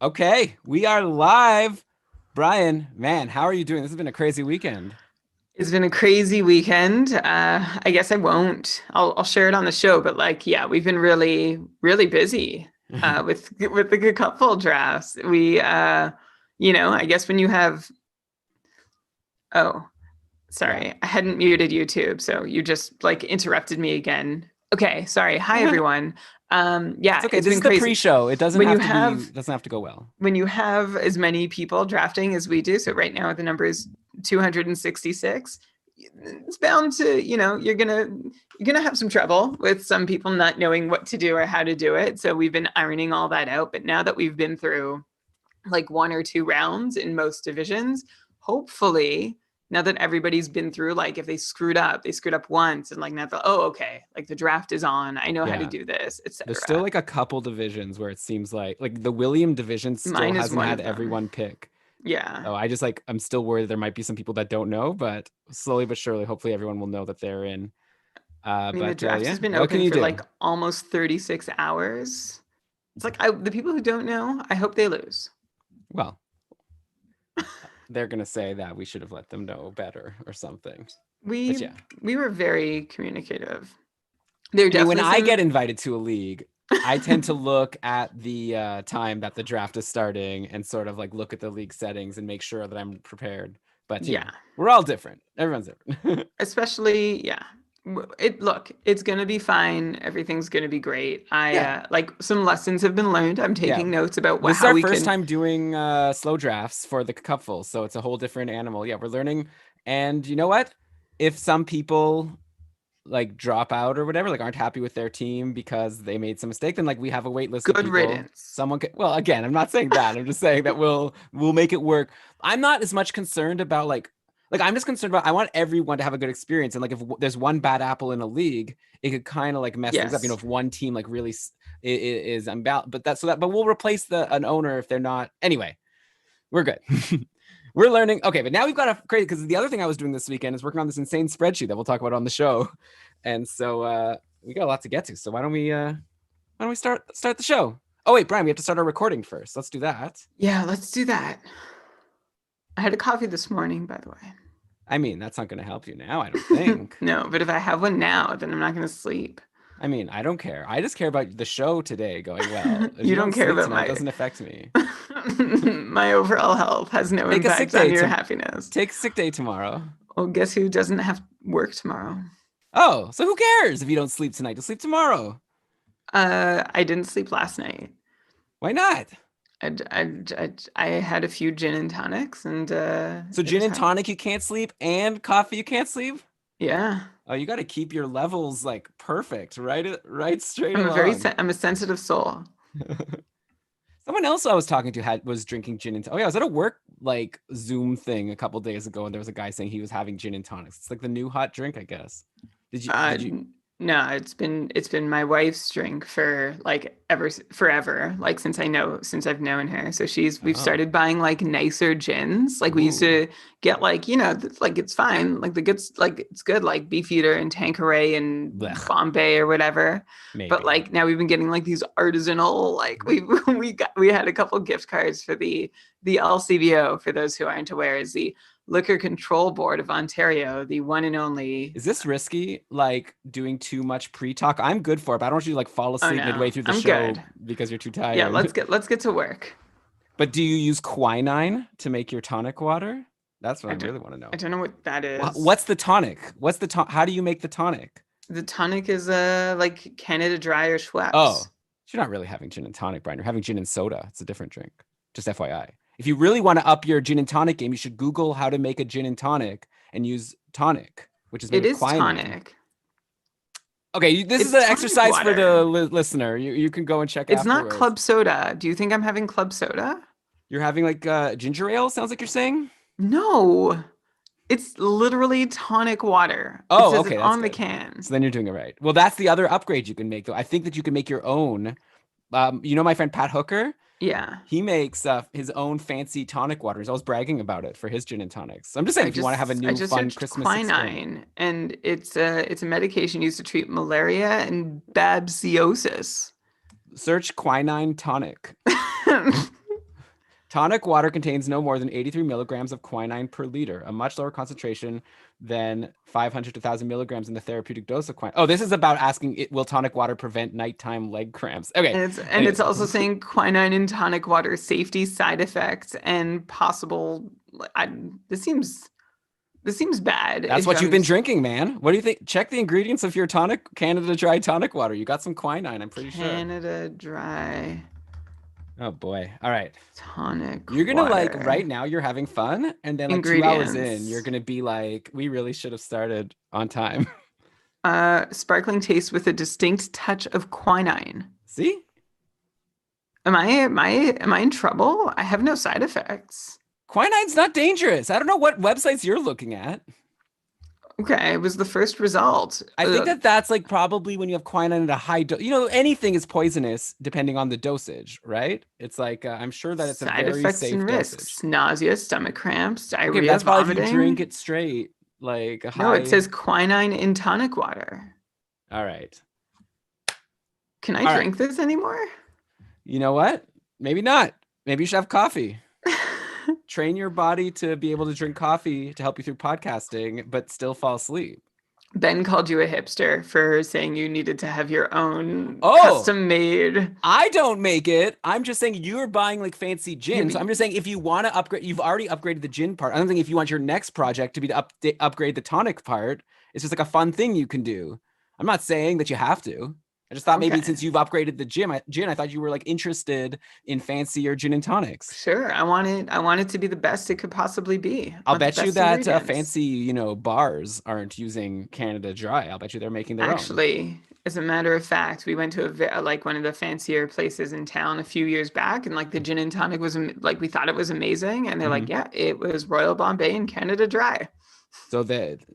Okay, we are live. Brian, man, how are you doing? This has been a crazy weekend. It's been a crazy weekend. I guess I won't. I'll share it on the show, but yeah, we've been really busy with the couple drafts. I guess when you have oh, Yeah. sorry, I hadn't muted YouTube, so you just interrupted me again. Okay, sorry. Hi everyone. It's Yeah, okay. it's This been is the crazy. pre-show. It doesn't When you have to be, have doesn't have to go well. when you have as many people drafting as we do, so right now the number is 266, it's bound to, you're gonna have some trouble with some people not knowing what to do or how to do it. So we've been ironing all that out. But now that we've been through like one or two rounds in most divisions, hopefully now that everybody's been through, like if they screwed up once and like now the oh okay, like the draft is on, I know how to Yeah. do this, There's still etc. like a couple divisions where it seems like the William division still Mine is hasn't one had of them. everyone pick. Yeah. Oh, I'm still worried there might be some people that don't know, but slowly but surely, hopefully everyone will know that they're in. I mean, the draft Yeah, has been what can open you for do? like almost 36 hours. It's like the people who don't know, I hope they lose. Well, they're gonna say that we should have let them know better or something. But We yeah. we were very communicative. There are I mean, when definitely I get some. invited to a league, I tend to look at the time that the draft is starting and sort of like look at the league settings and make sure that I'm prepared. But Yeah, we're all different. Everyone's different. especially yeah. It's gonna be fine. Everything's gonna be great. I Yeah, like some lessons have been learned. I'm yeah. taking notes about This is how our we first can. time doing slow drafts for the cupful, so it's a whole different animal. Yeah, we're learning. And you know what? If some people like drop out or whatever, like aren't happy with their team because they made some mistake, then like we have a wait list of Good people. riddance. Someone can, well, again, I'm not saying that. I'm just saying that we'll make it work. I'm not as much concerned about like I'm just concerned about I want everyone to have a good experience. And like if there's one bad apple in a league, it could kind of like mess things up. Yes. If one team like really is unbalanced, but that's so that but we'll replace the an owner if they're not. Anyway, we're good. We're learning. Okay, but now we've got a crazy because the other thing I was doing this weekend is working on this insane spreadsheet that we'll talk about on the show. And so we got a lot to get to. So why don't we start the show? Oh wait, Brian, we have to start our recording first. Let's do that. Yeah, let's do that. I had a coffee this morning, by the way. I mean, that's not going to help you now, I don't think. No, but if I have one now, then I'm not gonna sleep. I mean, I don't care. I just care about the show today going well. If You you don't don't care sleep about tonight, it my doesn't affect me. my overall health has no Take a sick impact day on your to happiness. take a sick day tomorrow. Well, guess who doesn't have work tomorrow? Oh, so who cares if you don't sleep tonight? Just sleep tomorrow. I didn't sleep last night. Why not? I had a few gin and tonics, and So it gin was and hard. tonic you can't sleep and coffee you can't sleep? Yeah, Oh, you got to keep your levels like perfect, right straight along. I'm a sensitive soul. Someone else I was talking to was drinking gin and oh yeah, I was at a work like Zoom thing a couple days ago and there was a guy saying he was having gin and tonics. It's like the new hot drink, I guess. Did you Uh, did you no, it's been my wife's drink for like ever forever, like since I've known her. So we've Oh. started buying like nicer gins. Like we used Ooh. to get like like it's fine, like the good like it's good like Beefeater and Tanqueray and Blech, Bombay or whatever. But maybe. like now we've been getting like these artisanal like we had a couple gift cards for the LCBO, for those who aren't aware, is the Liquor Control Board of Ontario, the one and only. Is this risky like doing too much pre-talk? I'm good for it, but I don't want you to like fall Oh asleep midway no, through the I'm show good. because you're too Yeah, tired. let's get to work. But do you use quinine to make your tonic water? That's what I I don't really want to know. I don't know what that is. What's the tonic? How do you make the tonic? The tonic is like Canada Dry or Oh, Schweppes. you're not really having gin and tonic, Brian. You're having gin and soda. It's a different drink. Just FYI. If you really want to up your gin and tonic game, you should Google how to make a gin and tonic and use tonic, which is made It with is quinine. tonic. Okay, this is It's an tonic exercise for water. the listener. You can go and check It's not afterwards. club soda. Do you think I'm having club soda? You're having like ginger ale, sounds like you're saying? No. It's literally tonic water. It Oh, says it okay, that's on the good. can. So then you're doing it right. Well, that's the other upgrade you can make, though. I think that you can make your own. You know my friend Pat Hooker? Yeah. He makes his own fancy tonic water. He's always bragging about it for his gin and tonics. So I'm just saying, if you want to have a I new just fun searched Christmas experiment, quinine, and it's a medication used to treat malaria and babsiosis. search quinine tonic. Tonic water contains no more than 83 milligrams of quinine per liter, a much lower concentration than 500 to 1,000 milligrams in the therapeutic dose of quinine. Oh, this is about asking, will tonic water prevent nighttime leg cramps? Okay. And it's also saying quinine in tonic water, safety, side effects, and possible. This seems bad. That's what you've been drinking, man. What do you think? Check the ingredients of your tonic, Canada Dry tonic water. You got some quinine, I'm pretty sure. Canada Dry. Oh boy. All right. Tonic You're gonna water. like right now you're having fun, and then like 2 hours in, you're gonna be like, we really should have started on time. Sparkling taste with a distinct touch of quinine. See? Am I in trouble? I have no side effects. Quinine's not dangerous. I don't know what websites you're looking at. Okay, it was the first result. I think that's like probably when you have quinine at a high dose. You know, anything is poisonous depending on the dosage, right? It's like I'm sure that it's side a very effects safe and risks: dosage. nausea, stomach cramps, diarrhea, Okay, that's probably vomiting. if you drink it straight, like a high. No, it says quinine in tonic water. All right. Can I drink this anymore? You know what? Maybe not. Maybe you should have coffee. Train your body to be able to drink coffee to help you through podcasting, but still fall asleep. Ben called you a hipster for saying you needed to have your own custom made. I don't make it. I'm just saying you're buying like fancy gin. So I'm just saying if you want to upgrade, you've already upgraded the gin part. I don't think if you want your next project to be to upgrade the tonic part, it's just like a fun thing you can do. I'm not saying that you have to. I just thought maybe since you've upgraded the gin, I thought you were like interested in fancier gin and tonics. Sure, I want it to be the best it could possibly be. I'll bet you that fancy, bars aren't using Canada Dry. I'll bet you they're making their own. Actually, as a matter of fact, we went to like one of the fancier places in town a few years back, and like the gin and tonic was like we thought it was amazing, and they're like, yeah, it was Royal Bombay and Canada Dry. So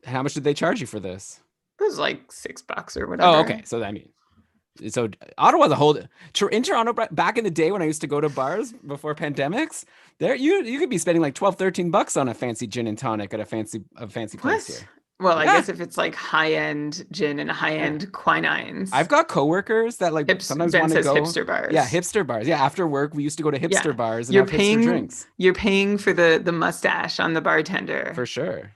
how much did they charge you for this? It was like $6 or whatever. Oh, okay. So Ottawa's a whole in Toronto back in the day when I used to go to bars before pandemics, there you could be spending like $12-13 on a fancy gin and tonic at a fancy place here. Well, I guess if it's like high-end gin and high-end quinines. I've got coworkers that like sometimes want to go hipster bars. Yeah, hipster bars. Yeah, after work we used to go to hipster bars and have hipster drinks. You're paying for the mustache on the bartender. For sure.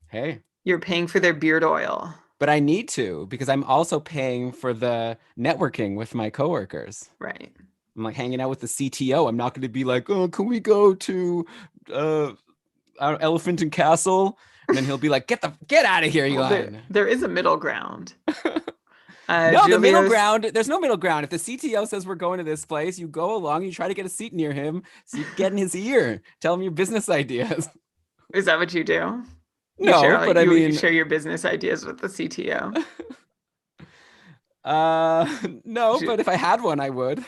Hey. You're paying for their beard oil. But I need to because I'm also paying for the networking with my coworkers. Right. I'm like hanging out with the CTO. I'm not going to be like, oh, can we go to Elephant and Castle? And then he'll be like, get out of here, Eli. There is a middle ground. No, the middle ground. There's no middle ground. If the CTO says we're going to this place, you go along. You try to get a seat near him, so you get in his ear. Tell him your business ideas. Is that what you do? You share your business ideas with the CTO. No, but if I had one, I would.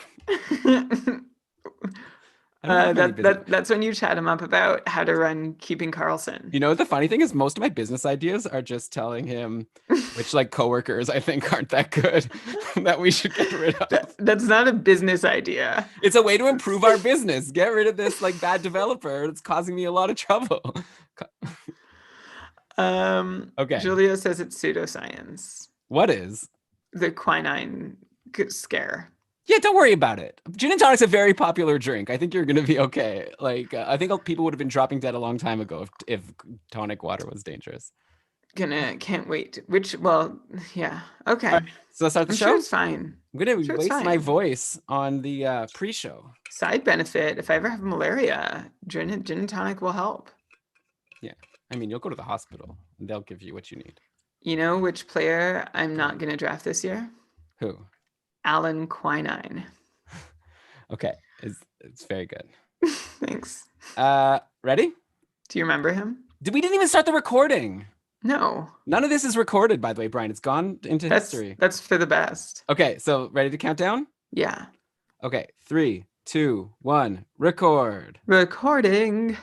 That's when you chat him up about how to run Keeping Karlsson. You know, the funny thing is most of my business ideas are just telling him which like coworkers I think aren't that good that we should get rid of. That's not a business idea. It's a way to improve our business. Get rid of this like bad developer. It's causing me a lot of trouble. Okay. Julio says it's pseudoscience. What is? The quinine scare. Yeah, don't worry about it. Gin and tonic's a very popular drink. I think you're going to be okay. Like, I think people would have been dropping dead a long time ago if tonic water was dangerous. Can't wait. Yeah. Okay. Right, so let's start the show? Sure it's fine. I'm going to waste my voice on the pre-show. Side benefit, if I ever have malaria, gin and tonic will help. Yeah. I mean, you'll go to the hospital and they'll give you what you need. You know which player I'm not going to draft this year? Who? Alan Quinine. Okay. It's very good. Thanks. Ready? Do you remember him? We didn't even start the recording. No. None of this is recorded, by the way, Brian. It's gone into history. That's for the best. Okay. So ready to count down? Yeah. Okay. 3, 2, 1, record. Recording.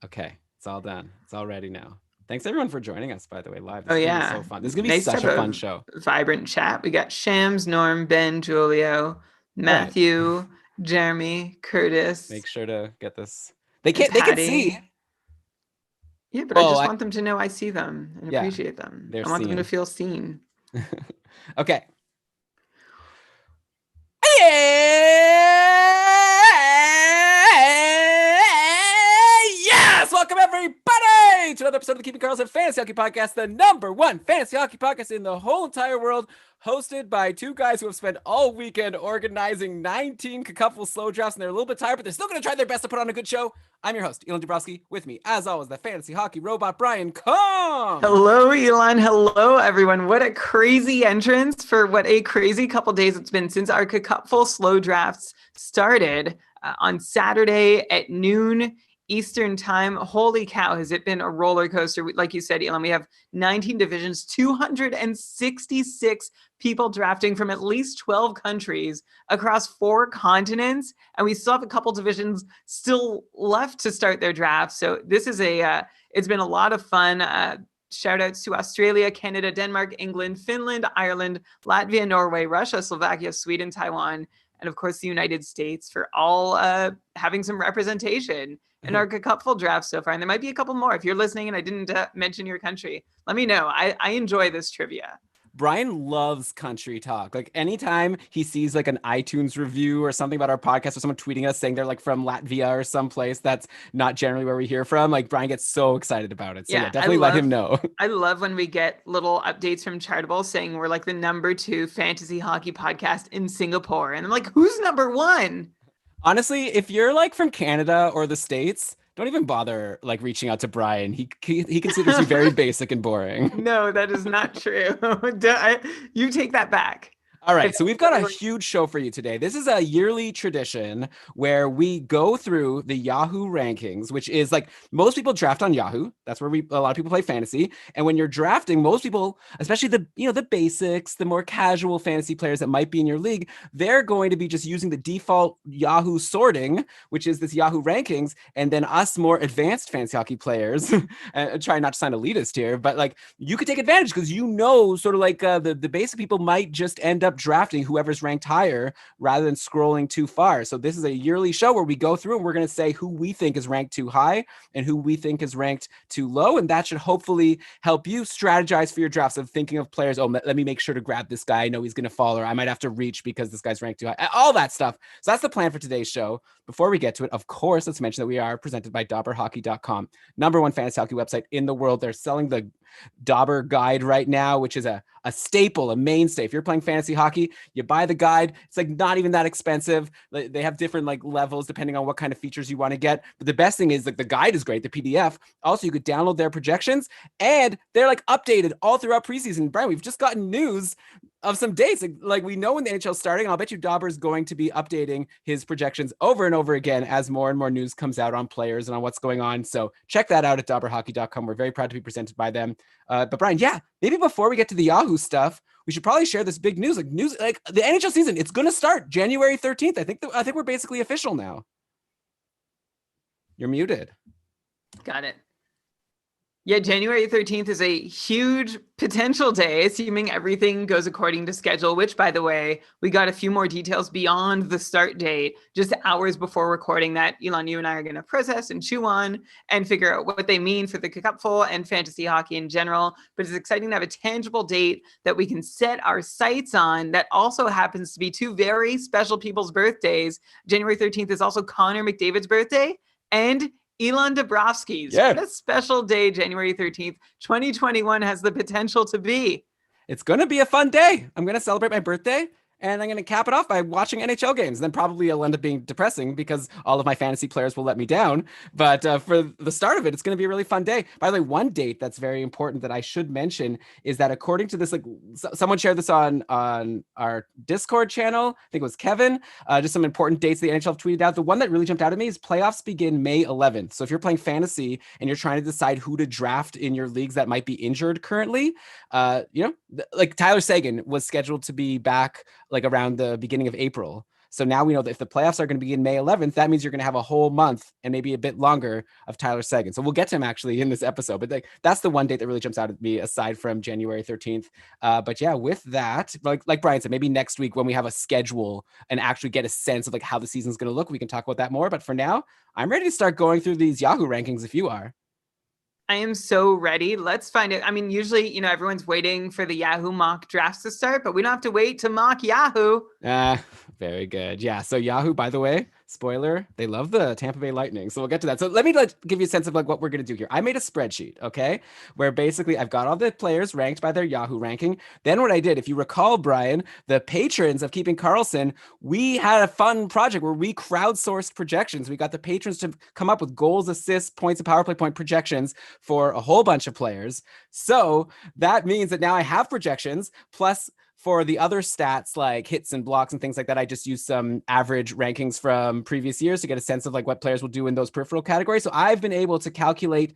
Okay, it's all done. It's all ready now. Thanks everyone for joining us, by the way, live. This is gonna be so fun. This is gonna be such a fun show. Vibrant chat. We got Shams, Norm, Ben, Julio, Matthew, Jeremy, Curtis. Make sure to get this. They can see. Yeah, but I just want them to know I see them and appreciate them. I want them to feel seen. Okay. Yes! Welcome everybody to another episode of the Keeping Karlsson Fantasy Hockey Podcast, the #1 fantasy hockey podcast in the whole entire world, hosted by two guys who have spent all weekend organizing 19 cacophonous slow drafts, and they're a little bit tired, but they're still going to try their best to put on a good show. I'm your host, Elon Dabrowski. With me, as always, the fantasy hockey robot, Brian Kom. Hello, Elon. Hello, everyone. What a crazy entrance for what a crazy couple days it's been since our cupful slow drafts started on Saturday at noon Eastern time. Holy cow, has it been a roller coaster? Like you said, Elon, we have 19 divisions, 266 people drafting from at least 12 countries across 4 continents. And we still have a couple divisions still left to start their drafts. So this is it's been a lot of fun. Shout outs to Australia, Canada, Denmark, England, Finland, Ireland, Latvia, Norway, Russia, Slovakia, Sweden, Taiwan, and of course the United States for all having some representation in our cupful draft so far. And there might be a couple more. If you're listening and I didn't mention your country, let me know. I enjoy this trivia. Brian loves country talk. Like anytime he sees like an iTunes review or something about our podcast or someone tweeting us saying they're like from Latvia or someplace that's not generally where we hear from, like Brian gets so excited about it. So yeah, definitely let him know. I love when we get little updates from Chartable saying we're like the #2 fantasy hockey podcast in Singapore. And I'm like, who's #1? Honestly, if you're like from Canada or the States, don't even bother like reaching out to Brian. He considers you very basic and boring. No, that is not true. You take that back. All right, so we've got a huge show for you today. This is a yearly tradition where we go through the Yahoo rankings, which is like most people draft on Yahoo. That's where a lot of people play fantasy. And when you're drafting, most people, especially the basics, the more casual fantasy players that might be in your league, they're going to be just using the default Yahoo sorting, which is this Yahoo rankings, and then us more advanced fantasy hockey players, and try not to sound elitist here, but like you could take advantage because sort of like the basic people might just end up drafting whoever's ranked higher rather than scrolling too far. So this is a yearly show where we go through and we're going to say who we think is ranked too high and who we think is ranked too low. And that should hopefully help you strategize for your drafts of thinking of players. Oh, let me make sure to grab this guy. I know he's going to fall, or I might have to reach because this guy's ranked too high. All that stuff. So that's the plan for today's show. Before we get to it, of course, let's mention that we are presented by DauberHockey.com, #1 fantasy hockey website in the world. They're selling the Dauber guide right now, which is a staple, a mainstay. If you're playing fantasy hockey, you buy the guide. It's like not even that expensive. They have different like levels depending on what kind of features you want to get. But the best thing is like the guide is great, the PDF. Also, you could download their projections and they're like updated all throughout preseason. Brian, we've just gotten news of some dates. Like we know when the NHL is starting, and I'll bet you Dauber is going to be updating his projections over and over again as more and more news comes out on players and on what's going on. So check that out at DauberHockey.com. We're very proud to be presented by them. But Brian, yeah, maybe before we get to the Yahoo stuff, we should probably share this big news. Like the NHL season, it's going to start January 13th. I think we're basically official now. You're muted. Got it. Yeah, January 13th is a huge potential day, assuming everything goes according to schedule, which, by the way, we got a few more details beyond the start date, just hours before recording that Elon, you and I are going to process and chew on and figure out what they mean for the cupful and fantasy hockey in general. But it's exciting to have a tangible date that we can set our sights on that also happens to be 2 very special people's birthdays. January 13th is also Connor McDavid's birthday and Elon Dabrowski's. Yeah. What a special day, January 13th, 2021 has the potential to be. It's going to be a fun day. I'm going to celebrate my birthday, and I'm going to cap it off by watching NHL games. Then probably it'll end up being depressing because all of my fantasy players will let me down. But for the start of it, it's going to be a really fun day. By the way, one date that's very important that I should mention is that according to this, like someone shared this on our Discord channel, I think it was Kevin, just some important dates the NHL have tweeted out. The one that really jumped out at me is playoffs begin May 11th. So if you're playing fantasy and you're trying to decide who to draft in your leagues that might be injured currently, like Tyler Seguin was scheduled to be back like around the beginning of April. So now we know that if the playoffs are going to begin May 11th, that means you're going to have a whole month and maybe a bit longer of Tyler Seguin. So we'll get to him actually in this episode, but that's the one date that really jumps out at me aside from January 13th. But yeah, with that, like Brian said, maybe next week when we have a schedule and actually get a sense of like how the season's going to look, we can talk about that more. But for now, I'm ready to start going through these Yahoo rankings if you are. I am so ready. Let's find it. I mean, usually, everyone's waiting for the Yahoo mock drafts to start, but we don't have to wait to mock Yahoo. Very good. Yeah. So Yahoo, by the way, spoiler, they love the Tampa Bay Lightning. So we'll get to that. So let me give you a sense of like what we're gonna do here. I made a spreadsheet, okay, where basically I've got all the players ranked by their Yahoo ranking. Then what I did, if you recall, Brian, the patrons of Keeping Karlsson, we had a fun project where we crowdsourced projections. We got the patrons to come up with goals, assists, points, and power play point projections for a whole bunch of players. So that means that now I have projections plus for the other stats like hits and blocks and things like that, I just use some average rankings from previous years to get a sense of like what players will do in those peripheral categories. So I've been able to calculate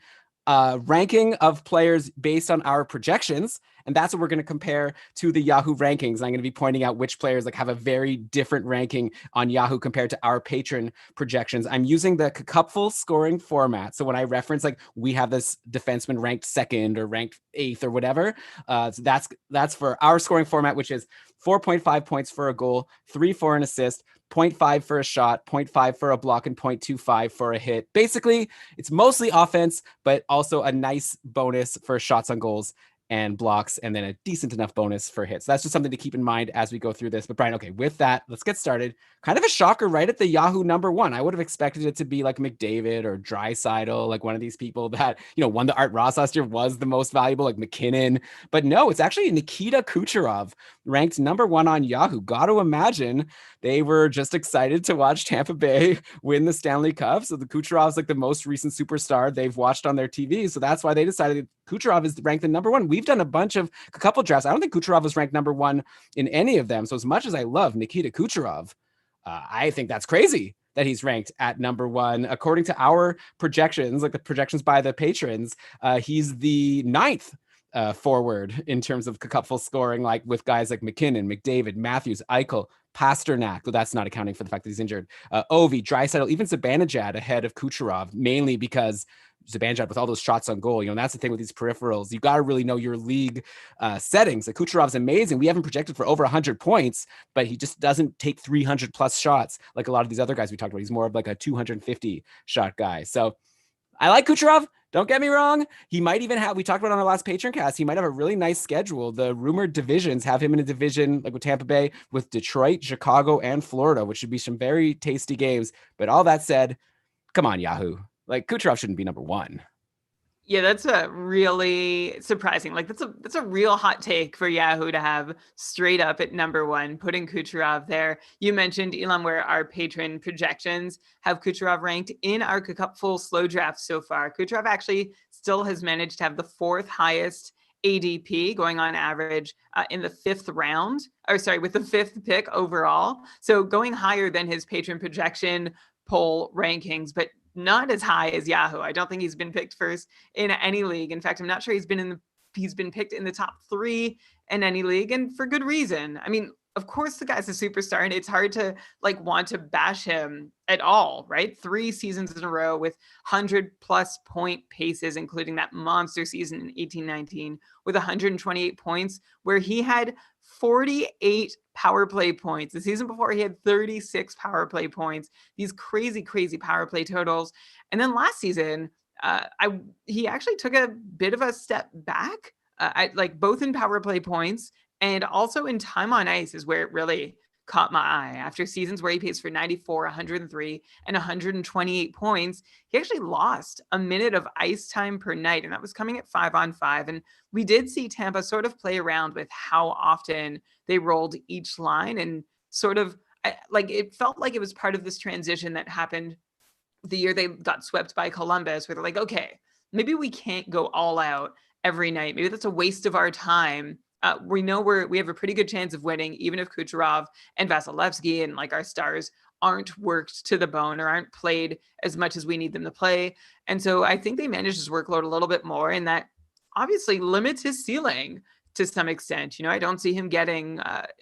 ranking of players based on our projections. And that's what we're going to compare to the Yahoo rankings. I'm going to be pointing out which players like have a very different ranking on Yahoo compared to our patron projections. I'm using the cupful scoring format. So when I reference like we have this defenseman ranked second or ranked eighth or whatever, so that's for our scoring format, which is 4.5 points for a goal, 3 for an assist, 0.5 for a shot, 0.5 for a block, and 0.25 for a hit. Basically, it's mostly offense, but also a nice bonus for shots on goals and blocks, and then a decent enough bonus for hits. So that's just something to keep in mind as we go through this. But Brian, okay, with that, let's get started. Kind of a shocker right at the Yahoo number one. I would have expected it to be like McDavid or Draisaitl, like one of these people that, won the Art Ross last year, was the most valuable, like McKinnon. But no, it's actually Nikita Kucherov, ranked number one on Yahoo. Got to imagine they were just excited to watch Tampa Bay win the Stanley Cup. So the Kucherov's like the most recent superstar they've watched on their TV. So that's why they decided Kucherov is ranked the number one. We've done a couple drafts. I don't think Kucherov was ranked number one in any of them. So as much as I love Nikita Kucherov, I think that's crazy that he's ranked at number one. According to our projections, like the projections by the patrons, he's the ninth forward in terms of cupful scoring, like with guys like McKinnon, McDavid, Matthews, Eichel, Pasternak. Well, that's not accounting for the fact that he's injured. Ovi, Draisaitl, even Zibanejad ahead of Kucherov, mainly because Zibanejad with all those shots on goal. That's the thing with these peripherals. You got to really know your league settings. Like Kucherov's amazing. We haven't projected for over 100 points, but he just doesn't take 300 plus shots like a lot of these other guys we talked about. He's more of like a 250 shot guy. So I like Kucherov. Don't get me wrong. He might even have, we talked about on our last Patreon cast, he might have a really nice schedule. The rumored divisions have him in a division like with Tampa Bay, with Detroit, Chicago, and Florida, which should be some very tasty games. But all that said, come on, Yahoo. Like Kucherov shouldn't be number one. Yeah, that's a really surprising. Like that's a real hot take for Yahoo to have straight up at number one, putting Kucherov there. You mentioned, Elon, where our patron projections have Kucherov ranked in our cupful slow draft so far. Kucherov actually still has managed to have the fourth highest ADP going on average in the fifth round, with the fifth pick overall. So going higher than his patron projection poll rankings, but not as high as Yahoo. I don't think he's been picked first in any league. In fact, I'm not sure he's been picked in the top 3 in any league, and for good reason. I mean, of course the guy's a superstar, and it's hard to want to bash him at all, right? 3 seasons in a row with 100+ point paces, including that monster season in 18-19 with 128 points, where he had 48 power play points. The season before, he had 36 power play points. These crazy, crazy power play totals. And then last season, he actually took a bit of a step back, both in power play points and also in time on ice is where it really caught my eye. After seasons where he pays for 94, 103, and 128 points, he actually lost a minute of ice time per night, and that was coming at 5-on-5. And we did see Tampa sort of play around with how often they rolled each line, and sort of it felt like it was part of this transition that happened the year they got swept by Columbus, where they're like, okay, maybe we can't go all out every night. Maybe that's a waste of our time. We know we have a pretty good chance of winning, even if Kucherov and Vasilevsky and our stars aren't worked to the bone or aren't played as much as we need them to play. And so I think they managed his workload a little bit more, and that obviously limits his ceiling to some extent. I don't see him getting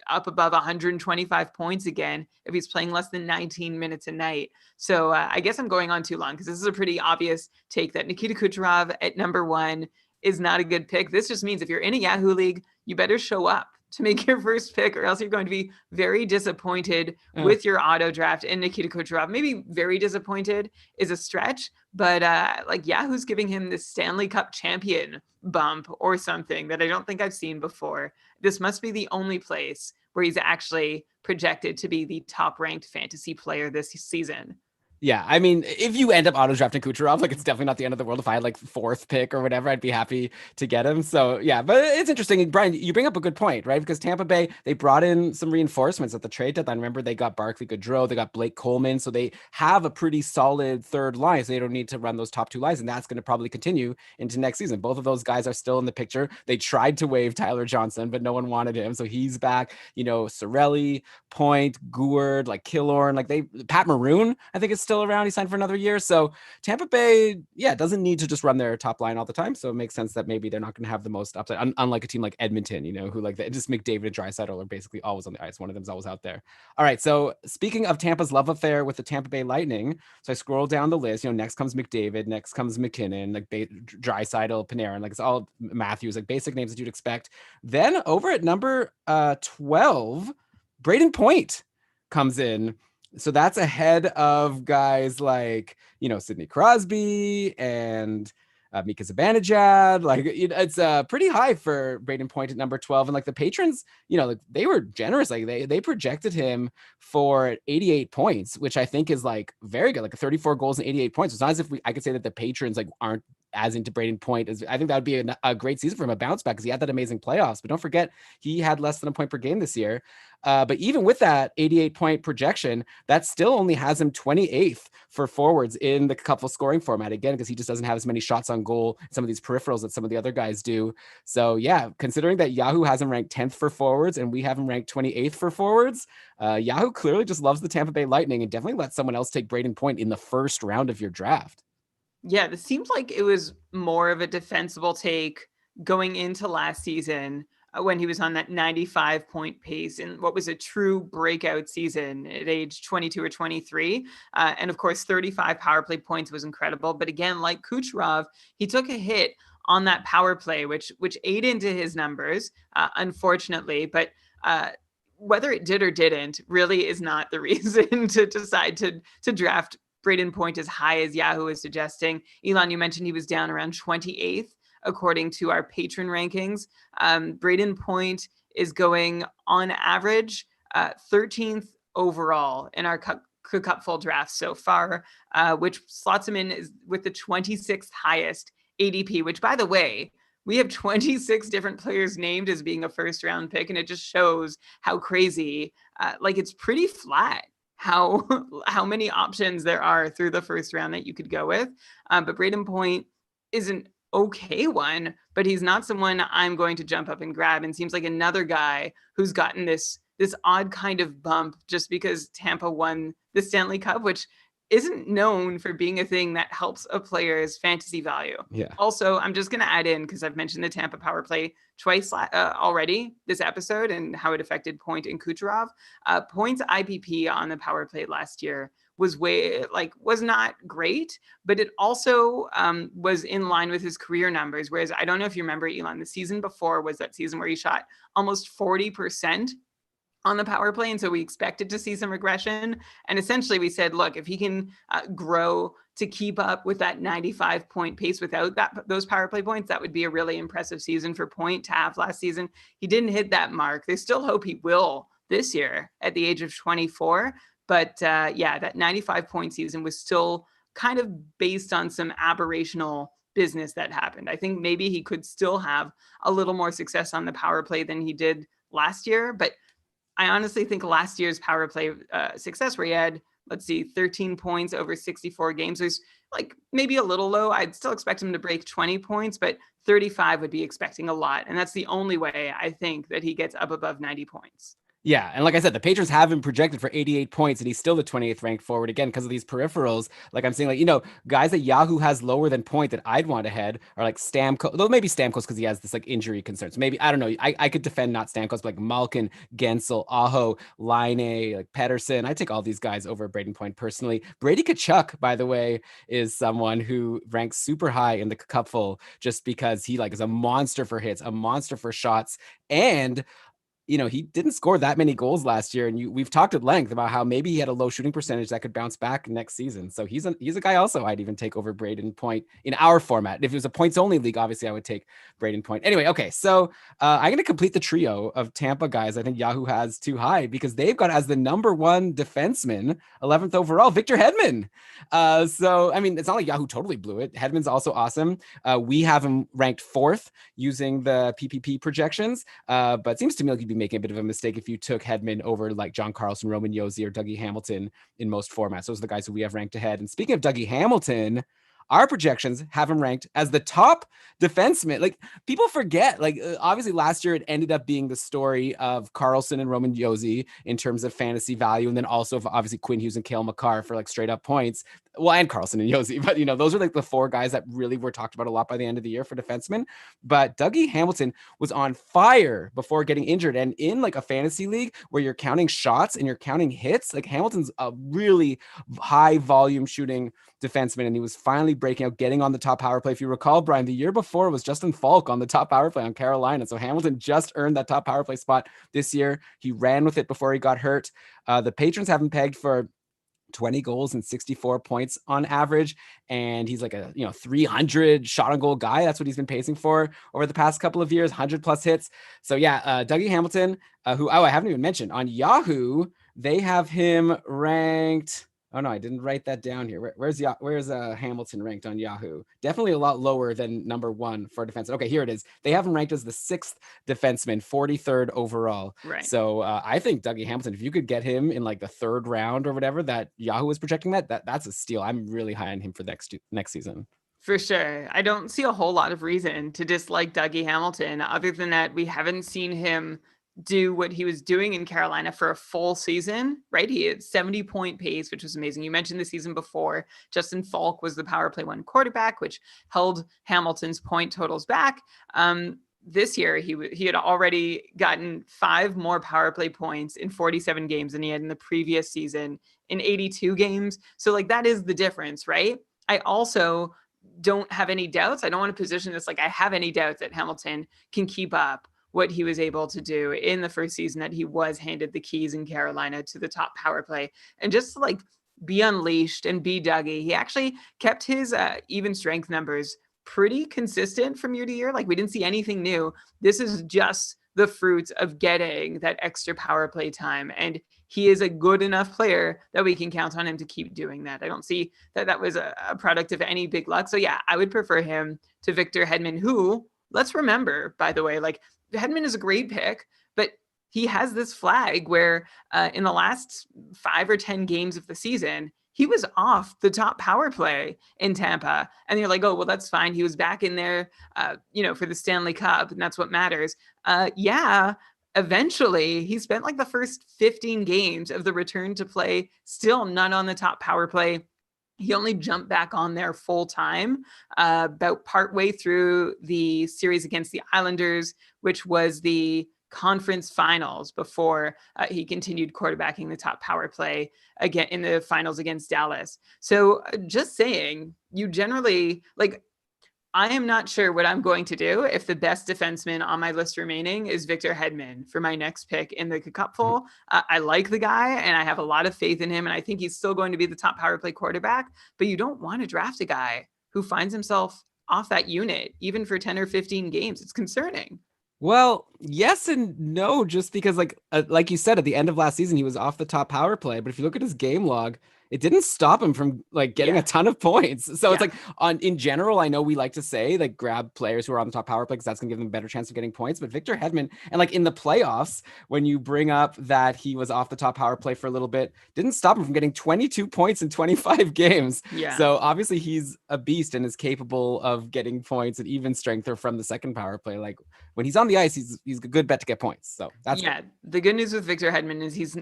up above 125 points again if he's playing less than 19 minutes a night. So I guess I'm going on too long, because this is a pretty obvious take that Nikita Kucherov at number one is not a good pick. This just means if you're in a Yahoo league, you better show up, to make your first pick, or else you're going to be very disappointed with your auto draft and Nikita Kucherov. Maybe very disappointed is a stretch, but like Yahoo's giving him this Stanley Cup champion bump or something that I don't think I've seen before. This must be the only place where he's actually projected to be the top ranked fantasy player this season. Yeah, I mean, if you end up auto drafting Kucherov, like it's definitely not the end of the world. If I had like fourth pick or whatever, I'd be happy to get him. So yeah, but it's interesting. Brian, you bring up a good point, right? Because Tampa Bay, they brought in some reinforcements at the trade deadline. Remember, they got Barclay Goodrow, they got Blake Coleman, so they have a pretty solid third line. So they don't need to run those top two lines, and that's going to probably continue into next season. Both of those guys are still in the picture. They tried to waive Tyler Johnson, but no one wanted him, so he's back. You know, Cirelli, Point, Gourde, like Killorn, like Pat Maroon, I think is still around. He signed for another year. So Tampa Bay, yeah, doesn't need to just run their top line all the time. So it makes sense that maybe they're not going to have the most upside, unlike a team like Edmonton, you know, who like just McDavid and Draisaitl are basically always on the ice. One of them's always out there. All right. So speaking of Tampa's love affair with the Tampa Bay Lightning, so I scroll down the list. You know, next comes McDavid, next comes McKinnon, like Draisaitl, Panarin, like it's all Matthews, like basic names that you'd expect. Then over at number 12, Brayden Point comes in. So that's ahead of guys like, you know, Sidney Crosby and Mika Zibanejad. Like it's pretty high for Brayden Point at number 12. And like the patrons, you know, like they were generous. Like they projected him for 88 points, which I think is like very good, like 34 goals and 88 points. It's not as if I could say that the patrons like aren't as into Brayden Point. I think that would be a great season for him, a bounce back, because he had that amazing playoffs. But don't forget, he had less than a point per game this year. But even with that 88 point projection, that still only has him 28th for forwards in the couple scoring format, again, because he just doesn't have as many shots on goal, some of these peripherals that some of the other guys do. So yeah, considering that Yahoo has him ranked 10th for forwards and we have him ranked 28th for forwards, Yahoo clearly just loves the Tampa Bay Lightning and definitely let someone else take Brayden Point in the first round of your draft. Yeah, this seems like it was more of a defensible take going into last season when he was on that 95 point pace in what was a true breakout season at age 22 or 23. And of course, 35 power play points was incredible. But again, like Kucherov, he took a hit on that power play, which ate into his numbers, unfortunately. But whether it did or didn't really is not the reason to decide to draft Brayden Point as high as Yahoo is suggesting. Elon, you mentioned he was down around 28th according to our patron rankings. Brayden Point is going on average 13th overall in our Cupful draft so far, which slots him in with the 26th highest ADP, which, by the way, we have 26 different players named as being a first round pick, and it just shows how crazy, like it's pretty flat how many options there are through the first round that you could go with. But Brayden Point is an okay one, but he's not someone I'm going to jump up and grab, and seems like another guy who's gotten this odd kind of bump just because Tampa won the Stanley Cup, which isn't known for being a thing that helps a player's fantasy value. Yeah. Also, I'm just going to add in, because I've mentioned the Tampa power play twice already this episode and how it affected Point and Kucherov. Point's IPP on the power play last year was not great, but it also was in line with his career numbers. Whereas I don't know if you remember, Elon, the season before was that season where he shot almost 40% on the power play. And so we expected to see some regression. And essentially we said, look, if he can grow to keep up with that 95 point pace without those power play points, that would be a really impressive season for Point to have last season. He didn't hit that mark. They still hope he will this year at the age of 24. But yeah, that 95 point season was still kind of based on some aberrational business that happened. I think maybe he could still have a little more success on the power play than he did last year. But I honestly think last year's power play success, where he had, 13 points over 64 games, was like maybe a little low. I'd still expect him to break 20 points, but 35 would be expecting a lot. And that's the only way I think that he gets up above 90 points. Yeah, and like I said, the Patriots have him projected for 88 points, and he's still the 28th ranked forward, again, because of these peripherals. Like I'm saying, like, you know, guys that Yahoo has lower than Point that I'd want ahead are like Stamkos, though maybe Stamkos because he has this like injury concerns. Maybe, I don't know, I could defend not Stamkos, but like Malkin, Gensel, Aho, Line, like Pedersen. I take all these guys over Brayden Point personally. Brady Tkachuk, by the way, is someone who ranks super high in the Cupful just because he like is a monster for hits, a monster for shots, and he didn't score that many goals last year, and we've talked at length about how maybe he had a low shooting percentage that could bounce back next season. So he's a guy also I'd even take over Brayden Point in our format. If it was a points only league, obviously I would take Brayden Point. Anyway, okay, so I'm going to complete the trio of Tampa guys I think Yahoo has too high, because they've got as the number one defenseman, 11th overall, Victor Hedman. So I mean, it's not like Yahoo totally blew it. Hedman's also awesome. We have him ranked 4th using the PPP projections, but it seems to me like you'd be making a bit of a mistake if you took Hedman over like John Karlsson, Roman Josi, or Dougie Hamilton in most formats. Those are the guys who we have ranked ahead. And speaking of Dougie Hamilton, our projections have him ranked as the top defenseman. Like, people forget, like, obviously last year it ended up being the story of Karlsson and Roman Josi in terms of fantasy value, and then also obviously Quinn Hughes and Cale Makar for like straight up points. Well, and Karlsson and Josi, but those are like the 4 guys that really were talked about a lot by the end of the year for defensemen. But Dougie Hamilton was on fire before getting injured, and in like a fantasy league where you're counting shots and you're counting hits, like Hamilton's a really high volume shooting defenseman, and he was finally breaking out, getting on the top power play. If you recall, Brian, the year before was Justin Falk on the top power play on Carolina. So Hamilton just earned that top power play spot this year. He ran with it before he got hurt. The patrons have him pegged for 20 goals and 64 points on average, and he's like a 300 shot on goal guy. That's what he's been pacing for over the past couple of years, 100 plus hits. So yeah, Dougie Hamilton, who I haven't even mentioned on Yahoo, they have him ranked. Oh no, I didn't write that down here. Where's Hamilton ranked on Yahoo? Definitely a lot lower than number 1 for defense. Okay, here it is. They have him ranked as the 6th defenseman, 43rd overall. Right. So I think Dougie Hamilton, if you could get him in like the 3rd round or whatever that Yahoo is projecting, that's a steal. I'm really high on him for next season. For sure. I don't see a whole lot of reason to dislike Dougie Hamilton. Other than that, we haven't seen him do what he was doing in Carolina for a full season, right? He had 70-point pace, which was amazing. You mentioned the season before, Justin Falk was the power play 1 quarterback, which held Hamilton's point totals back. This year, he had already gotten 5 more power play points in 47 games than he had in the previous season in 82 games. So like, that is the difference, right? I also don't have any doubts. I don't want to position this like I have any doubts that Hamilton can keep up what he was able to do in the first season that he was handed the keys in Carolina to the top power play, and just like be unleashed and be Dougie. He actually kept his even strength numbers pretty consistent from year to year. Like, we didn't see anything new. This is just the fruits of getting that extra power play time. And he is a good enough player that we can count on him to keep doing that. I don't see that was a product of any big luck. So yeah, I would prefer him to Victor Hedman, who, let's remember, by the way, like, Hedman is a great pick, but he has this flag where in the last 5 or 10 games of the season, he was off the top power play in Tampa. And you're like, oh, well, that's fine. He was back in there, for the Stanley Cup, and that's what matters. Yeah, eventually he spent like the first 15 games of the return to play, still none on the top power play. He only jumped back on there full time about partway through the series against the Islanders, which was the conference finals, before he continued quarterbacking the top power play again in the finals against Dallas. So just saying, you generally, like, I am not sure what I'm going to do if the best defenseman on my list remaining is Victor Hedman for my next pick in the cupful. I like the guy, and I have a lot of faith in him, and I think he's still going to be the top power play quarterback, but you don't want to draft a guy who finds himself off that unit, even for 10 or 15 games. It's concerning. Well, yes and no, just because like you said, at the end of last season, he was off the top power play. But if you look at his game log, it didn't stop him from like getting a ton of points. So it's like in general, I know we like to say like grab players who are on the top power play because that's gonna give them a better chance of getting points. But Victor Hedman, and like in the playoffs, when you bring up that he was off the top power play for a little bit, didn't stop him from getting 22 points in 25 games. Yeah. So obviously he's a beast and is capable of getting points and even strength or from the second power play. Like when he's on the ice, he's a good bet to get points. So that's good. The good news with Victor Hedman is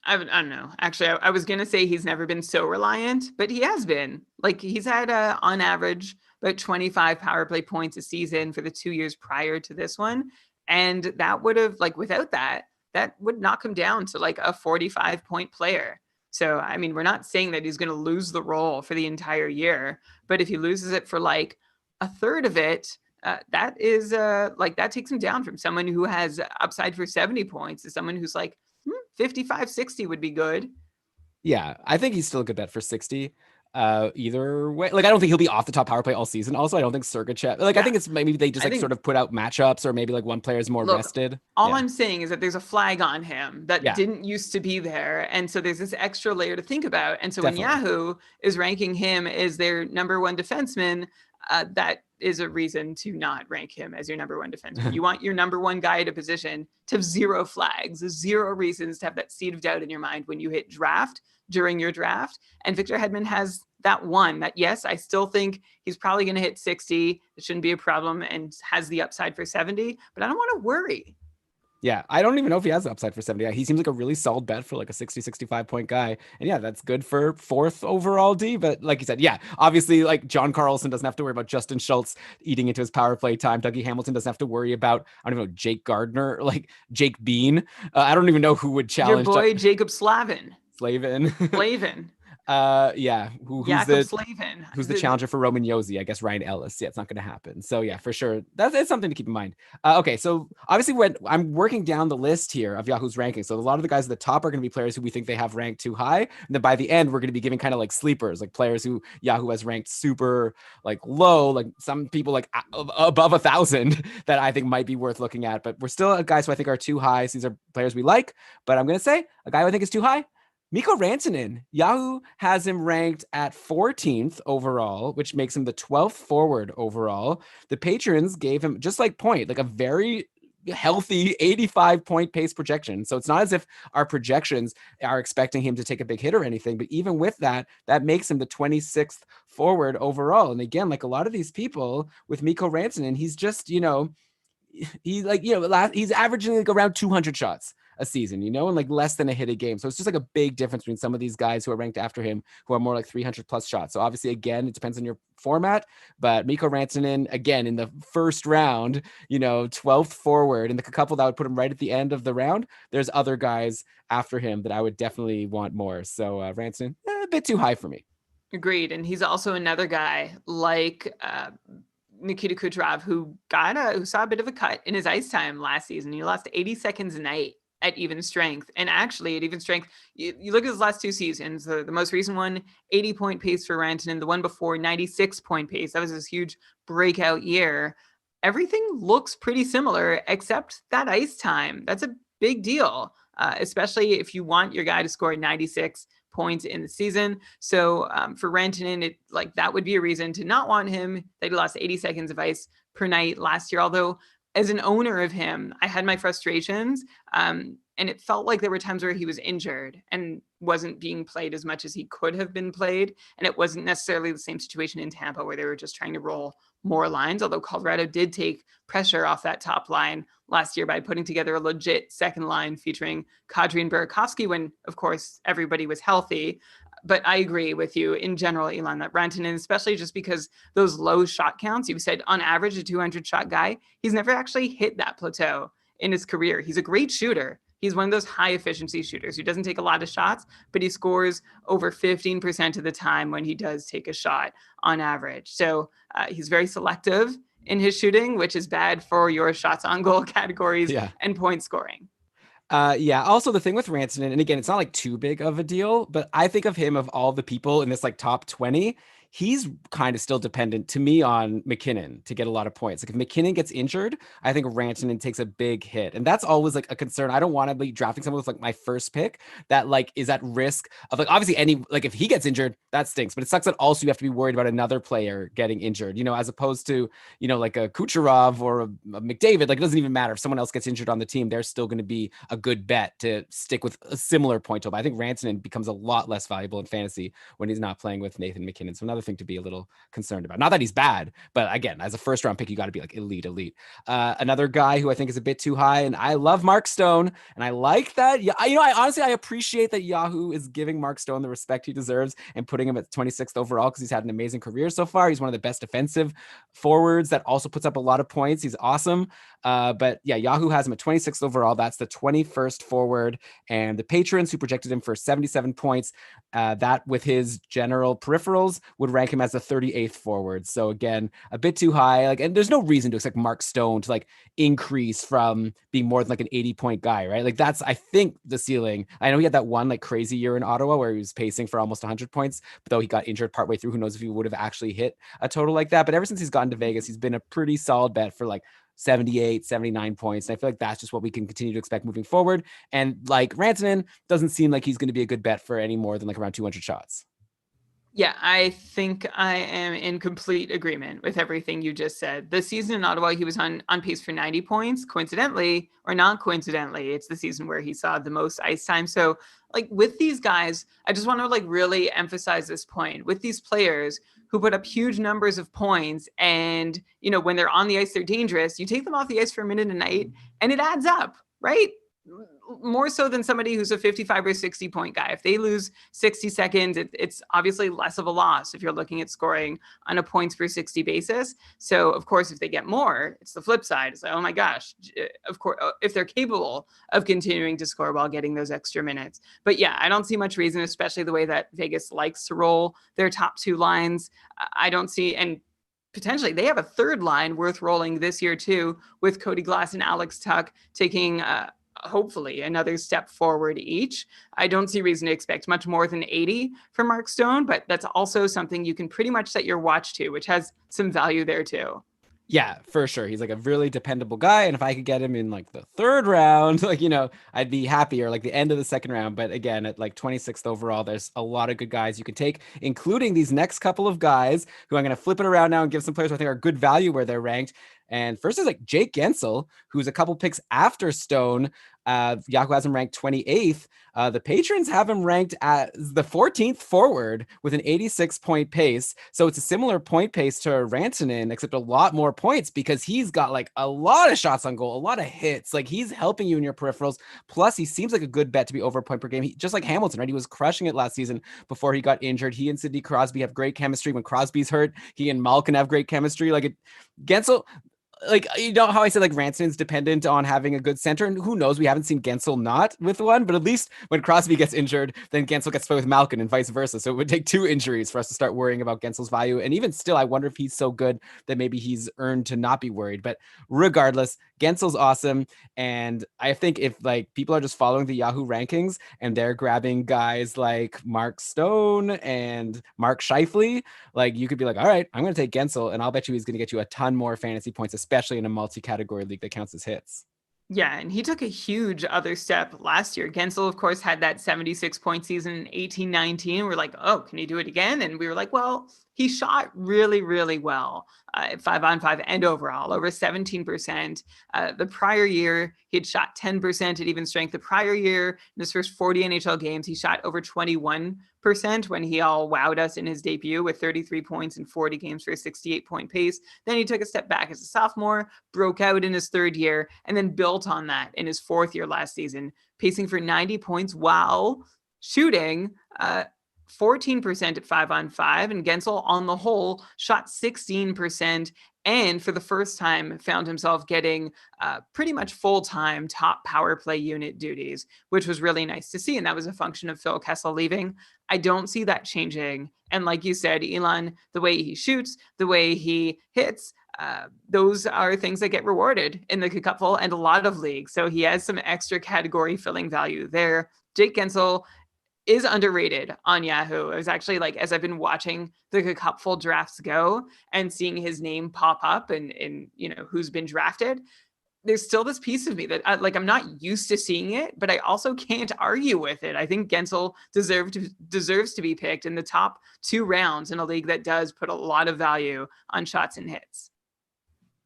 I don't know. Actually, I was going to say he's never been so reliant, but he has been. Like, he's had, on average, about 25 power play points a season for the 2 years prior to this one. And that would have, like, without that would knock him down to, like, a 45-point player. So, I mean, we're not saying that he's going to lose the role for the entire year, but if he loses it for, like, a third of it, that is like that takes him down from someone who has upside for 70 points to someone who's like 55, 60 would be good. Yeah, I think he's still a good bet for 60. Either way, like I don't think he'll be off the top power play all season. Also, I don't think Sergachev. Like I think it's maybe they just like sort of put out matchups, or maybe like one player is more rested. All I'm saying is that there's a flag on him that didn't used to be there, and so there's this extra layer to think about. And so when Yahoo is ranking him as their number one defenseman, that is a reason to not rank him as your number one defenseman. You want your number one guy at a position to have 0 flags, 0 reasons to have that seed of doubt in your mind when you hit draft during your draft. And Victor Hedman has that one that, yes, I still think he's probably going to hit 60. It shouldn't be a problem, and has the upside for 70, but I don't want to worry. Yeah, I don't even know if he has the upside for 70. He seems like a really solid bet for like a 60, 65 point guy. And yeah, that's good for 4th overall D. But like you said, yeah, obviously like John Karlsson doesn't have to worry about Justin Schultz eating into his power play time. Dougie Hamilton doesn't have to worry about, I don't even know, Jake Gardner, like Jake Bean. I don't even know who would challenge. Your boy, Jacob Slavin. Slavin. Who's the challenger for Roman Josi? I guess Ryan Ellis. Yeah, it's not going to happen. So yeah, for sure, it's something to keep in mind. Okay, so obviously when I'm working down the list here of Yahoo's ranking, so a lot of the guys at the top are going to be players who we think they have ranked too high, and then by the end we're going to be giving kind of like sleepers, like players who Yahoo has ranked super like low, like some people like above 1,000 that I think might be worth looking at. But we're still guys who I think are too high. So these are players we like, but I'm going to say a guy who I think is too high. Mikko Rantanen. Yahoo has him ranked at 14th overall, which makes him the 12th forward overall. The patrons gave him, just like Point, like a very healthy 85 point pace projection. So it's not as if our projections are expecting him to take a big hit or anything, but even with that, that makes him the 26th forward overall. And again, like a lot of these people with Mikko Rantanen, he's just, he's averaging like around 200 shots a season, and like less than a hit a game. So it's just like a big difference between some of these guys who are ranked after him, who are more like 300 plus shots. So obviously, again, it depends on your format, but Mikko Rantanen, again, in the first round, 12th forward, and the couple that would put him right at the end of the round. There's other guys after him that I would definitely want more. So Rantanen, a bit too high for me. Agreed. And he's also another guy like Nikita Kucherov, who saw a bit of a cut in his ice time last season. He lost 80 seconds a night at even strength. And actually at even strength, you look at his last 2 seasons, the most recent one, 80 point pace for Rantanen, the one before 96 point pace. That was this huge breakout year. Everything looks pretty similar except that ice time. That's a big deal, especially if you want your guy to score 96 points in the season. So for Rantanen, that would be a reason to not want him, that he lost 80 seconds of ice per night last year. Although as an owner of him, I had my frustrations, and it felt like there were times where he was injured and wasn't being played as much as he could have been played. And it wasn't necessarily the same situation in Tampa where they were just trying to roll more lines, although Colorado did take pressure off that top line last year by putting together a legit second line featuring Kadri and Burakovsky when, of course, everybody was healthy. But I agree with you in general, Elon, that Rantanen, especially just because those low shot counts, you said on average a 200 shot guy, he's never actually hit that plateau in his career. He's a great shooter. He's one of those high efficiency shooters who doesn't take a lot of shots, but he scores over 15% of the time when he does take a shot on average. So he's very selective in his shooting, which is bad for your shots on goal categories and point scoring. Also the thing with Rantanen, and again, it's not like too big of a deal, but I think of him, of all the people in this like top 20, he's kind of still dependent to me on McKinnon to get a lot of points. Like if McKinnon gets injured, I think Rantanen takes a big hit. And that's always like a concern. I don't want to be drafting someone with like my first pick that like is at risk of like, obviously if he gets injured, that stinks, but it sucks that also you have to be worried about another player getting injured, as opposed to, like a Kucherov or a McDavid. Like it doesn't even matter if someone else gets injured on the team, they're still going to be a good bet to stick with a similar point total. I think Rantanen becomes a lot less valuable in fantasy when he's not playing with Nathan McKinnon. So another thing to be a little concerned about. Not that he's bad, but again, as a first round pick, you got to be like elite. Another guy who I think is a bit too high, and I love Mark Stone, and I like that. I appreciate that Yahoo is giving Mark Stone the respect he deserves and putting him at 26th overall because he's had an amazing career so far. He's one of the best defensive forwards that also puts up a lot of points. He's awesome. But yeah, Yahoo has him at 26th overall. That's the 21st forward, and the patrons who projected him for 77 points, that with his general peripherals would would rank him as the 38th forward. So again, a bit too high. Like, and there's no reason to expect Mark Stone to like increase from being more than like an 80-point guy, right? Like that's, I think, the ceiling. I know he had that one like crazy year in Ottawa where he was pacing for almost 100 points, but though he got injured partway through, who knows if he would have actually hit a total like that. But ever since he's gotten to Vegas, he's been a pretty solid bet for like 78, 79 points. And I feel like that's just what we can continue to expect moving forward. And like Rantanen doesn't seem like he's going to be a good bet for any more than like around 200 shots. Yeah, I think I am in complete agreement with everything you just said. The season in Ottawa, he was on pace for 90 points. Coincidentally, or not coincidentally, it's the season where he saw the most ice time. So like with these guys, I just want to like really emphasize this point. With these players who put up huge numbers of points and, you know, when they're on the ice, they're dangerous. You take them off the ice for a minute a night and it adds up, right? More so than somebody who's a 55 or 60 point guy. If they lose 60 seconds, it's obviously less of a loss if you're looking at scoring on a points per 60 basis. So of course, if they get more, it's the flip side. It's like, oh my gosh, of course, if they're capable of continuing to score while getting those extra minutes. But yeah, I don't see much reason, especially the way that Vegas likes to roll their top two lines. I don't see, and potentially they have a third line worth rolling this year too, with Cody Glass and Alex Tuch taking hopefully another step forward each. I don't see reason to expect much more than 80 from Mark Stone, but that's also something you can pretty much set your watch to, which has some value there too. Yeah, for sure. He's like a really dependable guy. And if I could get him in like the third round, like, you know, I'd be happy, or like the end of the second round. But again, at like 26th overall, there's a lot of good guys you can take, including these next couple of guys who I'm going to flip it around now and give some players who I think are good value where they're ranked. And first is like Jake Gensel, who's a couple picks after Stone. Yahoo has him ranked 28th. The patrons have him ranked as the 14th forward with an 86-point pace. So it's a similar point pace to Rantanen, except a lot more points because he's got like a lot of shots on goal, a lot of hits. Like he's helping you in your peripherals. Plus, he seems like a good bet to be over a point per game. Just like Hamilton, right? He was crushing it last season before he got injured. He and Sidney Crosby have great chemistry. When Crosby's hurt, he and Malkin have great chemistry. Gensel, like, you know how I said like Ranson's dependent on having a good center, and who knows, we haven't seen Gensel not with one, but at least when Crosby gets injured, then Gensel gets played with Malkin and vice versa. So it would take two injuries for us to start worrying about Gensel's value. And even still, I wonder if he's so good that maybe he's earned to not be worried. But regardless, Gensel's awesome. And I think if like people are just following the Yahoo rankings and they're grabbing guys like Mark Stone and Mark Scheifele, like you could be like, all right, I'm going to take Gensel, and I'll bet you he's going to get you a ton more fantasy points, especially in a multi-category league that counts as hits. Yeah, and he took a huge other step last year. Gensel, of course, had that 76-point season in 18-19. We're like, oh, can he do it again? And we were like, well, he shot really, really well at 5-on-5 and overall, over 17%. The prior year, he had shot 10% at even strength. The prior year, in his first 40 NHL games, he shot over 21% when he all wowed us in his debut with 33 points in 40 games for a 68-point pace. Then he took a step back as a sophomore, broke out in his third year, and then built on that in his fourth year last season, pacing for 90 points while shooting 14% at 5-on-5, and Gensel on the whole shot 16%, and for the first time found himself getting pretty much full-time top power play unit duties, which was really nice to see. And that was a function of Phil Kessel leaving. I don't see that changing. And like you said, Elon, the way he shoots, the way he hits, those are things that get rewarded in the cupful and a lot of leagues. So he has some extra category filling value there. Jake Gensel is underrated on Yahoo. It was actually like, as I've been watching the cupful drafts go and seeing his name pop up and you know, who's been drafted, there's still this piece of me that I'm not used to seeing it, but I also can't argue with it. I think Gensel deserves to be picked in the top 2 rounds in a league that does put a lot of value on shots and hits.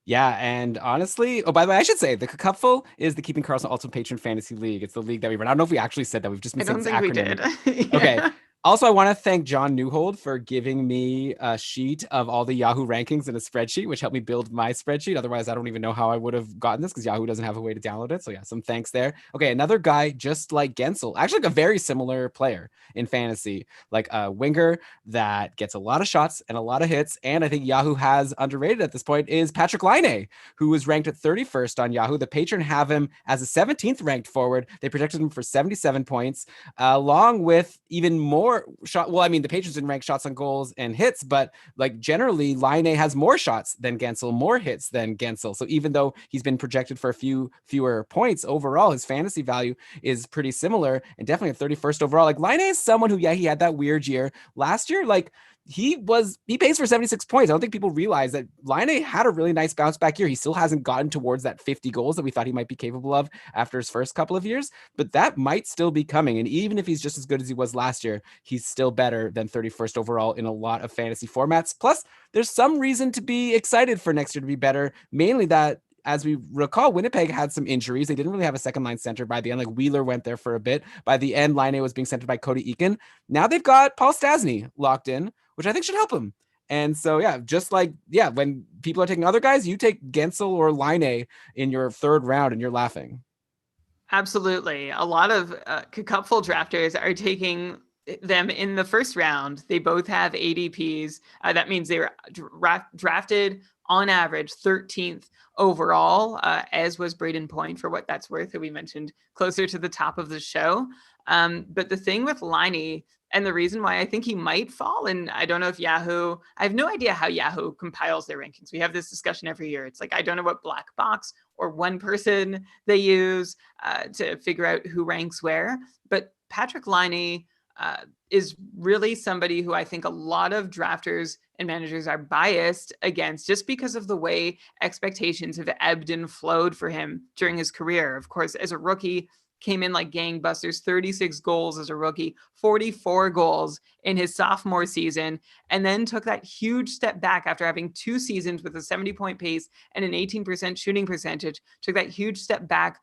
Yeah, and honestly, oh, by the way, I should say the Cupful is the Keeping Karlsson Ultimate Patron Fantasy League. It's the league that we run. I don't know if we actually said that. We've just been saying this acronym. We did. Okay. Also, I want to thank John Newhold for giving me a sheet of all the Yahoo rankings in a spreadsheet, which helped me build my spreadsheet. Otherwise, I don't even know how I would have gotten this because Yahoo doesn't have a way to download it. So yeah, some thanks there. Okay, another guy just like Gensel, actually like a very similar player in fantasy, like a winger that gets a lot of shots and a lot of hits. And I think Yahoo has underrated at this point is Patrick Laine, who was ranked at 31st on Yahoo. The patron have him as a 17th ranked forward. They projected him for 77 points, along with even more more shot. Well, I mean, the Patriots didn't rank shots on goals and hits, but like generally, Line has more shots than Gensel, more hits than Gensel. So even though he's been projected for a few fewer points overall, his fantasy value is pretty similar and definitely a 31st overall. Like Line is someone who, yeah, he had that weird year last year. Like he pays for 76 points. I don't think people realize that Line had a really nice bounce back year. He still hasn't gotten towards that 50 goals that we thought he might be capable of after his first couple of years, but that might still be coming. And even if he's just as good as he was last year, he's still better than 31st overall in a lot of fantasy formats. Plus, there's some reason to be excited for next year to be better, mainly that, as we recall, Winnipeg had some injuries. They didn't really have a second line center by the end. Like Wheeler went there for a bit. By the end, Line was being centered by Cody Eakin. Now they've got Paul Stastny locked in, which I think should help him. And so, yeah, just like, yeah, when people are taking other guys, you take Gensel or Line in your third round and you're laughing. Absolutely. A lot of cupful drafters are taking them in the first round. They both have ADPs. That means they were drafted on average 13th overall, as was Brayden Point, for what that's worth, that we mentioned closer to the top of the show. But the thing with Liney, and the reason why I think he might fall, and I don't know if Yahoo, I have no idea how Yahoo compiles their rankings. We have this discussion every year. It's like, I don't know what black box or one person they use to figure out who ranks where. But Patrick Liney is really somebody who I think a lot of drafters and managers are biased against, just because of the way expectations have ebbed and flowed for him during his career. Of course, as a rookie, came in like gangbusters, 36 goals as a rookie, 44 goals in his sophomore season, and then took that huge step back after having 2 seasons with a 70-point pace and an 18% shooting percentage, took that huge step back,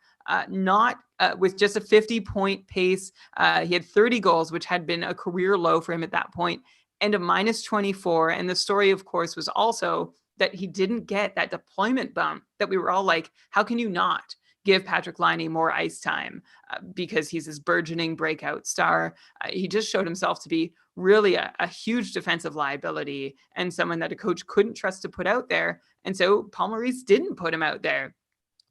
not with just a 50-point pace. He had 30 goals, which had been a career low for him at that point, and a minus 24. And the story, of course, was also that he didn't get that deployment bump that we were all like, how can you not give Patrick Liney more ice time because he's this burgeoning breakout star? He just showed himself to be really a huge defensive liability and someone that a coach couldn't trust to put out there. And so Paul Maurice didn't put him out there.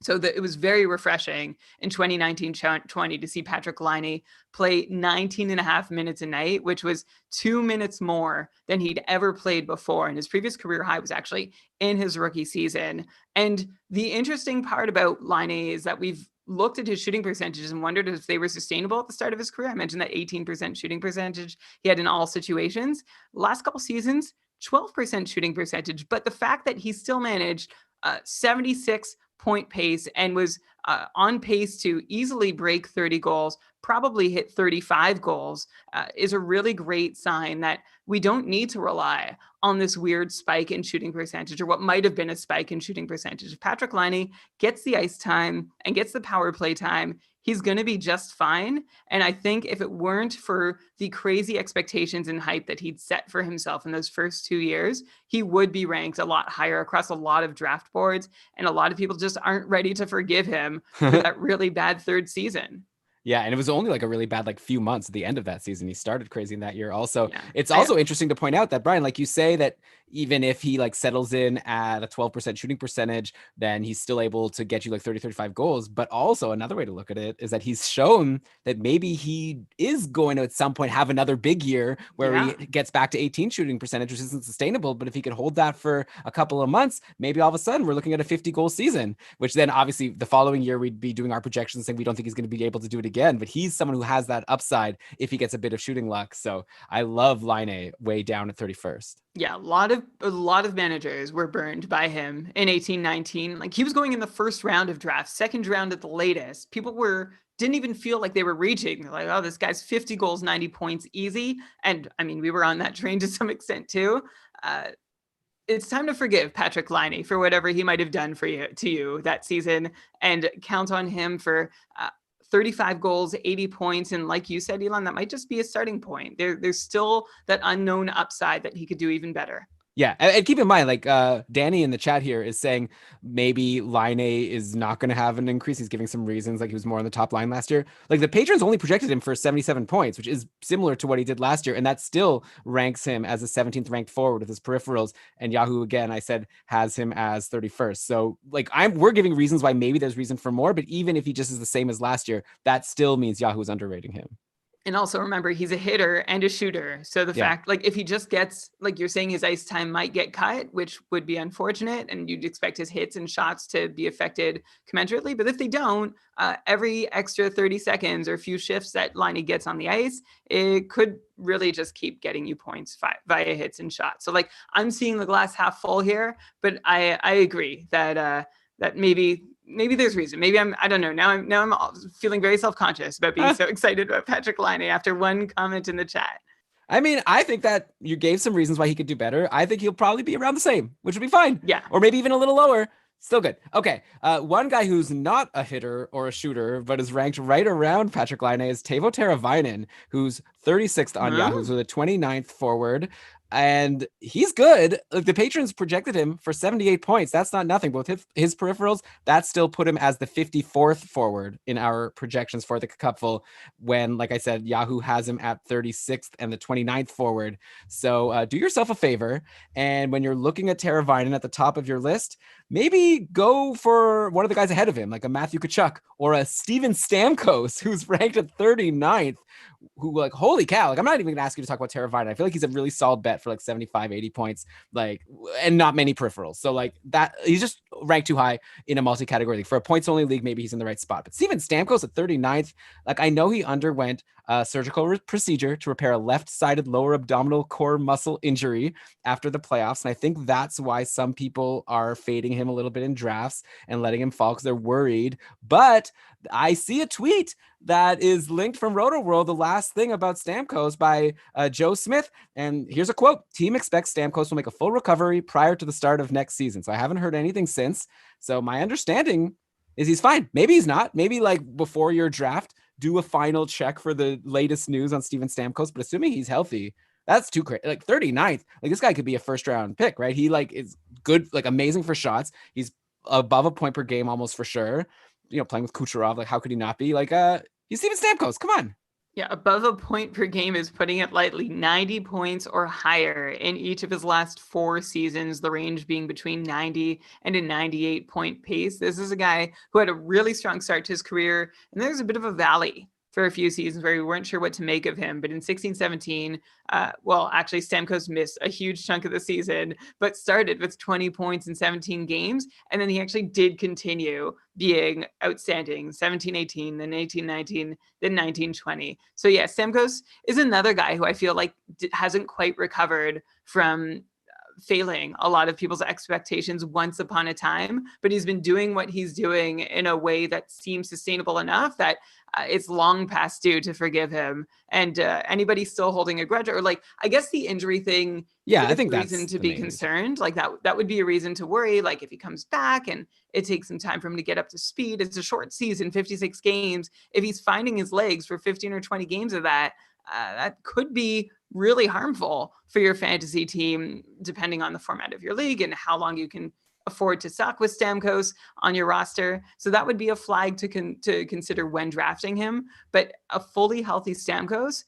So it was very refreshing in 2019-20 to see Patrick Liney play 19 and a half minutes a night, which was 2 minutes more than he'd ever played before. And his previous career high was actually in his rookie season. And the interesting part about Liney is that we've looked at his shooting percentages and wondered if they were sustainable at the start of his career. I mentioned that 18% shooting percentage he had in all situations. Last couple seasons, 12% shooting percentage. But the fact that he still managed 76 point pace and was on pace to easily break 30 goals, probably hit 35 goals, is a really great sign that we don't need to rely on this weird spike in shooting percentage, or what might have been a spike in shooting percentage. If Patrick Liney gets the ice time and gets the power play time, he's going to be just fine. And I think if it weren't for the crazy expectations and hype that he'd set for himself in those first 2 years, he would be ranked a lot higher across a lot of draft boards. And a lot of people just aren't ready to forgive him for that really bad third season. Yeah, and it was only like a really bad few months at the end of that season. He started crazy in that year. Also, Yeah. It's also interesting to point out that, Brian, like you say, that even if he settles in at a 12% shooting percentage, then he's still able to get you 30, 35 goals. But also another way to look at it is that he's shown that maybe he is going to at some point have another big year where he gets back to 18 shooting percentage, which isn't sustainable. But if he could hold that for a couple of months, maybe all of a sudden we're looking at a 50 goal season, which then obviously the following year we'd be doing our projections saying we don't think he's going to be able to do it again. But he's someone who has that upside if he gets a bit of shooting luck. So I love Line way down at 31st. Yeah, a lot of managers were burned by him in 18-19. He was going in the first round of drafts, second round at the latest. People didn't even feel like they were reaching. They're like, oh, this guy's 50 goals, 90 points, easy. And I mean, we were on that train to some extent too. It's time to forgive Patrick Liney for whatever he might have done to you that season, and count on him for 35 goals, 80 points. And like you said, Elon, that might just be a starting point. There's still that unknown upside that he could do even better. Yeah, and keep in mind, Danny in the chat here is saying maybe Line is not going to have an increase. He's giving some reasons, he was more on the top line last year. The Patrons only projected him for 77 points, which is similar to what he did last year, and that still ranks him as a 17th ranked forward with his peripherals. And Yahoo, again, I said, has him as 31st. So we're giving reasons why maybe there's reason for more, but even if he just is the same as last year, that still means Yahoo is underrating him. And also remember, he's a hitter and a shooter. So the fact, like, if he just gets, like you're saying, his ice time might get cut, which would be unfortunate, and you'd expect his hits and shots to be affected commensurately. But if they don't, every extra 30 seconds or a few shifts that Laine gets on the ice, it could really just keep getting you points via hits and shots. So, like, I'm seeing the glass half full here, but I agree that that maybe there's reason. Maybe I don't know. Now I'm feeling very self-conscious about being so excited about Patrick Laine after one comment in the chat. I mean, I think that you gave some reasons why he could do better. I think he'll probably be around the same, which would be fine. Yeah. Or maybe even a little lower. Still good. Okay. One guy who's not a hitter or a shooter, but is ranked right around Patrick Laine is Teuvo Teravainen, who's 36th on Yahoo, so the 29th forward. And he's good. Like, the patrons projected him for 78 points. That's not nothing. But with his peripherals, that still put him as the 54th forward in our projections for the cupful, when, like I said, Yahoo has him at 36th and the 29th forward. So do yourself a favor. And when you're looking at Teravainen at the top of your list, maybe go for one of the guys ahead of him, like a Matthew Tkachuk or a Steven Stamkos, who's ranked at 39th, who, like, holy cow, like, I'm not even gonna ask you to talk about Teravainen. I feel like he's a really solid bet for like 75, 80 points, like, and not many peripherals. So like that, he's just ranked too high in a multi-category league. For a points only league, maybe he's in the right spot. But Steven Stamkos at 39th, like, I know he underwent a surgical procedure to repair a left-sided lower abdominal core muscle injury after the playoffs. And I think that's why some people are fading him a little bit in drafts and letting him fall because they're worried. But I see a tweet that is linked from Roto World, the last thing about Stamkos, by Joe Smith. And here's a quote: "Team expects Stamkos will make a full recovery prior to the start of next season." So I haven't heard anything since. So my understanding is he's fine. Maybe he's not. Maybe, like, before your draft, do a final check for the latest news on Steven Stamkos. But assuming he's healthy, that's too crazy. Like, 39th, like, this guy could be a first round pick, right? He, like, is good, like, amazing for shots. He's above a point per game almost for sure. You know, playing with Kucherov, like, how could he not be? Like, he's Steven Stamkos. Come on. Yeah, above a point per game is putting it lightly. 90 points or higher in each of his last 4 seasons, the range being between 90 and a 98 point pace. This is a guy who had a really strong start to his career, and there's a bit of a valley for a few seasons where we weren't sure what to make of him. But in 16-17, well, actually, Stamkos missed a huge chunk of the season, but started with 20 points in 17 games. And then he actually did continue being outstanding, 17-18, then 18-19, then 19-20. So yeah, Stamkos is another guy who I feel like hasn't quite recovered from failing a lot of people's expectations once upon a time, but he's been doing what he's doing in a way that seems sustainable enough that it's long past due to forgive him. And anybody still holding a grudge, or, like, I guess the injury thing, yeah, I think that's reason to be concerned. Like, that would be a reason to worry. Like, if he comes back and it takes some time for him to get up to speed, it's a short season, 56 games. If he's finding his legs for 15 or 20 games of that, that could be really harmful for your fantasy team, depending on the format of your league and how long you can afford to suck with Stamkos on your roster. So that would be a flag to consider when drafting him. But a fully healthy Stamkos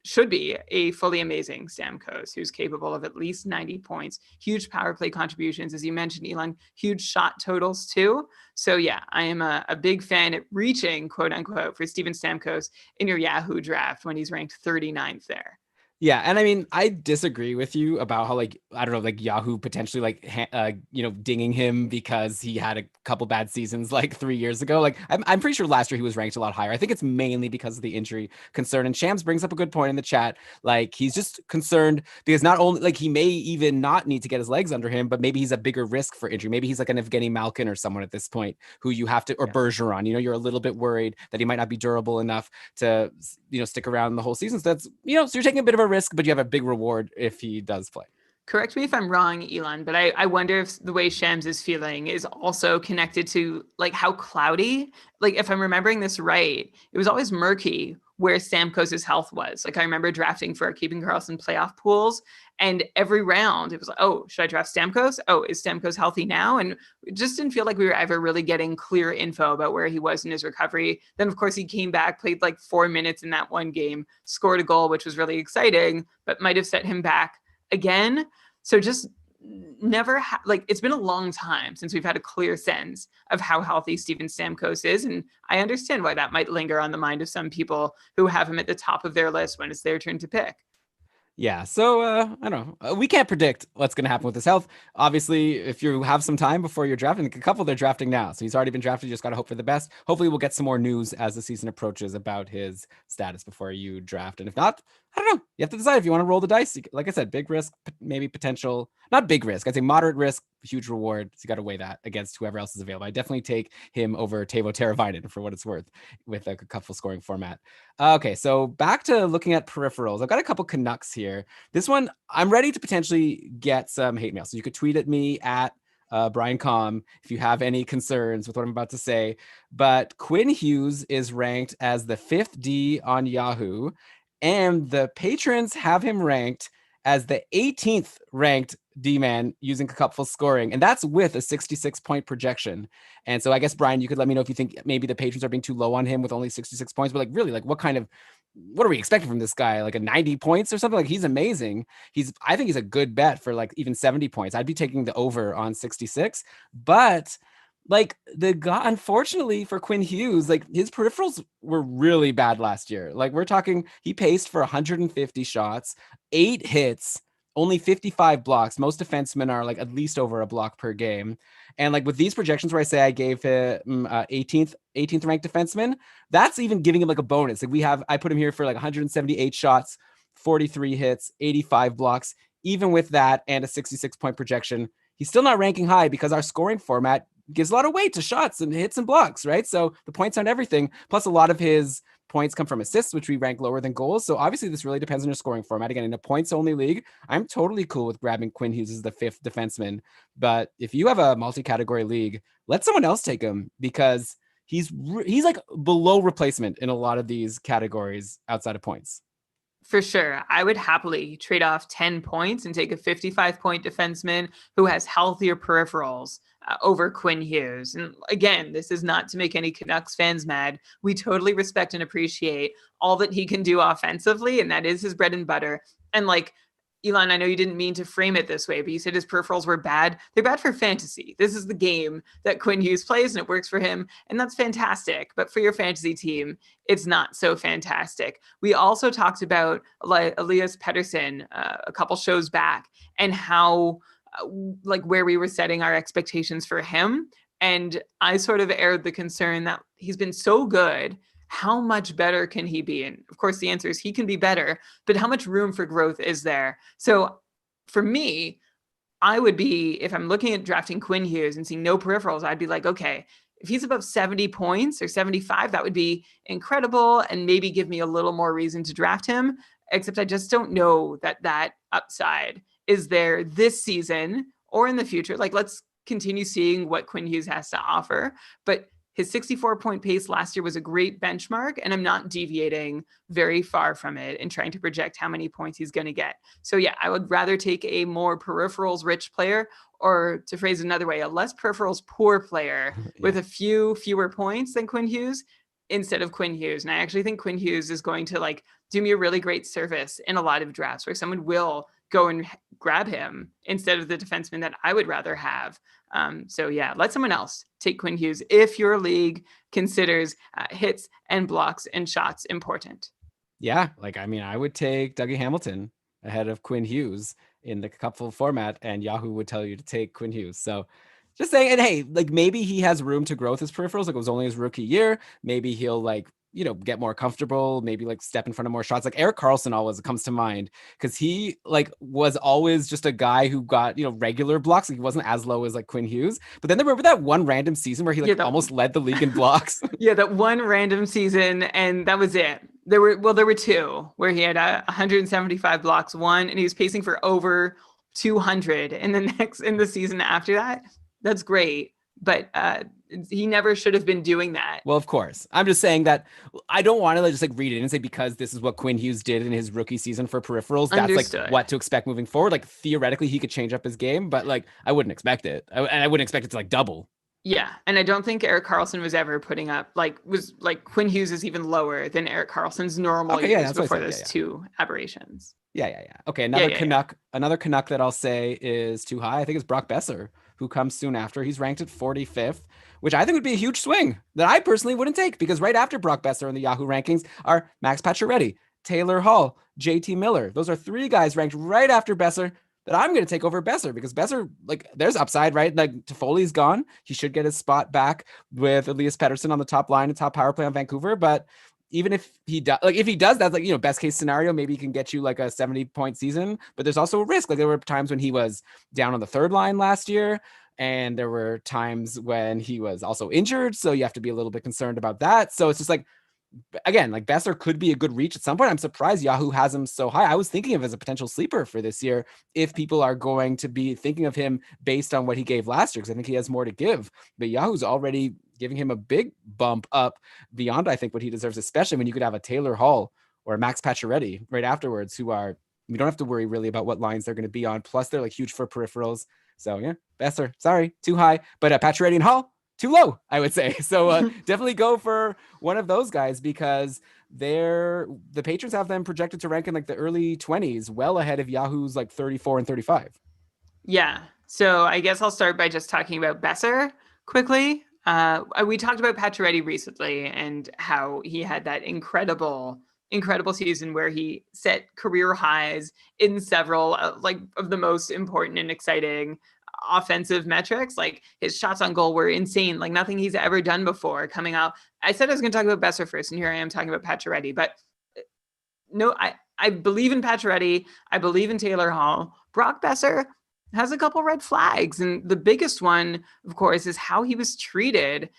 should be a fully amazing Stamkos who's capable of at least 90 points, huge power play contributions, as you mentioned, Elon, huge shot totals too. So yeah, I am a big fan at reaching, quote unquote, for Steven Stamkos in your Yahoo draft when he's ranked 39th there. Yeah, and I mean, I disagree with you about how, like, I don't know, like, Yahoo potentially, like, dinging him because he had a couple bad seasons like 3 years ago. Like, I'm pretty sure last year he was ranked a lot higher. I think it's mainly because of the injury concern. And Shams brings up a good point in the chat. Like, he's just concerned because not only, like, he may even not need to get his legs under him, but maybe he's a bigger risk for injury. Maybe he's like an Evgeny Malkin or someone at this point who you have to, or Bergeron. You know, you're a little bit worried that he might not be durable enough to, stick around the whole season. So that's, so you're taking a bit of a risk, but you have a big reward if he does play. Correct me if I'm wrong, Elon, but I wonder if the way Shams is feeling is also connected to, like, how cloudy, like, if I'm remembering this right, it was always murky where Stamkos' health was. Like, I remember drafting for our Keeping Karlsson playoff pools, and every round it was like, oh, should I draft Stamkos? Oh, is Stamkos healthy now? And it just didn't feel like we were ever really getting clear info about where he was in his recovery. Then, of course, he came back, played like 4 minutes in that one game, scored a goal, which was really exciting, but might have set him back again. So just it's been a long time since we've had a clear sense of how healthy Steven Stamkos is. And I understand why that might linger on the mind of some people who have him at the top of their list when it's their turn to pick. Yeah, so I don't know. We can't predict what's going to happen with his health. Obviously, if you have some time before you're drafting, a couple they're drafting now, so he's already been drafted. You just got to hope for the best. Hopefully, we'll get some more news as the season approaches about his status before you draft. And if not, I don't know. You have to decide if you want to roll the dice. Like I said, big risk, maybe potential. Not big risk. I'd say moderate risk, huge reward. So you got to weigh that against whoever else is available. I definitely take him over Teuvo Teravainen for what it's worth with a couple scoring format. Okay, so back to looking at peripherals. I've got a couple Canucks here. This one, I'm ready to potentially get some hate mail. So you could tweet at me at Brian Com if you have any concerns with what I'm about to say. But Quinn Hughes is ranked as the 5th D on Yahoo, and the patrons have him ranked as the 18th ranked D-man using Cupful scoring, and that's with a 66-point projection. And so I guess, Brian, you could let me know if you think maybe the patrons are being too low on him with only 66 points, but like really, like what are we expecting from this guy? Like a 90 points or something? Like he's amazing. I think he's a good bet for like even 70 points. I'd be taking the over on 66, but like the guy, unfortunately for Quinn Hughes, like his peripherals were really bad last year. Like we're talking, he paced for 150 shots, 8 hits, only 55 blocks. Most defensemen are like at least over a block per game. And like with these projections where I say I gave him 18th ranked defenseman, that's even giving him like a bonus. Like I put him here for like 178 shots, 43 hits, 85 blocks. Even with that and a 66-point projection, he's still not ranking high because our scoring format gives a lot of weight to shots and hits and blocks, right? So the points aren't everything. Plus, a lot of his points come from assists, which we rank lower than goals. So obviously, this really depends on your scoring format. Again, in a points-only league, I'm totally cool with grabbing Quinn Hughes as the 5th defenseman. But if you have a multi-category league, let someone else take him because he's like below replacement in a lot of these categories outside of points. For sure. I would happily trade off 10 points and take a 55-point defenseman who has healthier peripherals over Quinn Hughes. And again, this is not to make any Canucks fans mad. We totally respect and appreciate all that he can do offensively, and that is his bread and butter. And like, Elon, I know you didn't mean to frame it this way, but you said his peripherals were bad. They're bad for fantasy. This is the game that Quinn Hughes plays, and it works for him, and that's fantastic. But for your fantasy team, it's not so fantastic. We also talked about Elias Pettersson a couple shows back and how like where we were setting our expectations for him. And I sort of aired the concern that he's been so good. How much better can he be? And of course, the answer is he can be better, but how much room for growth is there? So for me, I would be, if I'm looking at drafting Quinn Hughes and seeing no peripherals, I'd be like, okay, if he's above 70 points or 75, that would be incredible and maybe give me a little more reason to draft him. Except I just don't know that upside is there this season or in the future. Like, let's continue seeing what Quinn Hughes has to offer. But his 64-point pace last year was a great benchmark, and I'm not deviating very far from it and trying to project how many points he's going to get. So yeah, I would rather take a more peripherals-rich player, or to phrase it another way, a less peripherals-poor player with a few fewer points than Quinn Hughes instead of Quinn Hughes. And I actually think Quinn Hughes is going to like do me a really great service in a lot of drafts where someone will go and grab him instead of the defenseman that I would rather have. So yeah, let someone else take Quinn Hughes if your league considers hits and blocks and shots important. Yeah, like I mean, I would take Dougie Hamilton ahead of Quinn Hughes in the Cupful format, and Yahoo would tell you to take Quinn Hughes. So just saying, and hey, like maybe he has room to grow with his peripherals. Like it was only his rookie year. Maybe he'll like, get more comfortable, maybe like step in front of more shots. Like Erik Karlsson always comes to mind because he like was always just a guy who got, regular blocks. Like he wasn't as low as like Quinn Hughes. But then remember that one random season where he almost led the league in blocks. Yeah, that one random season, and that was it. There were two where he had 175 blocks, one, and he was pacing for over 200 in the season after that. That's great. But he never should have been doing that. Well, of course. I'm just saying that I don't want to just like read it and say because this is what Quinn Hughes did in his rookie season for peripherals. That's like what to expect moving forward. Like theoretically, he could change up his game, but like I wouldn't expect it. And I wouldn't expect it to like double. Yeah, and I don't think Erik Karlsson was ever putting up Quinn Hughes is even lower than Erik Karlsson's normal years before those two aberrations. Yeah. Okay, Yeah. another Canuck that I'll say is too high, I think, is Brock Besser, who comes soon after. He's ranked at 45th, which I think would be a huge swing that I personally wouldn't take, because right after Brock Besser in the Yahoo rankings are Max Pacioretty, Taylor Hall, JT Miller. Those are three guys ranked right after Besser that I'm going to take over Besser, because Besser, like, there's upside, right? Like, Toffoli's gone. He should get his spot back with Elias Pettersson on the top line and top power play on Vancouver, but even if he does, like, if he does, that's like, best case scenario, maybe he can get you like a 70-point season, but there's also a risk. Like, there were times when he was down on the third line last year, and there were times when he was also injured. So you have to be a little bit concerned about that. So it's just like, again, like, Besser could be a good reach at some point. I'm surprised Yahoo has him so high. I was thinking of him as a potential sleeper for this year if people are going to be thinking of him based on what he gave last year, because I think he has more to give. But Yahoo's already giving him a big bump up beyond, I think, what he deserves, especially when you could have a Taylor Hall or a Max Pacioretty right afterwards, who are, we don't have to worry really about what lines they're going to be on. Plus, they're like huge for peripherals. So yeah, Besser, sorry, too high. But Pacioretty and Hall, too low, I would say. So definitely go for one of those guys, because the Patrons have them projected to rank in like the early 20s, well ahead of Yahoo's like 34 and 35. Yeah. So I guess I'll start by just talking about Besser quickly. We talked about Pacioretty recently and how he had that incredible season where he set career highs in several like of the most important and exciting offensive metrics. Like, his shots on goal were insane, like nothing he's ever done before coming out. I said I was going to talk about Besser first, and here I am talking about Pacioretty. But no, I believe in Pacioretty. I believe in Taylor Hall. Brock Besser has a couple red flags. And the biggest one, of course, is how he was treated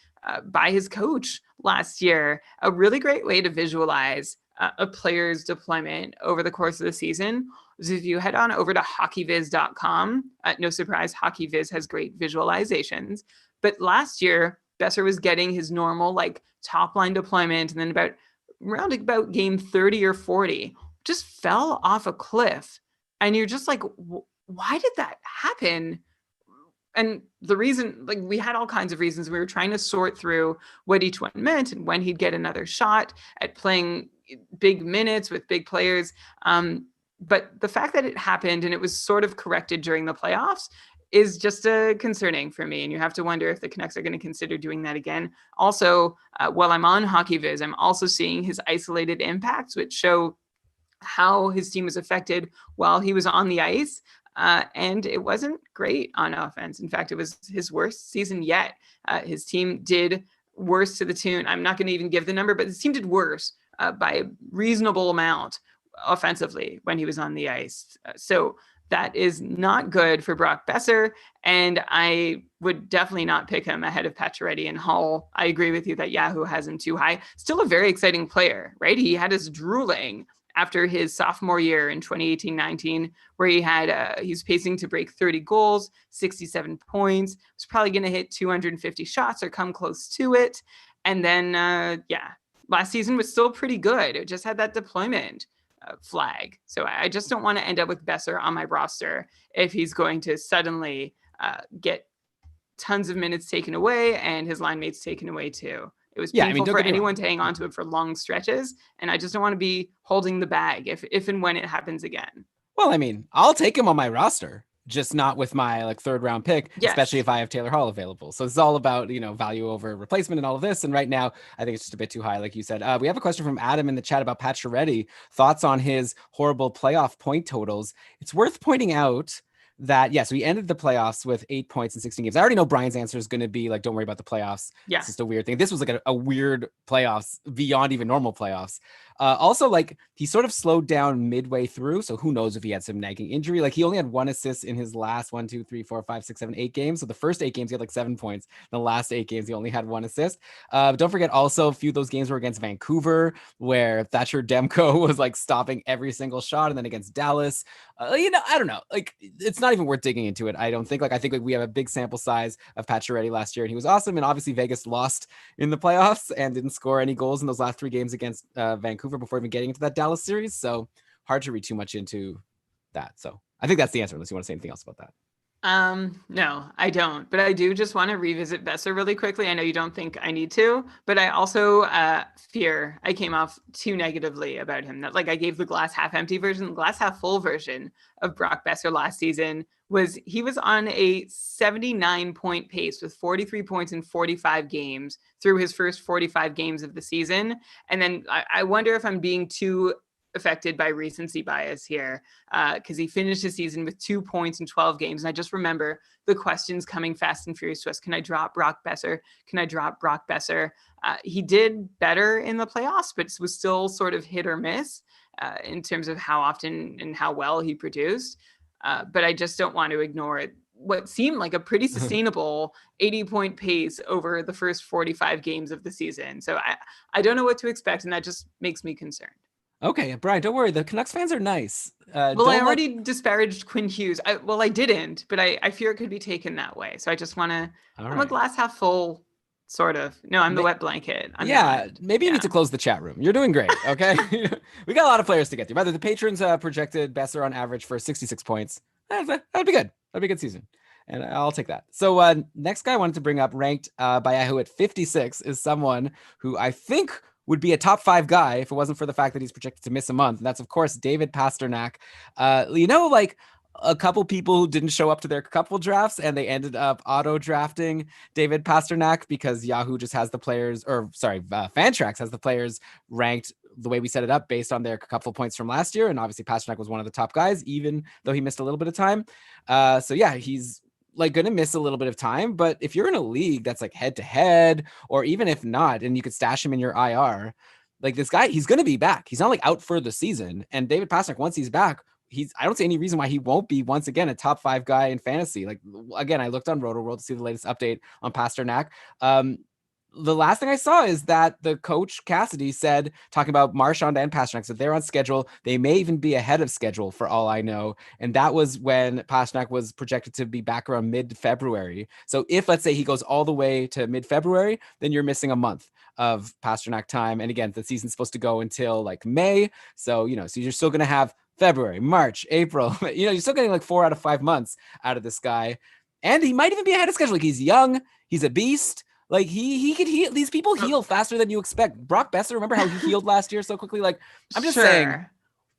by his coach last year. A really great way to visualize a player's deployment over the course of the season is if you head on over to hockeyviz.com. No surprise, HockeyViz has great visualizations. But last year, Besser was getting his normal like top line deployment, and then around about game 30 or 40, just fell off a cliff. And you're just like, why did that happen? And the reason, like, we had all kinds of reasons. We were trying to sort through what each one meant and when he'd get another shot at playing big minutes with big players. But the fact that it happened and it was sort of corrected during the playoffs is just concerning for me. And you have to wonder if the Canucks are going to consider doing that again. Also, while I'm on HockeyViz, I'm also seeing his isolated impacts, which show how his team was affected while he was on the ice. And it wasn't great on offense. In fact, it was his worst season yet. His team did worse to the tune. I'm not going to even give the number, but his team did worse by a reasonable amount offensively when he was on the ice. So that is not good for Brock Besser, and I would definitely not pick him ahead of Pacioretty and Hall. I agree with you that Yahoo has him too high. Still a very exciting player, right? He had us drooling after his sophomore year in 2018-19, where he's pacing to break 30 goals, 67 points, was probably going to hit 250 shots or come close to it. And then, last season was still pretty good. It just had that deployment flag. So I just don't want to end up with Besser on my roster if he's going to suddenly get tons of minutes taken away and his line mates taken away too. It was painful for anyone to hang on to it for long stretches, and I just don't want to be holding the bag if and when it happens again. Well, I mean, I'll take him on my roster, just not with my like third round pick, yes. Especially if I have Taylor Hall available. So it's all about, value over replacement and all of this. And right now, I think it's just a bit too high, like you said. We have a question from Adam in the chat about Pacioretty. Thoughts on his horrible playoff point totals? It's worth pointing out that, yes, we ended the playoffs with 8 points in 16 games. I already know Brian's answer is going to be like, don't worry about the playoffs. Yeah. It's just a weird thing. This was like a weird playoffs beyond even normal playoffs. Also, like, he sort of slowed down midway through. So who knows if he had some nagging injury. Like, he only had 1 assist in his last 1, 2, 3, 4, 5, 6, 7, 8 games. So the first 8 games, he had like 7 points. The last 8 games, he only had 1 assist. Don't forget also, a few of those games were against Vancouver, where Thatcher Demko was like stopping every single shot. And then against Dallas, I don't know. Like, it's not even worth digging into it. I don't think. Like, I think we have a big sample size of Pacioretty last year, and he was awesome. And obviously Vegas lost in the playoffs and didn't score any goals in those last 3 games against Vancouver before even getting into that Dallas series. So hard to read too much into that. So I think that's the answer, unless you want to say anything else about that. No, I don't. But I do just want to revisit Besser really quickly. I know you don't think I need to, but I also fear I came off too negatively about him. That like I gave the glass half empty version, the glass half full version of Brock Besser last season was he was on a 79-point pace with 43 points in 45 games through his first 45 games of the season. And then I wonder if I'm being too affected by recency bias here because he finished his season with 2 points in 12 games. And I just remember the questions coming fast and furious to us. Can I drop Brock Besser? Can I drop Brock Besser? He did better in the playoffs, but was still sort of hit or miss in terms of how often and how well he produced. But I just don't want to ignore it. What seemed like a pretty sustainable 80-point pace over the first 45 games of the season. So I don't know what to expect, and that just makes me concerned. Okay, Brian, don't worry. The Canucks fans are nice. Well, I already disparaged Quinn Hughes. I didn't, but I fear it could be taken that way. So I just want to, I'm a glass half full, sort of. No, I'm the wet blanket. Maybe you need to close the chat room. You're doing great, okay? We got a lot of players to get through. By the way, the patrons projected Besser on average for 66 points. That would be good. That'd be a good season. And I'll take that. So next guy I wanted to bring up, ranked by Yahoo at 56, is someone who I think would be a top 5 guy if it wasn't for the fact that he's projected to miss a month. And that's, of course, David Pastrnak. Like a couple people who didn't show up to their couple drafts and they ended up auto drafting David Pastrnak because Yahoo just has the players, Fantrax has the players ranked the way we set it up based on their couple points from last year. And obviously Pastrnak was one of the top guys, even though he missed a little bit of time. He's like going to miss a little bit of time, but if you're in a league that's like head to head, or even if not, and you could stash him in your IR, like this guy, he's going to be back. He's not like out for the season. And David Pastrnak, once he's back, I don't see any reason why he won't be once again a top 5 guy in fantasy. Like, again, I looked on Roto-World to see the latest update on Pastrnak. The last thing I saw is that the coach Cassidy said, talking about Marchand and Pastrnak, so they're on schedule. They may even be ahead of schedule for all I know. And that was when Pastrnak was projected to be back around mid-February. So if, let's say, he goes all the way to mid-February, then you're missing a month of Pastrnak time. And again, the season's supposed to go until like May. So, so you're still going to have February, March, April. You're still getting like 4 out of 5 months out of this guy. And he might even be ahead of schedule. Like, he's young. He's a beast. Like he could heal. These people heal faster than you expect. Brock Besser, remember how he healed last year so quickly? Like, I'm just saying.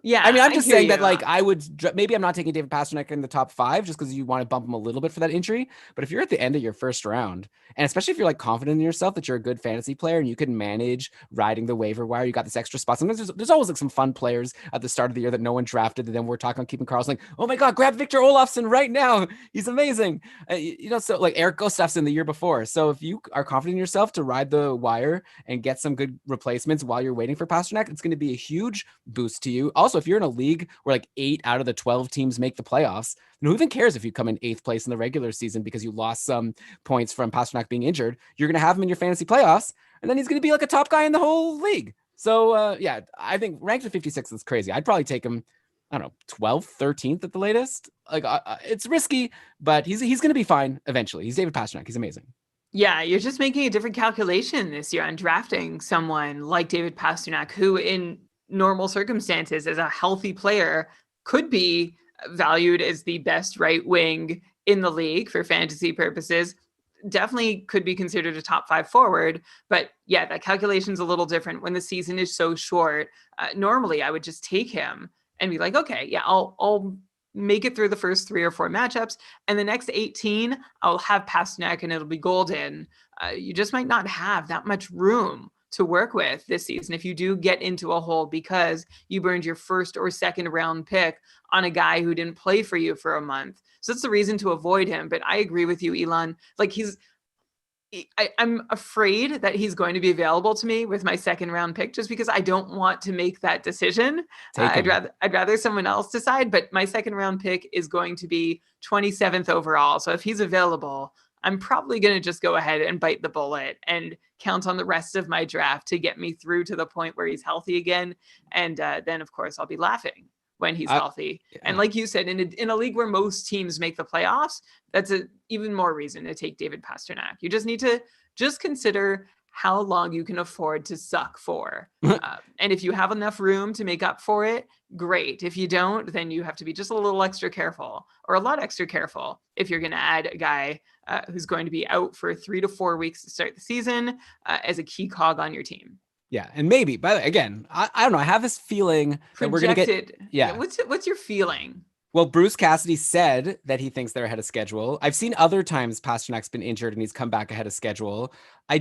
Yeah, I mean, I'm just saying that, like, I would, maybe I'm not taking David Pastrnak in the top 5 just because you want to bump him a little bit for that injury. But if you're at the end of your first round, and especially if you're like confident in yourself that you're a good fantasy player and you can manage riding the waiver wire, you got this extra spot. Sometimes there's always like some fun players at the start of the year that no one drafted. And then we're talking about keeping Karlsson, like, oh my God, grab Victor Olofsson right now. He's amazing. So like Eric Gustafsson the year before. So if you are confident in yourself to ride the wire and get some good replacements while you're waiting for Pastrnak, it's going to be a huge boost to you. Also, if you're in a league where like 8 out of the 12 teams make the playoffs, who even cares if you come in 8th place in the regular season because you lost some points from Pastrnak being injured? You're going to have him in your fantasy playoffs, and then he's going to be like a top guy in the whole league. So I think ranked at 56 is crazy. I'd probably take him, I don't know, 12th, 13th at the latest. Like it's risky, but he's going to be fine eventually. He's David Pastrnak. He's amazing. Yeah, you're just making a different calculation this year on drafting someone like David Pastrnak, who in normal circumstances as a healthy player could be valued as the best right wing in the league for fantasy purposes. Definitely could be considered a top 5 forward, but yeah, that calculation's a little different when the season is so short. Normally I would just take him and be like, okay, yeah, I'll make it through the first 3 or 4 matchups, and the next 18 I'll have Pastrnak and it'll be golden. You just might not have that much room to work with this season if you do get into a hole because you burned your first or second round pick on a guy who didn't play for you for a month. So that's the reason to avoid him. But I agree with you, Elon. Like I'm afraid that he's going to be available to me with my second round pick just because I don't want to make that decision. I'd rather someone else decide, but my second round pick is going to be 27th overall. So if he's available, I'm probably going to just go ahead and bite the bullet and count on the rest of my draft to get me through to the point where he's healthy again. And then, of course, I'll be laughing when he's healthy. Yeah. And like you said, in a league where most teams make the playoffs, that's even more reason to take David Pastrnak. You just need to just consider how long you can afford to suck for. And if you have enough room to make up for it, great. If you don't, then you have to be just a little extra careful, or a lot extra careful, if you're going to add a guy who's going to be out for 3 to 4 weeks to start the season as a key cog on your team. Yeah, and maybe, but again, I don't know. I have this feeling that we're going to get... Yeah. What's your feeling? Well, Bruce Cassidy said that he thinks they're ahead of schedule. I've seen other times Pasternak's been injured and he's come back ahead of schedule. I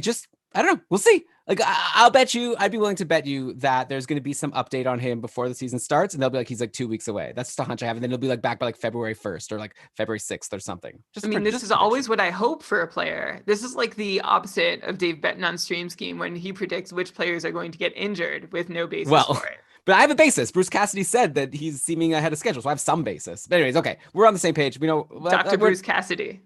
don't know. We'll see. Like, I'll bet you, I'd be willing to bet you that there's going to be some update on him before the season starts, and they'll be like, he's like 2 weeks away. That's just a hunch I have. And then he'll be like back by like February 1st or like February 6th or something. This is always what I hope for a player. This is like the opposite of Dave Betton on Stream Scheme when he predicts which players are going to get injured with no basis for it. But I have a basis. Bruce Cassidy said that he's seeming ahead of schedule, so I have some basis. But anyways, okay, we're on the same page. We know Dr. Bruce Cassidy.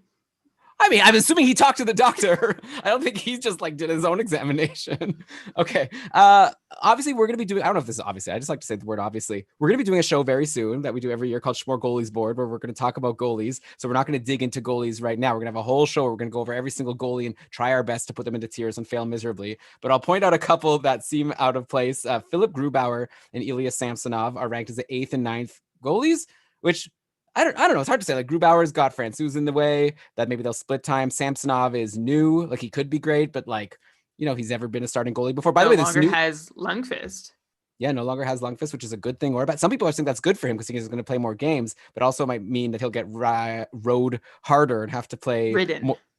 I mean, I'm assuming he talked to the doctor. I don't think he just like did his own examination. Okay. Obviously, we're going to be doing, I don't know if this is obviously, I just like to say the word obviously. We're going to be doing a show very soon that we do every year called Schmore Goalies Board, where we're going to talk about goalies. So we're not going to dig into goalies right now. We're going to have a whole show where we're going to go over every single goalie and try our best to put them into tiers and fail miserably. But I'll point out a couple that seem out of place. Philip Grubauer and Ilya Samsonov are ranked as the 8th and 9th goalies, which I don't know. It's hard to say. Like, Grubauer's got Francouz in the way, that maybe they'll split time. Samsonov is new. Like, he could be great, but like, you know, he's never been a starting goalie before. By the way, this has Lundqvist. Yeah, no longer has Lundqvist, which is a good thing. Or but some people are saying that's good for him because he's going to play more games, but also might mean that he'll get rode harder and have to play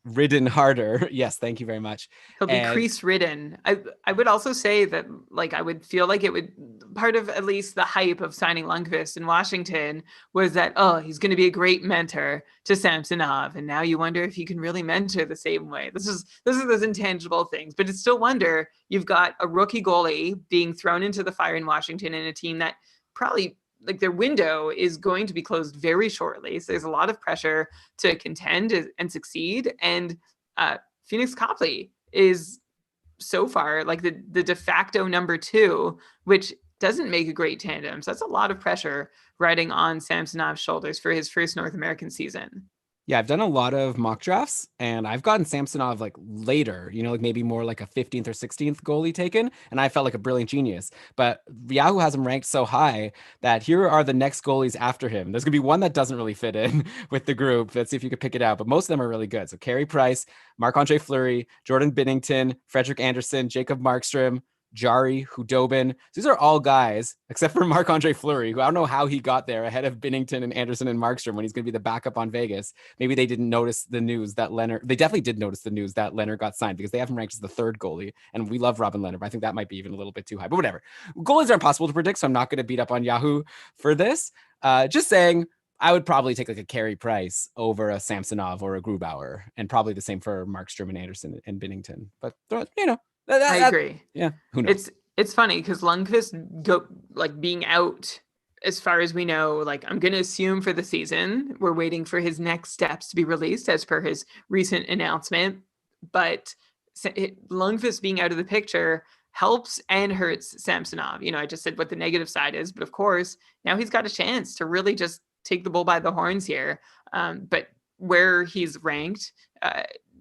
ridden harder. Yes, thank you very much. He'll be crease ridden. I would also say that, like, I would feel like it would, part of at least the hype of signing Lundqvist in Washington was that, oh, he's going to be a great mentor to Samsonov, and now you wonder if he can really mentor the same way. This is those intangible things, but it's still wonder. You've got a rookie goalie being thrown into the fire in Washington in a team that probably, like, their window is going to be closed very shortly. So there's a lot of pressure to contend and succeed. And Phoenix Copley is so far like the de facto number 2, which doesn't make a great tandem. So that's a lot of pressure riding on Samsonov's shoulders for his first North American season. Yeah, I've done a lot of mock drafts, and I've gotten Samsonov like later, you know, like maybe more like a 15th or 16th goalie taken, and I felt like a brilliant genius. But Yahoo has him ranked so high that here are the next goalies after him. There's going to be one that doesn't really fit in with the group. Let's see if you could pick it out, but most of them are really good. So Carey Price, Marc-Andre Fleury, Jordan Binnington, Frederick Anderson, Jacob Markstrom, Jari, Hudobin. These are all guys, except for Marc-Andre Fleury, who I don't know how he got there ahead of Binnington and Anderson and Markstrom when he's going to be the backup on Vegas. Maybe they didn't notice the news that they definitely did notice the news that Leonard got signed, because they have him ranked as the 3rd goalie. And we love Robin Leonard, but I think that might be even a little bit too high, but whatever. Goalies are impossible to predict, so I'm not going to beat up on Yahoo for this. Just saying, I would probably take like a Carey Price over a Samsonov or a Grubauer, and probably the same for Markstrom and Anderson and Binnington. But, you know, I agree. Yeah. Who knows? It's funny because Lundqvist being out, as far as we know, like, I'm going to assume for the season, we're waiting for his next steps to be released as per his recent announcement. But Lundqvist being out of the picture helps and hurts Samsonov. You know, I just said what the negative side is, but of course, now he's got a chance to really just take the bull by the horns here. But where he's ranked,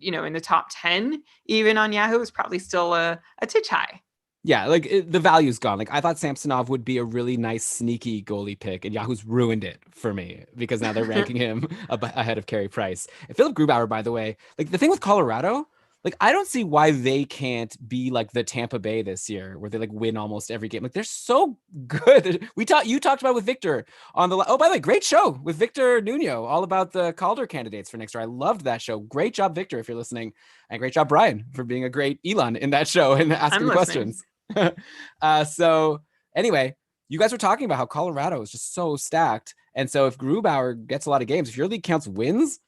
in the top 10, even on Yahoo, is probably still a titch high. Yeah, like the value's gone. Like, I thought Samsonov would be a really nice, sneaky goalie pick, and Yahoo's ruined it for me because now they're ranking him ahead of Carey Price. And Philip Grubauer, by the way, like, the thing with Colorado, like, I don't see why they can't be like the Tampa Bay this year, where they like win almost every game. Like, they're so good. You talked about with Victor on the, oh, by the way, great show with Victor Nuno, all about the Calder candidates for next year. I loved that show. Great job, Victor, if you're listening, and great job, Brian, for being a great Elon in that show and asking questions. So anyway, you guys were talking about how Colorado is just so stacked. And so if Grubauer gets a lot of games, if your league counts wins,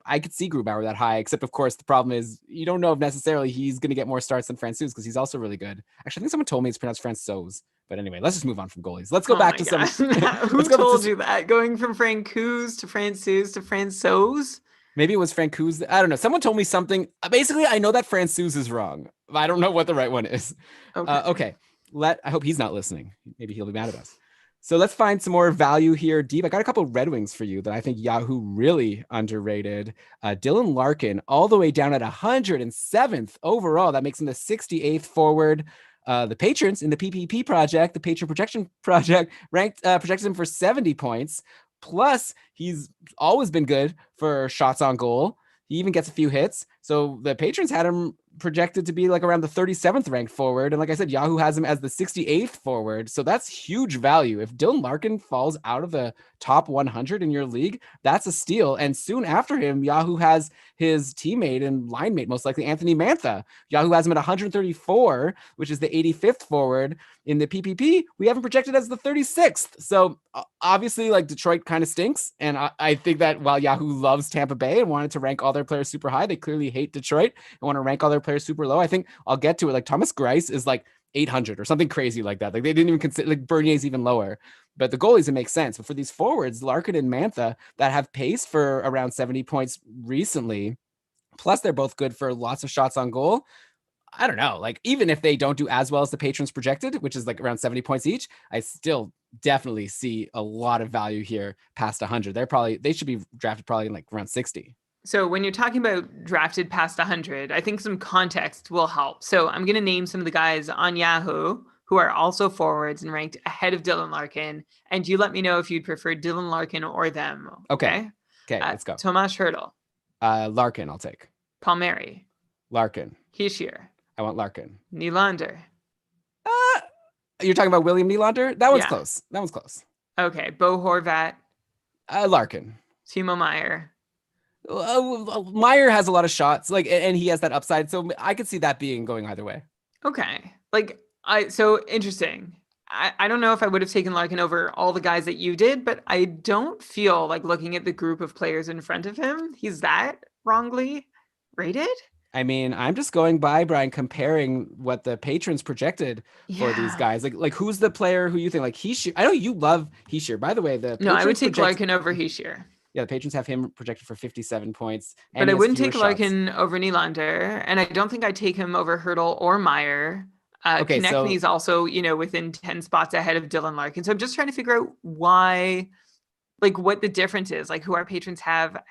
I could see Grubauer that high, except of course the problem is you don't know if necessarily he's going to get more starts than Francouz, because he's also really good. Actually, I think someone told me it's pronounced Francouz, but anyway, let's just move on from goalies. Let's go back to some. Who told you that? Going from Francouz to Francouz to Francouz? Maybe it was Francouz. I don't know. Someone told me something. Basically, I know that Francouz is wrong. I don't know what the right one is. Okay. I hope he's not listening. Maybe he'll be mad at us. So let's find some more value here deep. I got a couple of Red Wings for you that I think Yahoo really underrated. Dylan Larkin all the way down at 107th overall. That makes him the 68th forward. The patrons in the PPP project, the patron projection project, projects him for 70 points. Plus, he's always been good for shots on goal. He even gets a few hits. So the patrons had him projected to be like around the 37th ranked forward. And like I said, Yahoo has him as the 68th forward. So that's huge value. If Dylan Larkin falls out of the top 100 in your league, that's a steal. And soon after him, Yahoo has his teammate and line mate, most likely Anthony Mantha. Yahoo has him at 134, which is the 85th forward. In the PPP, we have him projected as the 36th. So obviously, like, Detroit kind of stinks. And I think that while Yahoo loves Tampa Bay and wanted to rank all their players super high, they clearly hate Detroit and want to rank all their players super low. I think I'll get to it. Like, Thomas Greiss is like 800 or something crazy like that. Like, they didn't even consider, like, Bernier's even lower. But the goalies, it makes sense. But for these forwards, Larkin and Mantha, that have paced for around 70 points recently, plus they're both good for lots of shots on goal. I don't know, like, even if they don't do as well as the patrons projected, which is like around 70 points each, I still definitely see a lot of value here past 100. They should be drafted probably in like around 60. So when you're talking about drafted past 100, I think some context will help. So I'm going to name some of the guys on Yahoo who are also forwards and ranked ahead of Dylan Larkin. And you let me know if you'd prefer Dylan Larkin or them. Okay, let's go. Tomas Hertl. Larkin, I'll take. Palmieri. Larkin. Hischier. I want Larkin. Nylander. You're talking about William Nylander? That one's close. That one's close. Okay, Bo Horvat. Larkin. Timo Meier. Meier has a lot of shots, like, and he has that upside, so I could see that going either way. Okay, so interesting. I don't know if I would have taken Larkin over all the guys that you did, but I don't feel like, looking at the group of players in front of him, he's that wrongly rated. I mean, I'm just going by, Brian, comparing what the patrons projected for these guys. Like who's the player who you think, like, Hischier? I know you love Hischier. By the way, I would take Larkin over Hischier. Yeah, the patrons have him projected for 57 points. But I wouldn't take Larkin over Nylander, and I don't think I'd take him over Hertl or Meier. Konechny's also, within 10 spots ahead of Dylan Larkin. So I'm just trying to figure out why, like, what the difference is, like, who our patrons have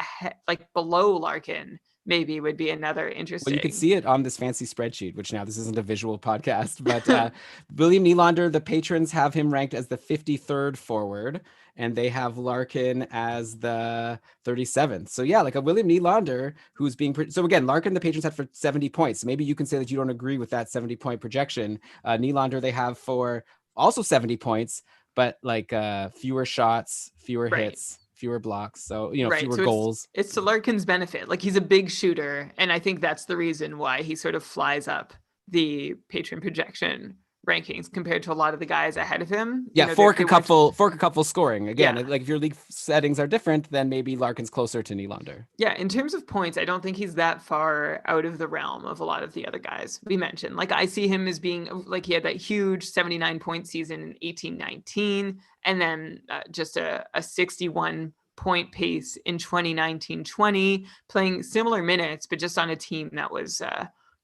like below Larkin. Maybe would be another interesting. Well, you can see it on this fancy spreadsheet, which now this isn't a visual podcast, but William Nylander, the patrons have him ranked as the 53rd forward, and they have Larkin as the 37th. So yeah, like a William Nylander who's being, so again, Larkin, the patrons had for 70 points. So maybe you can say that you don't agree with that 70 point projection. Nylander, they have for also 70 points, but like fewer shots, fewer hits, fewer blocks, so fewer goals. It's to Larkin's benefit. Like, he's a big shooter, and I think that's the reason why he sort of flies up the patron projection rankings compared to a lot of the guys ahead of him. Fork a couple scoring again. Like, if your league settings are different, then maybe Larkin's closer to Nylander. In terms of points, I don't think he's that far out of the realm of a lot of the other guys we mentioned. Like, I see him as being, like, he had that huge 79 point season in 18-19, and then just a 61 point pace in 2019-20, playing similar minutes, but just on a team that was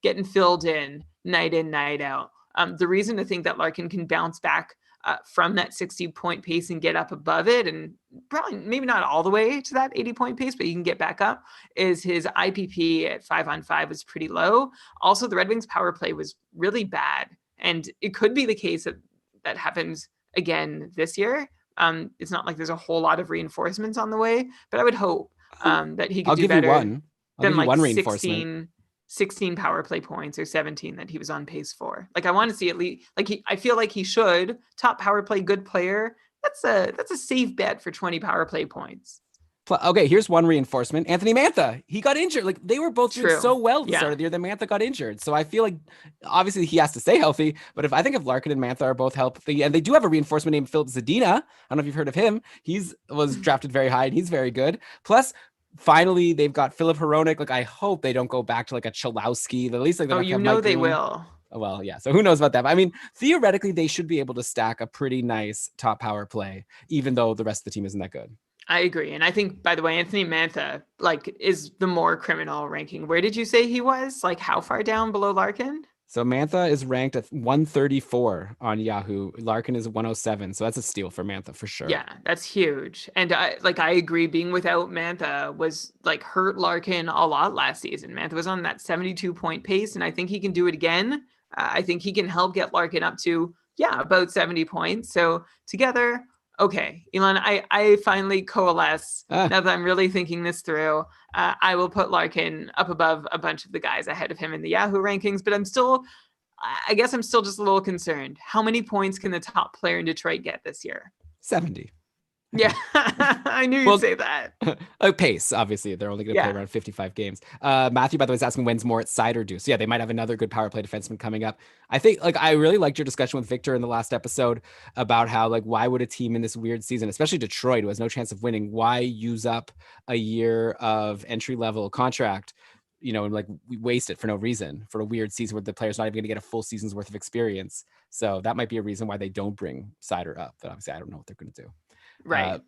getting filled in, night out. The reason to think that Larkin can bounce back from that 60 point pace and get up above it, and probably maybe not all the way to that 80 point pace, but you can get back up, is his IPP at 5-on-5 was pretty low. Also, the Red Wings power play was really bad, and it could be the case that happens again this year. It's not like there's a whole lot of reinforcements on the way, but I would hope that he could do better than like 16 power play points or 17 that he was on pace for. Like, I want to see at least, like, I feel like he should top power play, good player. That's a safe bet for 20 power play points. Okay, here's one reinforcement. Anthony Mantha, he got injured. Like, they were both doing so well at the start of the year, then Mantha got injured. So I feel like, obviously, he has to stay healthy. But if Larkin and Mantha are both healthy, and they do have a reinforcement named Philip Zadina. I don't know if you've heard of him. Was drafted very high, and he's very good. Plus, finally, they've got Philip Hronek. Like, I hope they don't go back to like a Cholowski. At least, like, they will. Well, yeah. So who knows about that? But, I mean, theoretically, they should be able to stack a pretty nice top power play, even though the rest of the team isn't that good. I agree. And I think, by the way, Anthony Mantha, like, is the more criminal ranking. Where did you say he was? Like, how far down below Larkin? So Mantha is ranked at 134 on Yahoo. Larkin is 107. So that's a steal for Mantha for sure. Yeah, that's huge. And I agree, being without Mantha was like hurt Larkin a lot last season. Mantha was on that 72-point pace, and I think he can do it again. I think he can help get Larkin up to, about 70 points. So together, okay, Elon, I finally coalesce. Now that I'm really thinking this through, I will put Larkin up above a bunch of the guys ahead of him in the Yahoo rankings, but I guess I'm still just a little concerned. How many points can the top player in Detroit get this year? 70. Yeah, I knew you'd say that. Pace, obviously. They're only going to play around 55 games. Matthew, by the way, is asking when's Moritz Seider due. So yeah, they might have another good power play defenseman coming up. I think I really liked your discussion with Victor in the last episode about how why would a team in this weird season, especially Detroit, who has no chance of winning, why use up a year of entry level contract, and we waste it for no reason for a weird season where the player's not even going to get a full season's worth of experience. So that might be a reason why they don't bring Seider up. But obviously I don't know what they're going to do. Right.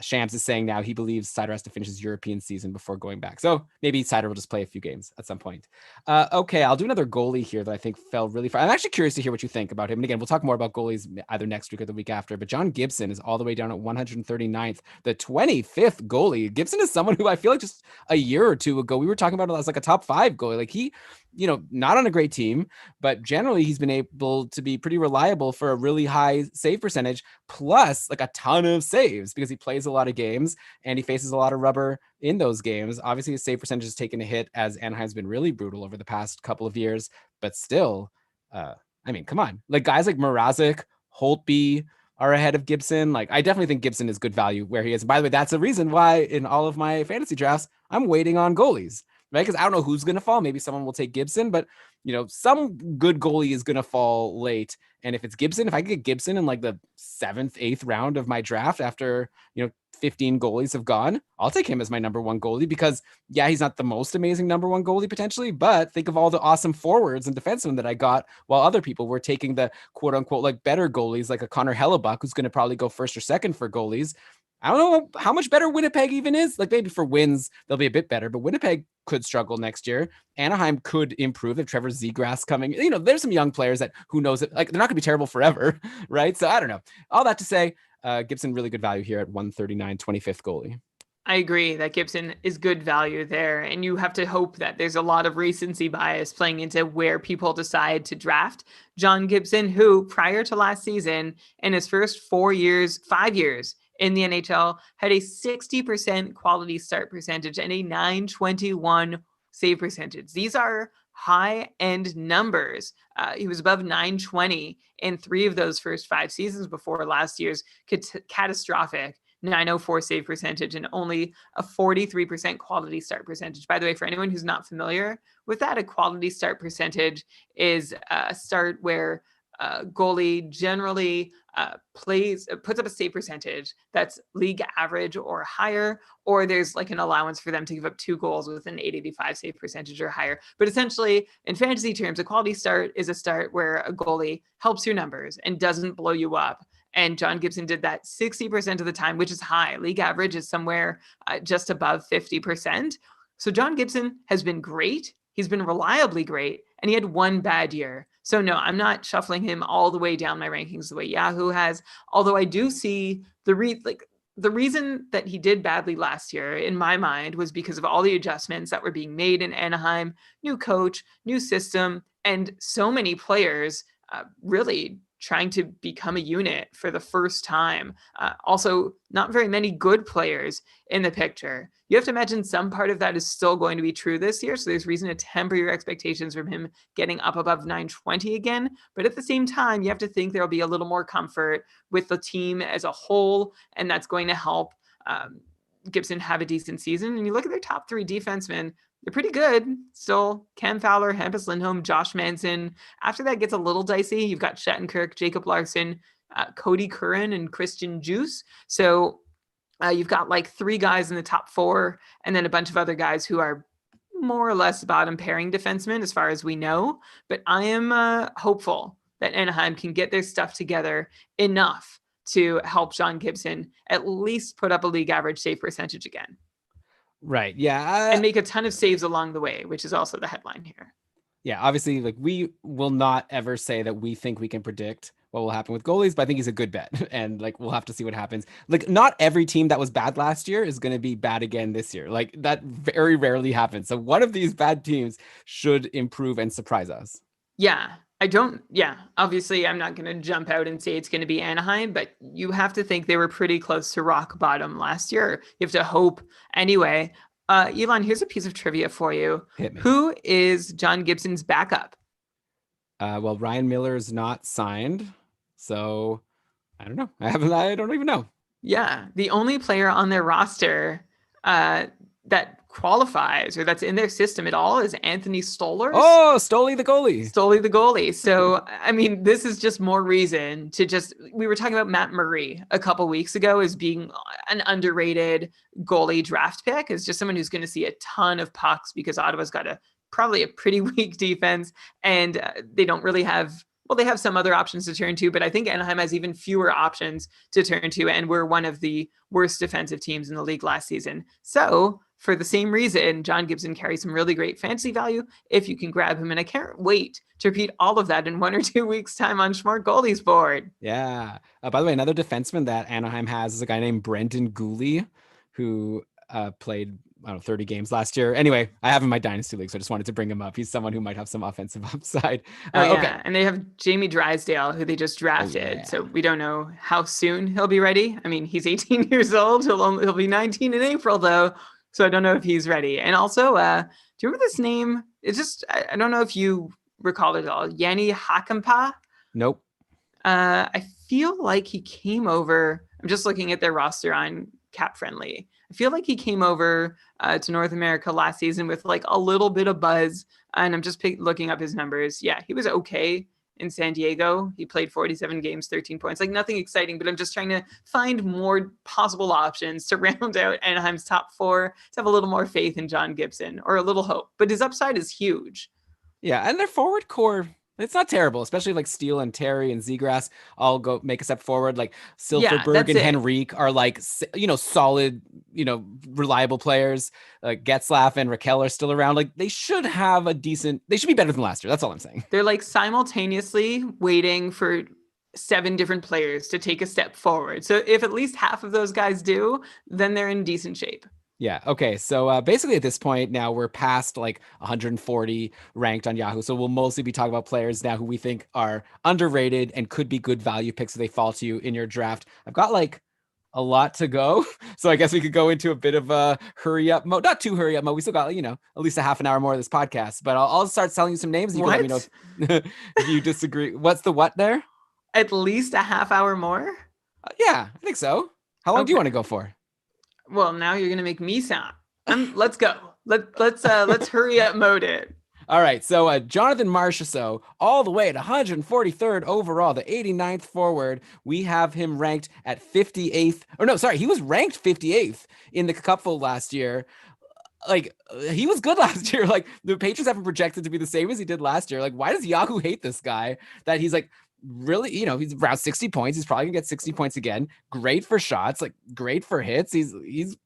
Shams is saying now he believes Seider has to finish his European season before going back. So maybe Seider will just play a few games at some point. Okay, I'll do another goalie here that I think fell really far. I'm actually curious to hear what you think about him. And again, we'll talk more about goalies either next week or the week after. But John Gibson is all the way down at 139th, the 25th goalie. Gibson is someone who I feel like just a year or two ago, we were talking about it as like a top 5 goalie. He, not on a great team, but generally he's been able to be pretty reliable for a really high save percentage, plus like a ton of saves because he plays a lot of games and he faces a lot of rubber in those games. Obviously his save percentage has taken a hit as Anaheim's been really brutal over the past couple of years, but still, come on, guys like Mrazek, Holtby are ahead of Gibson. I definitely think Gibson is good value where he is. By the way, that's the reason why in all of my fantasy drafts, I'm waiting on goalies. Right? Because I don't know who's going to fall. Maybe someone will take Gibson, but some good goalie is going to fall late. And if it's Gibson, if I could get Gibson in the 7th, 8th round of my draft after, 15 goalies have gone, I'll take him as my number 1 goalie because he's not the most amazing number 1 goalie potentially, but think of all the awesome forwards and defensemen that I got while other people were taking the quote unquote, better goalies, like a Connor Hellebuck, who's going to probably go 1st or 2nd for goalies. I don't know how much better Winnipeg even is. Maybe for wins, they'll be a bit better, but Winnipeg could struggle next year. Anaheim could improve if Trevor Zegras coming. There's some young players that who knows it. They're not going to be terrible forever, right? So I don't know. All that to say, Gibson really good value here at 139, 25th goalie. I agree that Gibson is good value there. And you have to hope that there's a lot of recency bias playing into where people decide to draft John Gibson, who prior to last season, in his first 5 years in the NHL, had a 60% quality start percentage and a .921 save percentage. These are high-end numbers. He was above .920 in 3 of those first 5 seasons before last year's catastrophic .904 save percentage and only a 43% quality start percentage. By the way, for anyone who's not familiar with that, a quality start percentage is a start where goalie generally puts up a save percentage that's league average or higher, or there's an allowance for them to give up 2 goals with an .885 save percentage or higher. But essentially, in fantasy terms, a quality start is a start where a goalie helps your numbers and doesn't blow you up. And John Gibson did that 60% of the time, which is high. League average is somewhere just above 50%. So John Gibson has been great. He's been reliably great, and he had 1 bad year. So no, I'm not shuffling him all the way down my rankings the way Yahoo has. Although I do see the reason that he did badly last year, in my mind, was because of all the adjustments that were being made in Anaheim, new coach, new system, and so many players really trying to become a unit for the first time. Also, not very many good players in the picture. You have to imagine some part of that is still going to be true this year. So there's reason to temper your expectations from him getting up above .920 again. But at the same time, you have to think there'll be a little more comfort with the team as a whole. And that's going to help Gibson have a decent season. And you look at their top 3 defensemen, they're pretty good. Still, Cam Fowler, Hampus Lindholm, Josh Manson. After that gets a little dicey. You've got Shattenkirk, Jacob Larson, Cody Curran, and Christian Juice. So you've got 3 guys in the top 4, and then a bunch of other guys who are more or less bottom pairing defensemen as far as we know. But I am hopeful that Anaheim can get their stuff together enough to help John Gibson at least put up a league average save percentage again. Right. Yeah. And make a ton of saves along the way, which is also the headline here. Yeah, obviously, like we will not ever say that we think we can predict what will happen with goalies, but I think he's a good bet. And like we'll have to see what happens. Like not every team that was bad last year is going to be bad again this year. Like that very rarely happens. So one of these bad teams should improve and surprise us. Yeah, obviously I'm not going to jump out and say it's going to be Anaheim, but you have to think they were pretty close to rock bottom last year. You have to hope anyway. Elon, here's a piece of trivia for you. Hit me. Who is John Gibson's backup? Well, Ryan Miller is not signed, so I don't know. I don't even know. Yeah, the only player on their roster that qualifies or that's in their system at all is Anthony Stolarz. Oh, Stoli the goalie. Stoli the goalie. So, I mean, this is just more reason to just, we were talking about Matt Murray a couple weeks ago as being an underrated goalie draft pick, as just someone who's going to see a ton of pucks because Ottawa's got probably a pretty weak defense and they don't really have, well, they have some other options to turn to, but I think Anaheim has even fewer options to turn to, and we're one of the worst defensive teams in the league last season. So for the same reason, John Gibson carries some really great fantasy value if you can grab him, and I can't wait to repeat all of that in 1 or 2 weeks' time on Smart Goalies board. Yeah. By the way, another defenseman that Anaheim has is a guy named Brendan Gooley, who played 30 games last year. Anyway, I have him in my dynasty league, so I just wanted to bring him up. He's someone who might have some offensive upside. Okay. And they have Jamie Drysdale, who they just drafted. So we don't know how soon he'll be ready. I mean, he's 18 years old. He'll be 19 in April, though. So I don't know if he's ready. And also, do you remember this name? It's just, I don't know if you recall it at all. Yanni Hakampa? Nope. I feel like he came over. I'm just looking at their roster on Cap Friendly. I feel like he came over to North America last season with like a little bit of buzz. And I'm just looking up his numbers. Yeah, he was okay in San Diego. He played 47 games, 13 points, like nothing exciting, but I'm just trying to find more possible options to round out Anaheim's top four, to have a little more faith in John Gibson or a little hope, but his upside is huge. Yeah. And their forward core, it's not terrible, especially like Steele and Terry and Zegras all go make a step forward. Like Silverberg and Henrique are like, solid, reliable players. Getzlaff and Raquel are still around. Like they should have they should be better than last year. That's all I'm saying. They're like simultaneously waiting for 7 different players to take a step forward. So if at least half of those guys do, then they're in decent shape. Yeah. Okay. So basically at this point now we're past like 140 ranked on Yahoo. So we'll mostly be talking about players now who we think are underrated and could be good value picks if they fall to you in your draft. I've got like a lot to go. So I guess we could go into a bit of a hurry up mode, not too hurry up mode. We still got, at least a half an hour more of this podcast, but I'll start telling you some names. You can let me know if you disagree. What's the what there? At least a half hour more? Yeah, I think so. How long do you want to go for? Well, now you're gonna make me sound. Let's go. Let's hurry up mode it. All right. So Jonathan Marchessault, all the way at 143rd overall, the 89th forward. We have him ranked at 58th. Or no, sorry, he was ranked 58th in the Cupful last year. Like he was good last year. Like the Patriots have him projected to be the same as he did last year. Like why does Yahoo hate this guy? That he's like really, he's around 60 points. He's probably gonna get 60 points again. Great for shots, like great for hits. He's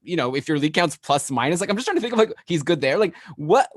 if your league counts plus minus, like I'm just trying to think of like he's good there. Like what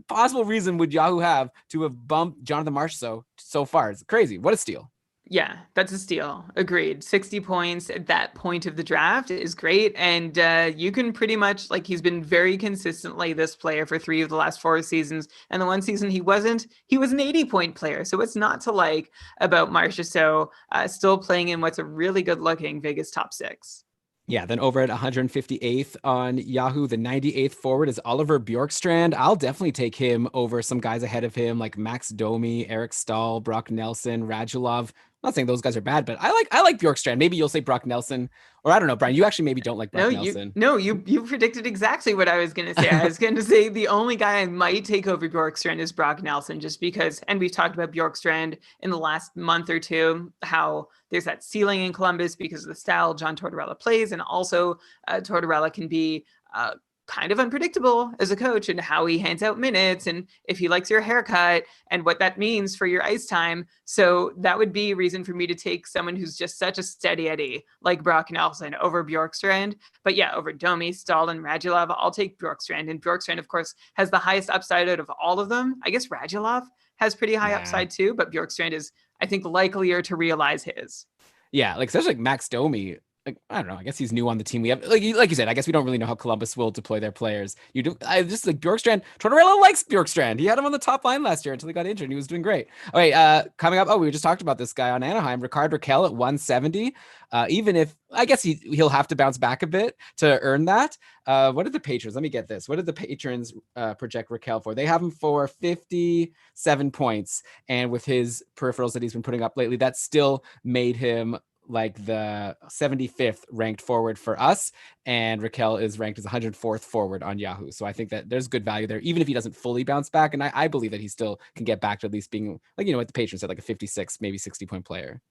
possible reason would Yahoo have to have bumped Jonathan Marchessault so far? It's crazy. What a steal. Yeah, that's a steal. Agreed. 60 points at that point of the draft is great. And you can pretty much, like, he's been very consistently this player for 3 of the last 4 seasons. And the one season he was an 80-point player. So what's not to like about Marchessault still playing in what's a really good looking Vegas top 6. Yeah, then over at 158th on Yahoo, the 98th forward is Oliver Bjorkstrand. I'll definitely take him over some guys ahead of him like Max Domi, Eric Stahl, Brock Nelson, Radulov. I'm not saying those guys are bad, but I like Bjorkstrand. Maybe you'll say Brock Nelson, or I don't know, Brian. You actually maybe don't like Brock Nelson. You predicted exactly what I was going to say. I was going to say the only guy I might take over Bjorkstrand is Brock Nelson, just because, and we've talked about Bjorkstrand in the last month or two, how there's that ceiling in Columbus because of the style John Tortorella plays, and also Tortorella can be kind of unpredictable as a coach and how he hands out minutes and if he likes your haircut and what that means for your ice time. So that would be a reason for me to take someone who's just such a steady Eddie like Brock Nelson over Bjorkstrand. But yeah, over Domi, Stahl, and Radulov, I'll take Bjorkstrand. And Bjorkstrand, of course, has the highest upside out of all of them. I guess Radulov has pretty high upside too, but Bjorkstrand is, I think, likelier to realize his. Yeah, like especially like Max Domi. Like, I don't know. I guess he's new on the team. We have like you said. I guess we don't really know how Columbus will deploy their players. You do. I just like Bjorkstrand. Tortorella likes Bjorkstrand. He had him on the top line last year until he got injured. And he was doing great. Okay, coming up. Oh, we just talked about this guy on Anaheim, Rickard Rakell at 170. Even if I guess he'll have to bounce back a bit to earn that. What did the patrons? Let me get this. What did the patrons project Rakell for? They have him for 57 points, and with his peripherals that he's been putting up lately, that still made him like the 75th ranked forward for us, and Rakell is ranked as 104th forward on Yahoo. So I think that there's good value there, even if he doesn't fully bounce back. And I believe that he still can get back to at least being like, what the patrons said, like a 56, maybe 60 point player.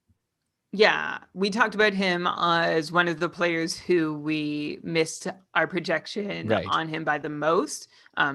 Yeah, we talked about him as one of the players who we missed our projection on him by the most.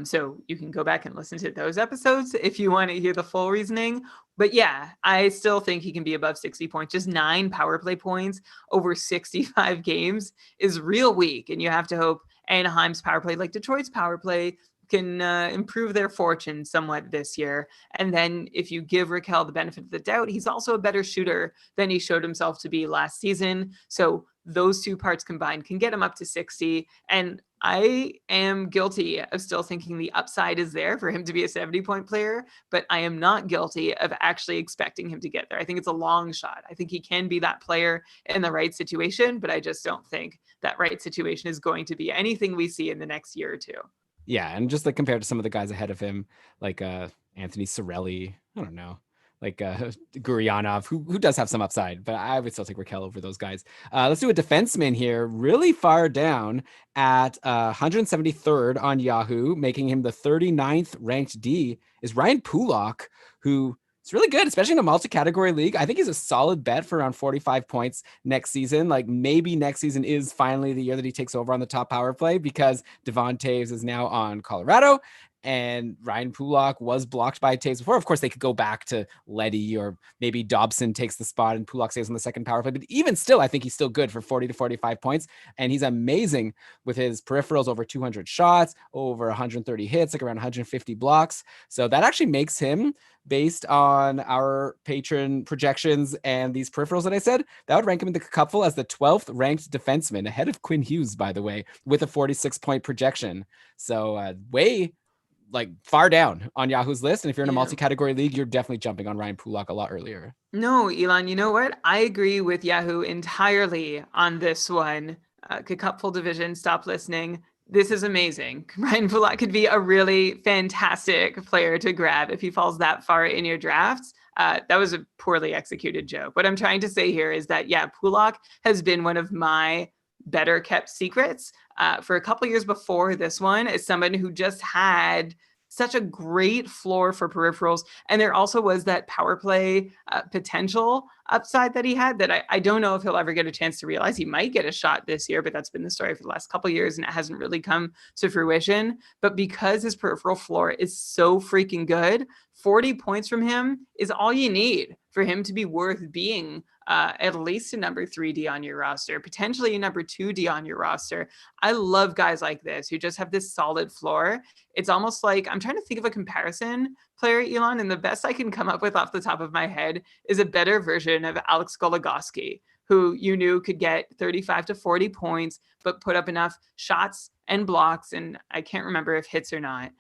So you can go back and listen to those episodes if you want to hear the full reasoning. But yeah, I still think he can be above 60 points. Just 9 power play points over 65 games is real weak. And you have to hope Anaheim's power play, like Detroit's power play, can improve their fortune somewhat this year. And then if you give Rakell the benefit of the doubt, he's also a better shooter than he showed himself to be last season. So those two parts combined can get him up to 60. And I am guilty of still thinking the upside is there for him to be a 70-point player, but I am not guilty of actually expecting him to get there. I think it's a long shot. I think he can be that player in the right situation, but I just don't think that right situation is going to be anything we see in the next year or two. Yeah, and just like compared to some of the guys ahead of him, like Anthony Cirelli, I don't know, like Guryanov, who does have some upside, but I would still take Rakell over those guys. Let's do a defenseman here, really far down at 173rd on Yahoo, making him the 39th ranked D, is Ryan Pulock, who it's really good, especially in a multi-category league. I think he's a solid bet for around 45 points next season. Like maybe next season is finally the year that he takes over on the top power play because Devon Toews is now on Colorado and Ryan Pulock was blocked by Toews before. Of course, they could go back to Leddy or maybe Dobson takes the spot and Pulock stays on the second power play. But even still, I think he's still good for 40 to 45 points. And he's amazing with his peripherals, over 200 shots, over 130 hits, like around 150 blocks. So that actually makes him, based on our patron projections and these peripherals that I said, that would rank him in the couple as the 12th ranked defenseman, ahead of Quinn Hughes, by the way, with a 46-point projection. So way like far down on Yahoo's list. And if you're in a multi-category league, you're definitely jumping on Ryan Pulock a lot earlier. No, Elon, you know what? I agree with Yahoo entirely on this one. Cupful division, stop listening. This is amazing. Ryan Pulock could be a really fantastic player to grab if he falls that far in your drafts. That was a poorly executed joke. What I'm trying to say here is that, yeah, Pulock has been one of my better kept secrets for a couple years before this one, as someone who just had such a great floor for peripherals. And there also was that power play potential upside that he had that I don't know if he'll ever get a chance to realize. He might get a shot this year, but that's been the story for the last couple of years and it hasn't really come to fruition. But because his peripheral floor is so freaking good, 40 points from him is all you need for him to be worth being at least a number 3D on your roster, potentially a number 2D on your roster. I love guys like this who just have this solid floor. It's almost like, I'm trying to think of a comparison player, Elon, and the best I can come up with off the top of my head is a better version of Alex Goligoski, who you knew could get 35 to 40 points, but put up enough shots and blocks, and I can't remember if hits or not,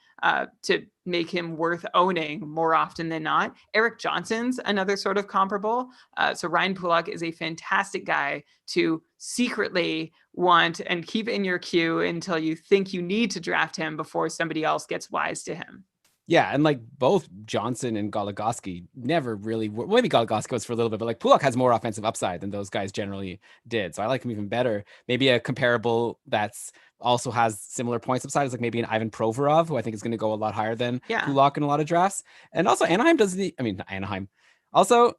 to make him worth owning more often than not. Eric Johnson's another sort of comparable. So Ryan Pulock is a fantastic guy to secretly want and keep in your queue until you think you need to draft him before somebody else gets wise to him. Yeah, and like both Johnson and Goligoski never really, maybe Goligoski was for a little bit, but like Pulock has more offensive upside than those guys generally did. So I like him even better. Maybe a comparable that's also has similar points upside is like maybe an Ivan Provorov, who I think is going to go a lot higher than Pulock in a lot of drafts. And also Anaheim doesn't, Anaheim. Also,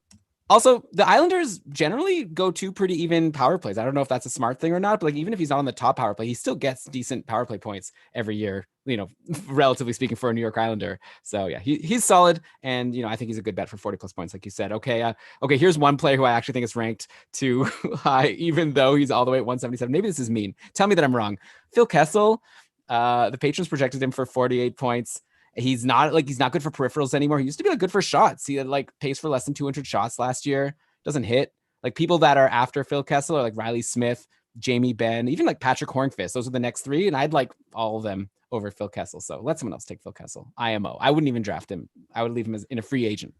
Also, the Islanders generally go to pretty even power plays. I don't know if that's a smart thing or not, but like even if he's not on the top power play, he still gets decent power play points every year, relatively speaking for a New York Islander. So yeah, he's solid. And I think he's a good bet for 40 plus points, like you said. Okay, here's one player who I actually think is ranked too high, even though he's all the way at 177. Maybe this is mean. Tell me that I'm wrong. Phil Kessel, the patrons projected him for 48 points. He's not good for peripherals anymore. He used to be good for shots. He had pace for less than 200 shots last year. Doesn't hit. Like people that are after Phil Kessel are like Riley Smith, Jamie Benn, even like Patrick Hornqvist. Those are the next three, and I'd like all of them over Phil Kessel. So let someone else take Phil Kessel. IMO. I wouldn't even draft him. I would leave him as in a free agent.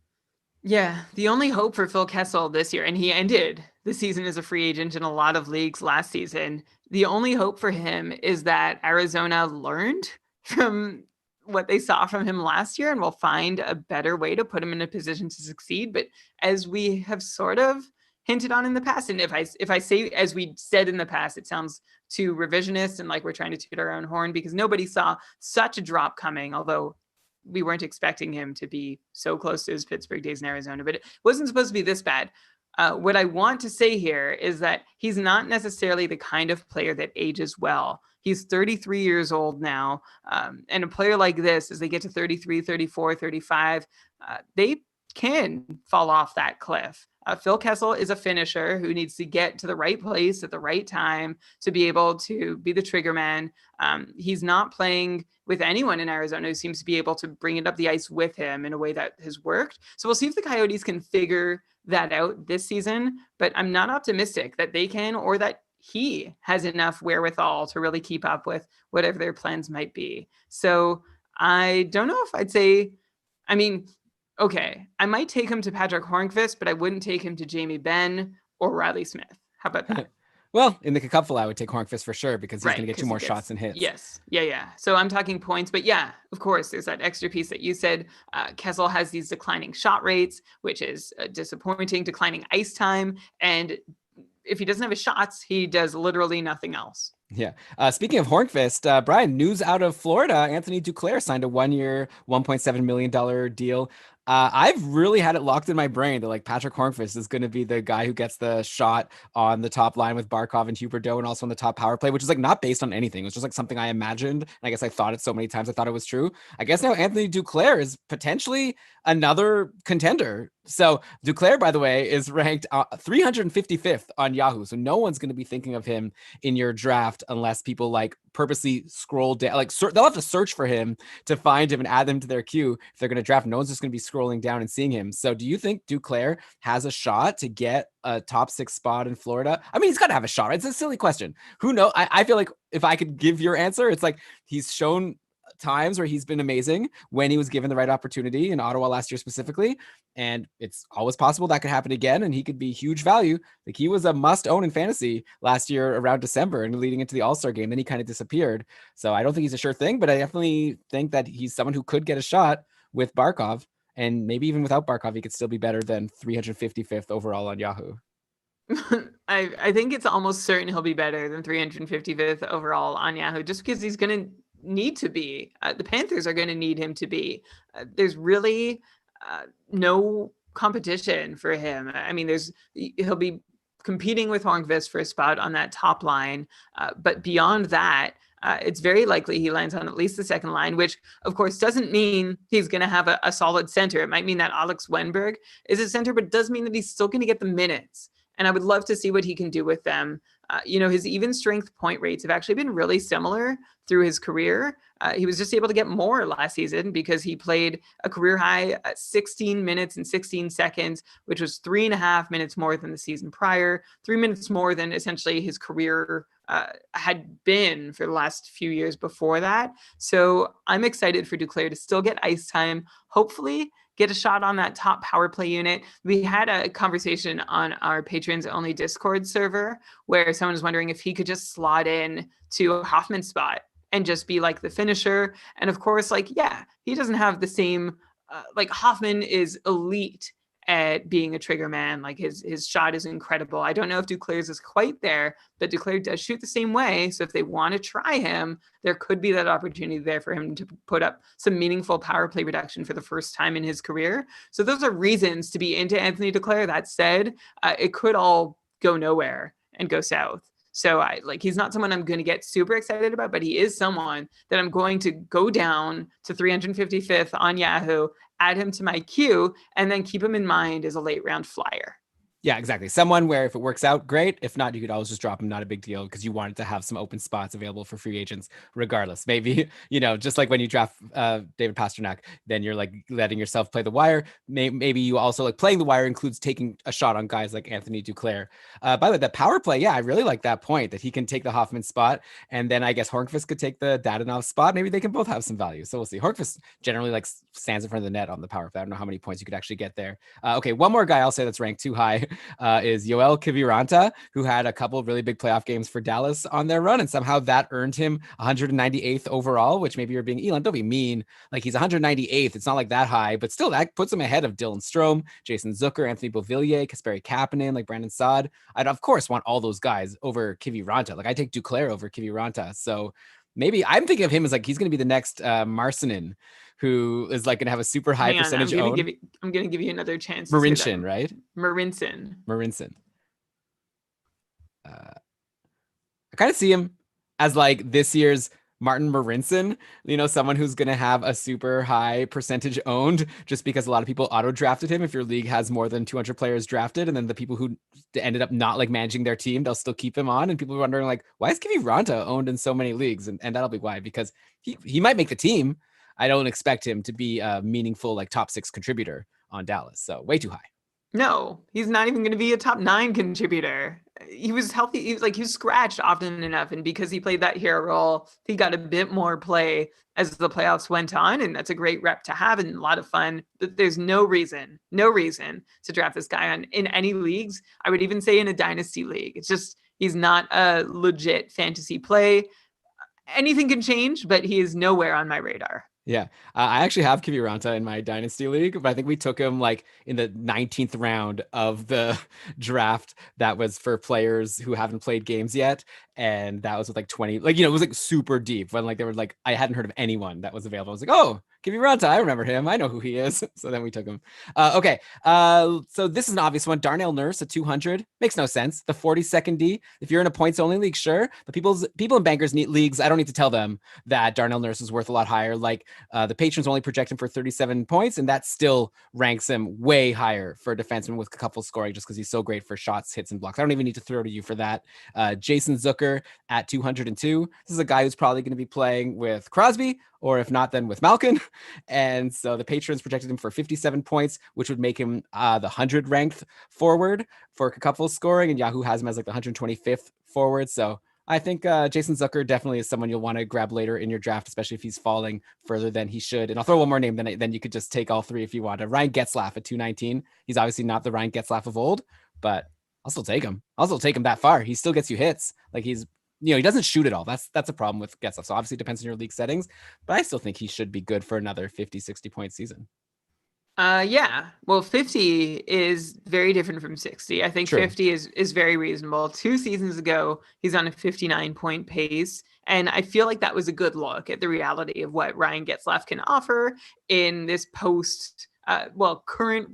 Yeah, the only hope for Phil Kessel this year, and he ended the season as a free agent in a lot of leagues last season. The only hope for him is that Arizona learned from what they saw from him last year and will find a better way to put him in a position to succeed. But as we have sort of hinted on in the past, and if I say as we said in the past, it sounds too revisionist and like we're trying to toot our own horn, because nobody saw such a drop coming, although we weren't expecting him to be so close to his Pittsburgh days in Arizona, but it wasn't supposed to be this bad. What I want to say here is that he's not necessarily the kind of player that ages well. He's 33 years old now. And a player like this, as they get to 33, 34, 35, they can fall off that cliff. Phil Kessel is a finisher who needs to get to the right place at the right time to be able to be the trigger man. He's not playing with anyone in Arizona who seems to be able to bring it up the ice with him in a way that has worked. So we'll see if the Coyotes can figure that out this season, but I'm not optimistic that they can, or that he has enough wherewithal to really keep up with whatever their plans might be. So I don't know if I'd say, okay, I might take him to Patrick Hornqvist, but I wouldn't take him to Jamie Benn or Riley Smith. How about that? Well, in the cupful, I would take Hornqvist for sure, because he's going to get you more shots and hits. Yes. Yeah. So I'm talking points, but yeah, of course, there's that extra piece that you said. Kessel has these declining shot rates, which is disappointing, declining ice time. And if he doesn't have his shots, he does literally nothing else. Yeah. Speaking of Hornqvist, Brian, news out of Florida, Anthony Duclair signed a 1-year, $1.7 million deal. I've really had it locked in my brain that Patrick Hornqvist is going to be the guy who gets the shot on the top line with Barkov and Huberdeau, and also on the top power play, which is not based on anything. It was just something I imagined. And I guess I thought it so many times I thought it was true. I guess now Anthony Duclair is potentially another contender. So Duclair, by the way, is ranked 355th on Yahoo. So no one's going to be thinking of him in your draft unless people purposely scroll down. They'll have to search for him to find him and add them to their queue if they're going to draft. No one's just going to be scrolling down and seeing him. So do you think Duclair has a shot to get a top 6 spot in Florida? I mean, he's got to have a shot, right? It's a silly question. Who knows? I feel like if I could give your answer, it's he's shown times where he's been amazing when he was given the right opportunity in Ottawa last year specifically. And it's always possible that could happen again, and he could be huge value. He was a must own in fantasy last year around December and leading into the All-Star game. Then he kind of disappeared. So I don't think he's a sure thing, but I definitely think that he's someone who could get a shot with Barkov. And maybe even without Barkov, he could still be better than 355th overall on Yahoo. I think it's almost certain he'll be better than 355th overall on Yahoo, just because he's going to need to be. The Panthers are going to need him to be. There's really no competition for him. I mean, he'll be competing with Hornqvist for a spot on that top line, but beyond that, it's very likely he lands on at least the second line, which of course doesn't mean he's going to have a solid center. It might mean that Alex Wenberg is a center, but it does mean that he's still going to get the minutes. And I would love to see what he can do with them. His even strength point rates have actually been really similar through his career. He was just able to get more last season because he played a career high 16 minutes and 16 seconds, which was 3.5 minutes more than the season prior, 3 minutes more than essentially his career had been for the last few years before that. So I'm excited for Duclair to still get ice time, hopefully get a shot on that top power play unit. We had a conversation on our patrons only Discord server where someone was wondering if he could just slot in to a Hoffman spot and just be the finisher. And of course, he doesn't have the same, Hoffman is elite at being a trigger man. Like his shot is incredible. I don't know if Duclair's is quite there, but Duclair does shoot the same way. So if they want to try him, there could be that opportunity there for him to put up some meaningful power play reduction for the first time in his career. So those are reasons to be into Anthony Duclair. That said, it could all go nowhere and go south. So he's not someone I'm going to get super excited about, but he is someone that I'm going to go down to 355th on Yahoo, add him to my queue, and then keep him in mind as a late round flyer. Yeah, exactly. Someone where if it works out, great. If not, you could always just drop him. Not a big deal because you wanted to have some open spots available for free agents regardless. Maybe, just like when you draft David Pastrnak, then you're like letting yourself play the wire. Maybe you also like playing the wire includes taking a shot on guys like Anthony Duclair. By the way, the power play, yeah, I really like that point that he can take the Hoffman spot. And then I guess Hornqvist could take the Dadonov spot. Maybe they can both have some value. So we'll see. Hornqvist generally like stands in front of the net on the power play. I don't know how many points you could actually get there. Okay, one more guy I'll say that's ranked too high. Is Yoel Kiviranta, who had a couple of really big playoff games for Dallas on their run, and somehow that earned him 198th overall, which maybe you're being, Elon, don't be mean. Like he's 198th. It's not like that high, but still that puts him ahead of Dylan Strome, Jason Zucker, Anthony Beauvillier, Kasperi Kapanen, like Brandon Saad. I'd of course want all those guys over Kiviranta. Like I take Duclair over Kiviranta. So maybe I'm thinking of him as like he's going to be the next Marcinen, who is like going to have a super high percentage owned. I'm going to give you another chance. Marincin, right? Marincin. I kind of see him as like this year's Martin Marincin, someone who's going to have a super high percentage owned just because a lot of people auto drafted him. If your league has more than 200 players drafted, and then the people who ended up not like managing their team, they'll still keep him on. And people are wondering like, why is Kiviranta owned in so many leagues? And that'll be why, because he might make the team. I don't expect him to be a meaningful like top 6 contributor on Dallas. So way too high. No, he's not even going to be a top 9 contributor. He was healthy. He was scratched often enough. And because he played that hero role, he got a bit more play as the playoffs went on. And that's a great rep to have and a lot of fun. But there's no reason to draft this guy in any leagues. I would even say in a dynasty league. It's just, he's not a legit fantasy play. Anything can change, but he is nowhere on my radar. Yeah, I actually have Kiviranta in my dynasty league, but I think we took him like in the 19th round of the draft. That was for players who haven't played games yet, and that was with like 20. Like it was like super deep when like they were like I hadn't heard of anyone that was available. I was like, oh, Kiviranta, I remember him. I know who he is. So then we took him. Okay, so this is an obvious one. Darnell Nurse at 200 makes no sense. The 42nd D. If you're in a points only league, sure, but people in bankers need leagues. I don't need to tell them that Darnell Nurse is worth a lot higher. Like the patrons only project him for 37 points, and that still ranks him way higher for a defenseman with a couple scoring just because he's so great for shots, hits, and blocks. I don't even need to throw to you for that. Jason Zucker at 202. This is a guy who's probably going to be playing with Crosby, or if not, then with Malkin. And so the patrons projected him for 57 points, which would make him the 100 ranked forward for a couple scoring, and Yahoo has him as like the 125th forward. So I think Jason Zucker definitely is someone you'll want to grab later in your draft, especially if he's falling further than he should. And I'll throw one more name, then you could just take all three if you want. Ryan Getzlaf at 219. He's obviously not the Ryan Getzlaf of old, but I'll still take him. That far. He still gets you hits. Like he doesn't shoot at all. That's a problem with Getzlaf. So obviously it depends on your league settings, but I still think he should be good for another 50, 60 point season. Yeah. Well, 50 is very different from 60. I think True. 50 is very reasonable. 2 seasons ago, he's on a 59-point pace. And I feel like that was a good look at the reality of what Ryan Getzlaf can offer in this current.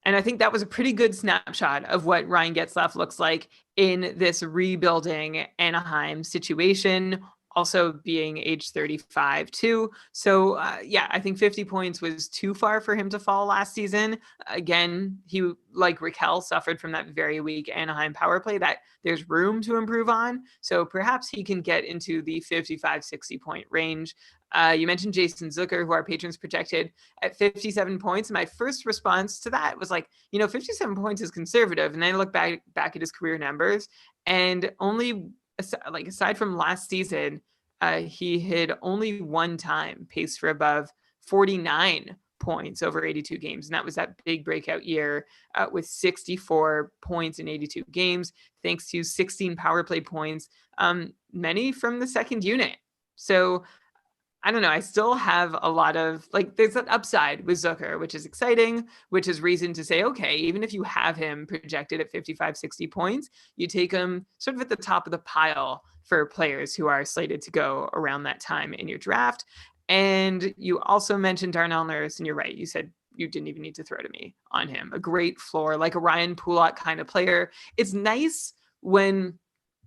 And I think that was a pretty good snapshot of what Ryan Getzlaf looks like in this rebuilding Anaheim situation. Also being age 35 too. So I think 50 points was too far for him to fall last season. Again, he, like Raquel, suffered from that very weak Anaheim power play that there's room to improve on. So perhaps he can get into the 55, 60 point range. You mentioned Jason Zucker, who our patrons projected at 57 points. And my first response to that was like, 57 points is conservative. And then I look back at his career numbers, and only aside from last season, he had only one time paced for above 49 points over 82 games. And that was that big breakout year with 64 points in 82 games, thanks to 16 power play points, many from the second unit. So I don't know. I still have a lot of like, there's an upside with Zucker, which is exciting, which is reason to say, okay, even if you have him projected at 55, 60 points, you take him sort of at the top of the pile for players who are slated to go around that time in your draft. And you also mentioned Darnell Nurse, and you're right. You said you didn't even need to throw to me on him. A great floor, like a Ryan Pulak kind of player. It's nice when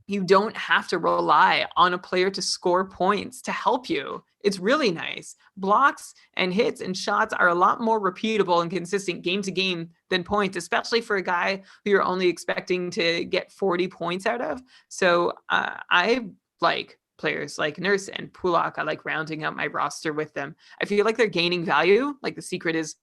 you don't have to rely on a player to score points to help you. It's really nice. Blocks and hits and shots are a lot more repeatable and consistent game to game than points, especially for a guy who you're only expecting to get 40 points out of. So I like players like Nurse and Pulak. I like rounding out my roster with them. I feel like they're gaining value. Like the secret is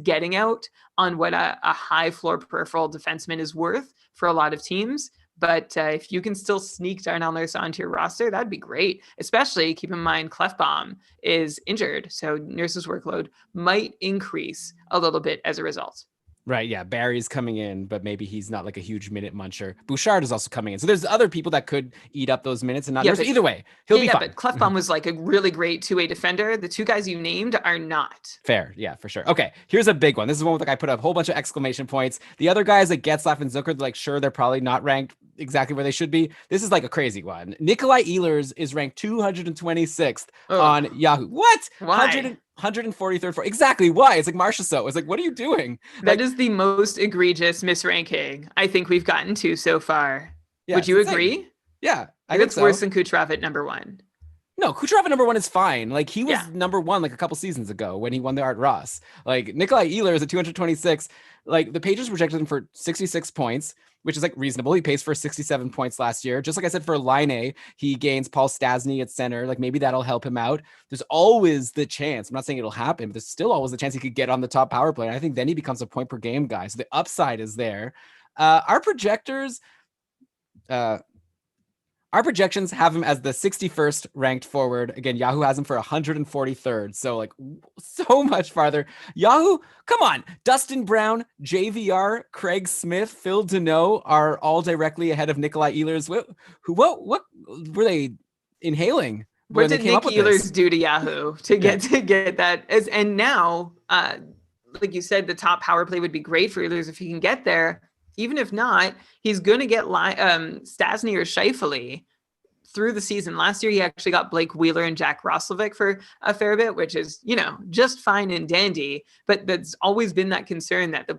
getting out on what a high floor peripheral defenseman is worth for a lot of teams. But if you can still sneak Darnell Nurse onto your roster, that'd be great. Especially keep in mind Clefbaum is injured, so Nurse's workload might increase a little bit as a result. Right, yeah. Barry's coming in, but maybe he's not like a huge minute muncher. Bouchard is also coming in. So there's other people that could eat up those minutes and not Nurse. Either way, he'll be fine. But Clefbaum was like a really great two-way defender. The two guys you named are not. Fair, yeah, for sure. Okay, here's a big one. This is one with like I put a whole bunch of exclamation points. The other guys like Getzlaf and Zucker, like sure, they're probably not ranked exactly where they should be. This is like a crazy one. Nikolai Ehlers is ranked 226th on Yahoo. What? Why? 143rd for exactly why? It's like Marcia so. It's like, what are you doing? That is the most egregious misranking I think we've gotten to so far. Yeah, would you agree? Yeah, I think it's worse than Kucherov at number one. No, Kucherov at number one is fine. Like he was number one like a couple seasons ago when he won the Art Ross. Like Nikolai Ehlers at 226. Like the Patriots projected him for 66 points, which is like reasonable. He pays for 67 points last year. Just like I said for Line, he gains Paul Stastny at center. Like maybe that'll help him out. There's always the chance. I'm not saying it'll happen, but there's still always the chance he could get on the top power play. And I think then he becomes a point per game guy. So the upside is there. Our projectors, our projections have him as the 61st ranked forward. Again, Yahoo has him for 143rd. So like so much farther. Yahoo, come on. Dustin Brown, JVR, Craig Smith, Phil Deneau are all directly ahead of Nikolai Ehlers. What were they inhaling? What did Nick Ehlers do to Yahoo to get that? And now, like you said, the top power play would be great for Ehlers if he can get there. Even if not, he's going to get Stastny or Scheifele through the season. Last year, he actually got Blake Wheeler and Jack Roslovic for a fair bit, which is, just fine and dandy. But that's always been that concern that the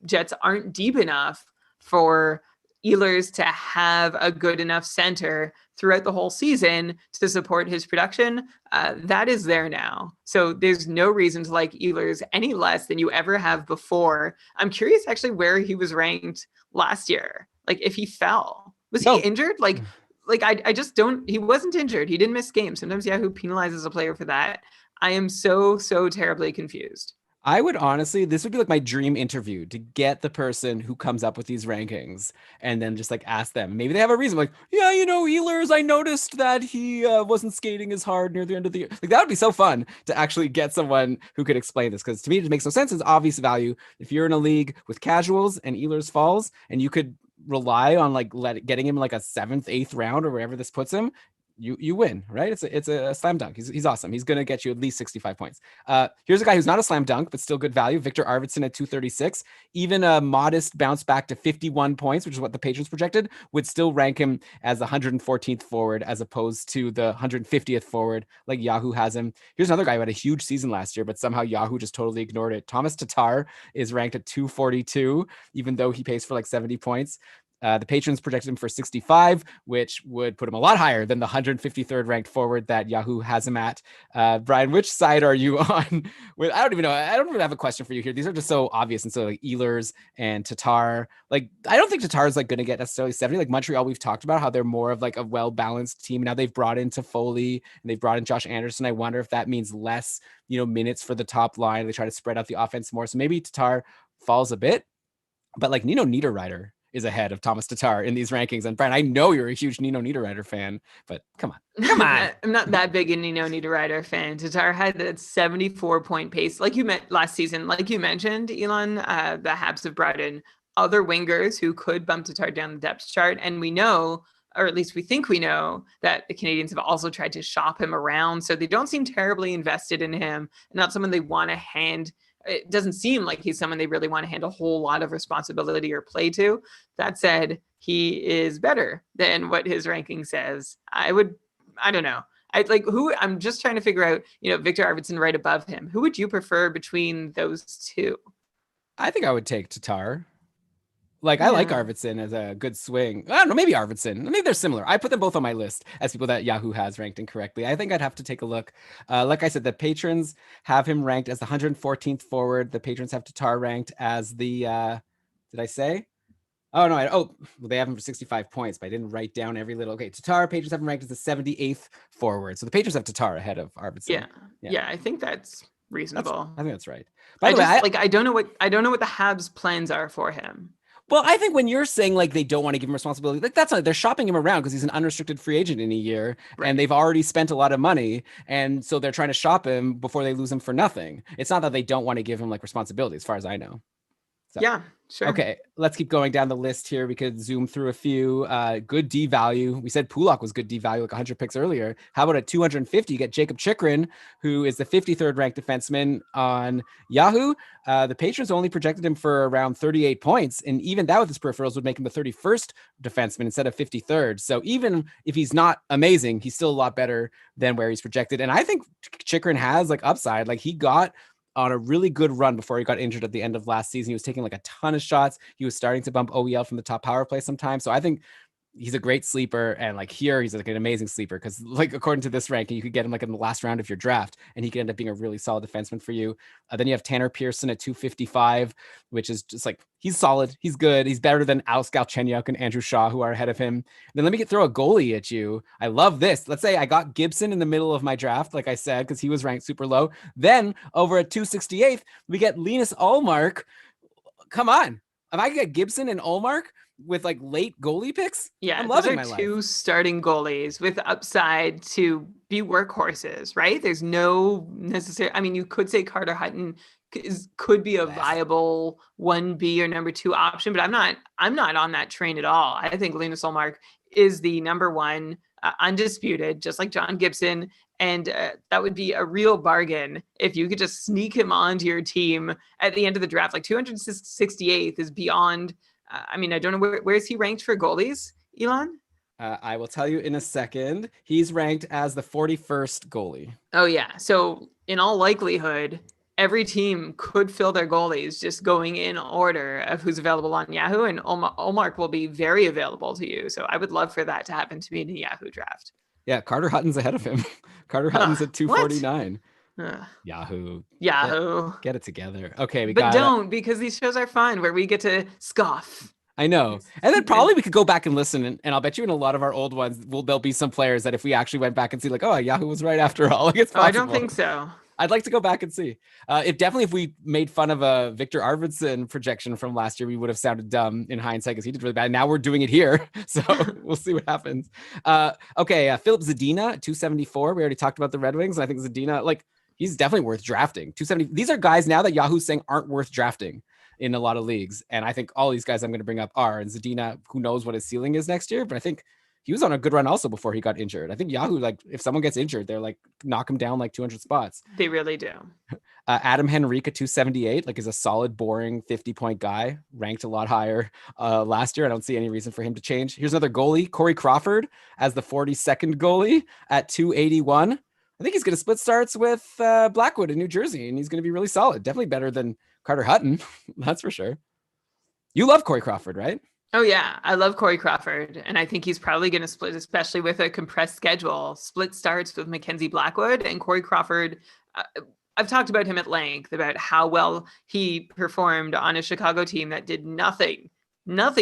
Jets aren't deep enough for Ehlers to have a good enough center throughout the whole season to support his production. That is there now. So there's no reason to like Ehlers any less than you ever have before. I'm curious actually where he was ranked last year. Like if he fell, was he injured? Like I just don't, he wasn't injured. He didn't miss games. Sometimes Yahoo penalizes a player for that. I am so terribly confused. I would honestly, this would be like my dream interview to get the person who comes up with these rankings and then just like ask them. Maybe they have a reason like, Ehlers, I noticed that he wasn't skating as hard near the end of the year. Like that would be so fun to actually get someone who could explain this. Because to me, it makes no sense. It's obvious value. If you're in a league with casuals and Ehlers falls and you could rely on like getting him like a 7th, 8th round or wherever this puts him, you win, right? It's a slam dunk. He's awesome. He's going to get you at least 65 points. Here's a guy who's not a slam dunk, but still good value. Victor Arvidsson at 236. Even a modest bounce back to 51 points, which is what the Patriots projected, would still rank him as the 114th forward as opposed to the 150th forward like Yahoo has him. Here's another guy who had a huge season last year, but somehow Yahoo just totally ignored it. Thomas Tatar is ranked at 242, even though he pays for like 70 points. The patrons projected him for 65, which would put him a lot higher than the 153rd ranked forward that Yahoo has him at. Brian, which side are you on? I don't even know. I don't even have a question for you here. These are just so obvious. And so like Ehlers and Tatar, like, I don't think Tatar is like going to get necessarily 70. Like Montreal, we've talked about how they're more of like a well-balanced team. Now they've brought in Toffoli and they've brought in Josh Anderson. I wonder if that means less, minutes for the top line. They try to spread out the offense more. So maybe Tatar falls a bit, but like Nino Niederreiter is ahead of Thomas Tatar in these rankings. And Brian, I know you're a huge Nino Niederreiter fan, but come on. I'm not that big a Nino Niederreiter fan. Tatar had that 74-point pace, like you meant last season. Like you mentioned, Elon, the Habs have brought in other wingers who could bump Tatar down the depth chart. And we know or at least we think we know, that the Canadiens have also tried to shop him around. So they don't seem terribly invested in him, not someone they want to hand. It doesn't seem like he's someone they really want to hand a whole lot of responsibility or play to. That said, he is better than what his ranking says. I don't know. I'm just trying to figure out, Victor Arvidsson right above him. Who would you prefer between those two? I think I would take Tatar. I like Arvidsson as a good swing. I don't know, maybe Arvidsson. Maybe they're similar. I put them both on my list as people that Yahoo has ranked incorrectly. I think I'd have to take a look. Like I said, the patrons have him ranked as the 114th forward. The patrons have Tatar ranked as the, did I say? Oh, no. Well, they have him for 65 points, but I didn't write down every little. Okay, Tatar, patrons have him ranked as the 78th forward. So the patrons have Tatar ahead of Arvidsson. Yeah, I think that's reasonable. I think that's right. By the way, I don't know what the Habs' plans are for him. Well, I think when you're saying they don't want to give him responsibility, that's not, they're shopping him around because he's an unrestricted free agent in a year, right, and they've already spent a lot of money, and so they're trying to shop him before they lose him for nothing. It's not that they don't want to give him responsibility, as far as I know. So, yeah, sure. Okay, let's keep going down the list here. We could zoom through a few. Good D value. We said Pulock was good D value, 100 picks earlier. How about at 250? You get Jacob Chychrun, who is the 53rd ranked defenseman on Yahoo. The patrons only projected him for around 38 points, and even that with his peripherals would make him the 31st defenseman instead of 53rd. So even if he's not amazing, he's still a lot better than where he's projected. And I think Chychrun has upside. He got on a really good run before he got injured at the end of last season. He was taking a ton of shots. He was starting to bump OEL from the top power play sometimes. So I think he's a great sleeper. And here, he's an amazing sleeper because according to this ranking, you could get him in the last round of your draft and he could end up being a really solid defenseman for you. Then you have Tanner Pearson at 255, which is just he's solid. He's good. He's better than Alex Galchenyuk and Andrew Shaw, who are ahead of him. And then let me throw a goalie at you. I love this. Let's say I got Gibson in the middle of my draft, like I said, because he was ranked super low. Then over at 268th, we get Linus Ullmark. Come on. If I could get Gibson and Ullmark with late goalie picks, I'm loving my life. Two starting goalies with upside to be workhorses, right? There's no necessary. I mean, you could say Carter Hutton could be a viable 1B or number 2 option, but I'm not on that train at all. I think Linus Ullmark is the number 1, undisputed, just like John Gibson. And that would be a real bargain if you could just sneak him onto your team at the end of the draft. 268th is beyond. I don't know where is he ranked for goalies, Elon? I will tell you in a second. He's ranked as the 41st goalie. Oh yeah. So in all likelihood, every team could fill their goalies just going in order of who's available on Yahoo, and Ullmark will be very available to you. So I would love for that to happen to me in a Yahoo draft. Yeah, Carter Hutton's ahead of him. Carter Hutton's at 249. Yahoo. Get it together. Okay, don't, because these shows are fun where we get to scoff. I know. And then probably we could go back and listen, and I'll bet you in a lot of our old ones, there'll be some players that if we actually went back and see Yahoo was right after all. It's possible. I don't think so. I'd like to go back and see. If we made fun of a Victor Arvidsson projection from last year, we would have sounded dumb in hindsight because he did really bad. Now we're doing it here, so we'll see what happens. Philip Zadina, 274. We already talked about the Red Wings. And I think Zadina, he's definitely worth drafting. 270. These are guys now that Yahoo's saying aren't worth drafting in a lot of leagues, and I think all these guys I'm going to bring up are. And Zadina, who knows what his ceiling is next year, but I think he was on a good run also before he got injured. I think Yahoo, if someone gets injured, they're knock him down 200 spots. They really do. Adam Henrique at 278, is a solid, boring 50-point guy, ranked a lot higher last year. I don't see any reason for him to change. Here's another goalie, Corey Crawford, as the 42nd goalie at 281. I think he's going to split starts with Blackwood in New Jersey, and he's going to be really solid. Definitely better than Carter Hutton, that's for sure. You love Corey Crawford, right? Oh, yeah. I love Corey Crawford, and I think he's probably going to split, especially with a compressed schedule. Split starts with Mackenzie Blackwood and Corey Crawford. I've talked about him at length, about how well he performed on a Chicago team that did nothing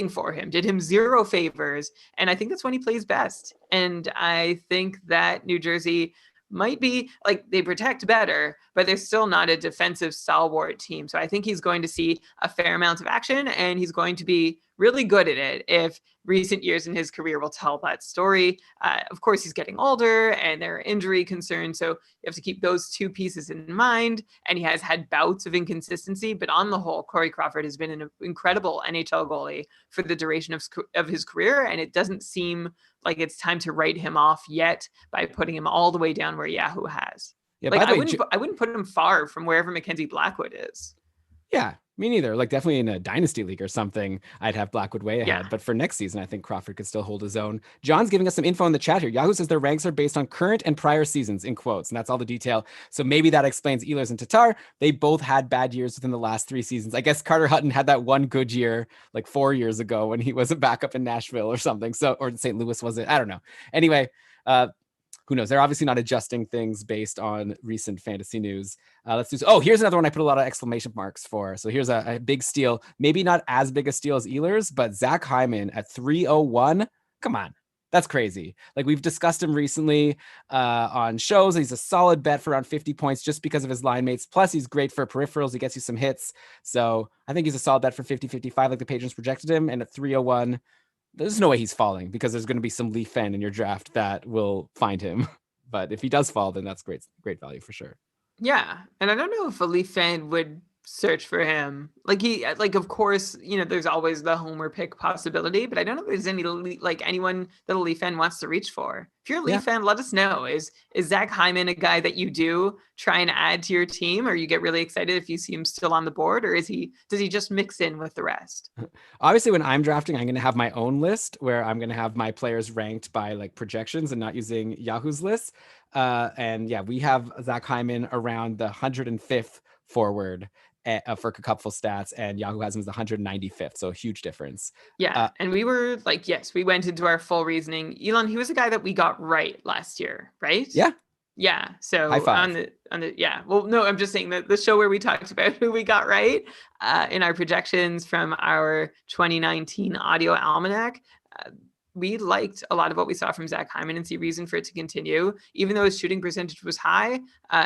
for him, did him zero favors. And I think that's when he plays best. And I think that New Jersey might be they protect better, but they're still not a defensive stalwart team. So I think he's going to see a fair amount of action, and he's going to be really good at it if recent years in his career will tell that story. Of course, he's getting older and there are injury concerns. So you have to keep those two pieces in mind. And he has had bouts of inconsistency, but on the whole, Corey Crawford has been an incredible NHL goalie for the duration of his career. And it doesn't seem like it's time to write him off yet by putting him all the way down where Yahoo has. Yeah, like by the I way, wouldn't put him far from wherever Mackenzie Blackwood is. Yeah, me neither. Like definitely in a dynasty league or something, I'd have Blackwood way ahead. Yeah. But for next season, I think Crawford could still hold his own. John's giving us some info in the chat here. Yahoo says their ranks are based on current and prior seasons, in quotes, and that's all the detail. So maybe that explains Ehlers and Tatar. They both had bad years within the last 3 seasons. I guess Carter Hutton had that one good year like 4 years ago when he was a backup in Nashville or something. So, or St. Louis, was it? I don't know. Anyway, who knows? They're obviously not adjusting things based on recent fantasy news. Let's do. Oh, here's another one I put a lot of exclamation marks for. So here's a big steal. Maybe not as big a steal as Ehlers, but Zach Hyman at 301. Come on. That's crazy. Like we've discussed him recently on shows. He's a solid bet for around 50 points just because of his line mates. Plus, he's great for peripherals. He gets you some hits. So I think he's a solid bet for 50-55 like the patrons projected him. And at 301, there's no way he's falling because there's going to be some Leaf fan in your draft that will find him. But if he does fall, then that's great value for sure. Yeah. And I don't know if a Leaf fan would search for him. Like of course, there's always the homer pick possibility, but I don't know if there's anyone that a Leaf fan wants to reach for. If you're a Leaf fan, let us know. Is Zach Hyman a guy that you do try and add to your team, or you get really excited if you see him still on the board, or does he just mix in with the rest? Obviously, when I'm drafting, I'm going to have my own list where I'm going to have my players ranked by like projections and not using Yahoo's list. And yeah, we have Zach Hyman around the 105th forward for Cupful stats, and Yahoo has him as the 195th, so a huge difference. Yeah, and we were like, yes, we went into our full reasoning. Elon, he was a guy that we got right last year, right? Yeah. So high five. on the yeah. Well, no, I'm just saying that the show where we talked about who we got right in our projections from our 2019 audio almanac. We liked a lot of what we saw from Zach Hyman and see reason for it to continue. Even though his shooting percentage was high,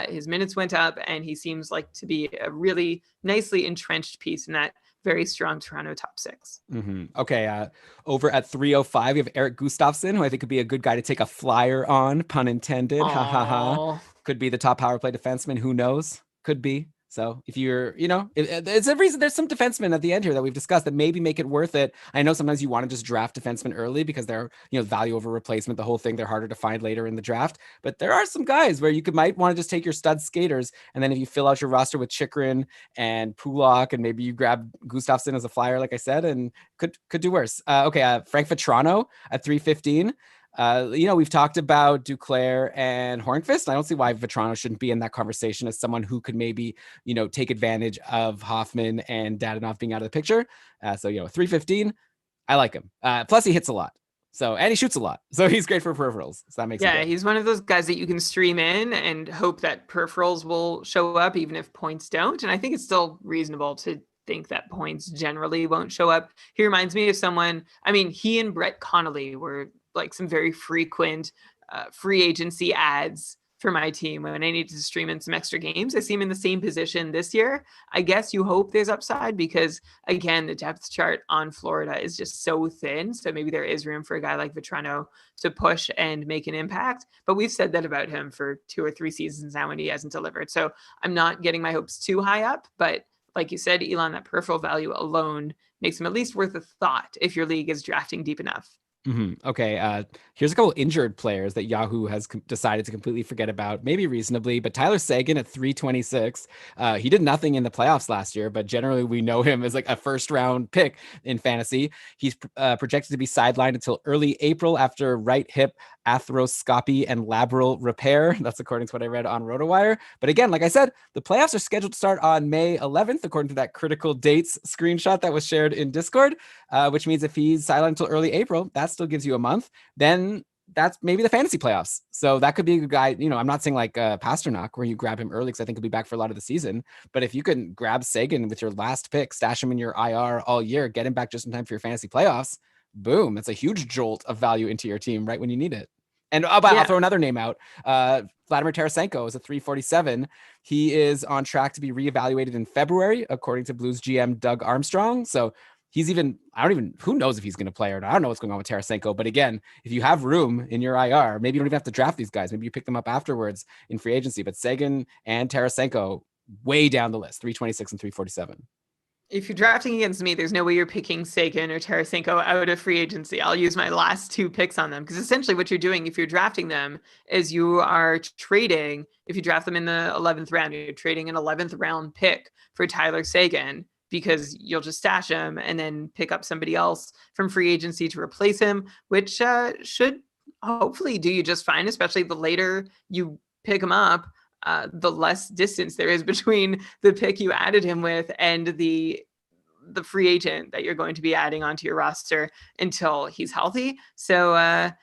his minutes went up, and he seems like to be a really nicely entrenched piece in that very strong Toronto top 6. Mm-hmm. Okay. Over at 305, we have Eric Gustafsson, who I think could be a good guy to take a flyer on, pun intended. Ha ha ha. Could be the top power play defenseman. Who knows? Could be. So if you're, it's a reason there's some defensemen at the end here that we've discussed that maybe make it worth it. I know sometimes you want to just draft defensemen early because they're, value over replacement, the whole thing, they're harder to find later in the draft. But there are some guys where you might want to just take your stud skaters. And then if you fill out your roster with Chychrun and Pulak, and maybe you grab Gustafsson as a flyer, like I said, and could do worse. Frank Vetrano at 315. We've talked about Duclair and Hornqvist. I don't see why Vetrano shouldn't be in that conversation as someone who could maybe, take advantage of Hoffman and Dadonov being out of the picture. 315, I like him. Plus he hits a lot. And he shoots a lot. So he's great for peripherals. So that makes it good. He's one of those guys that you can stream in and hope that peripherals will show up even if points don't. And I think it's still reasonable to think that points generally won't show up. He reminds me of someone, he and Brett Connolly were like some very frequent free agency ads for my team when I needed to stream in some extra games. I see him in the same position this year. I guess you hope there's upside because, again, the depth chart on Florida is just so thin. So maybe there is room for a guy like Vetrano to push and make an impact. But we've said that about him for 2 or 3 seasons now when he hasn't delivered. So I'm not getting my hopes too high up. But like you said, Elon, that peripheral value alone makes him at least worth a thought if your league is drafting deep enough. Mm-hmm. Okay. Here's a couple injured players that Yahoo has decided to completely forget about, maybe reasonably, but Tyler Seguin at 326. He did nothing in the playoffs last year, but generally we know him as like a first round pick in fantasy. He's projected to be sidelined until early April after right hip arthroscopy and labral repair. That's according to what I read on RotoWire. But again, like I said, the playoffs are scheduled to start on May 11th, according to that critical dates screenshot that was shared in Discord, which means if he's sidelined until early April, that still gives you a month. Then that's maybe the fantasy playoffs. So that could be a good guy. I'm not saying like Pasternak where you grab him early because I think he'll be back for a lot of the season. But if you can grab Seguin with your last pick, stash him in your IR all year, get him back just in time for your fantasy playoffs, boom, that's a huge jolt of value into your team right when you need it. And I'll throw another name out. Vladimir Tarasenko is a 347. He is on track to be reevaluated in February, according to Blues GM Doug Armstrong. So he's who knows if he's going to play or not. I don't know what's going on with Tarasenko. But again, if you have room in your IR, maybe you don't even have to draft these guys. Maybe you pick them up afterwards in free agency. But Seguin and Tarasenko way down the list, 326 and 347. If you're drafting against me, there's no way you're picking Seguin or Tarasenko out of free agency. I'll use my last 2 picks on them, because essentially what you're doing if you're drafting them is you are trading. If you draft them in the 11th round, you're trading an 11th round pick for Tyler Seguin, because you'll just stash him and then pick up somebody else from free agency to replace him, which should hopefully do you just fine, especially the later you pick him up. The less distance there is between the pick you added him with and the free agent that you're going to be adding onto your roster until he's healthy. So I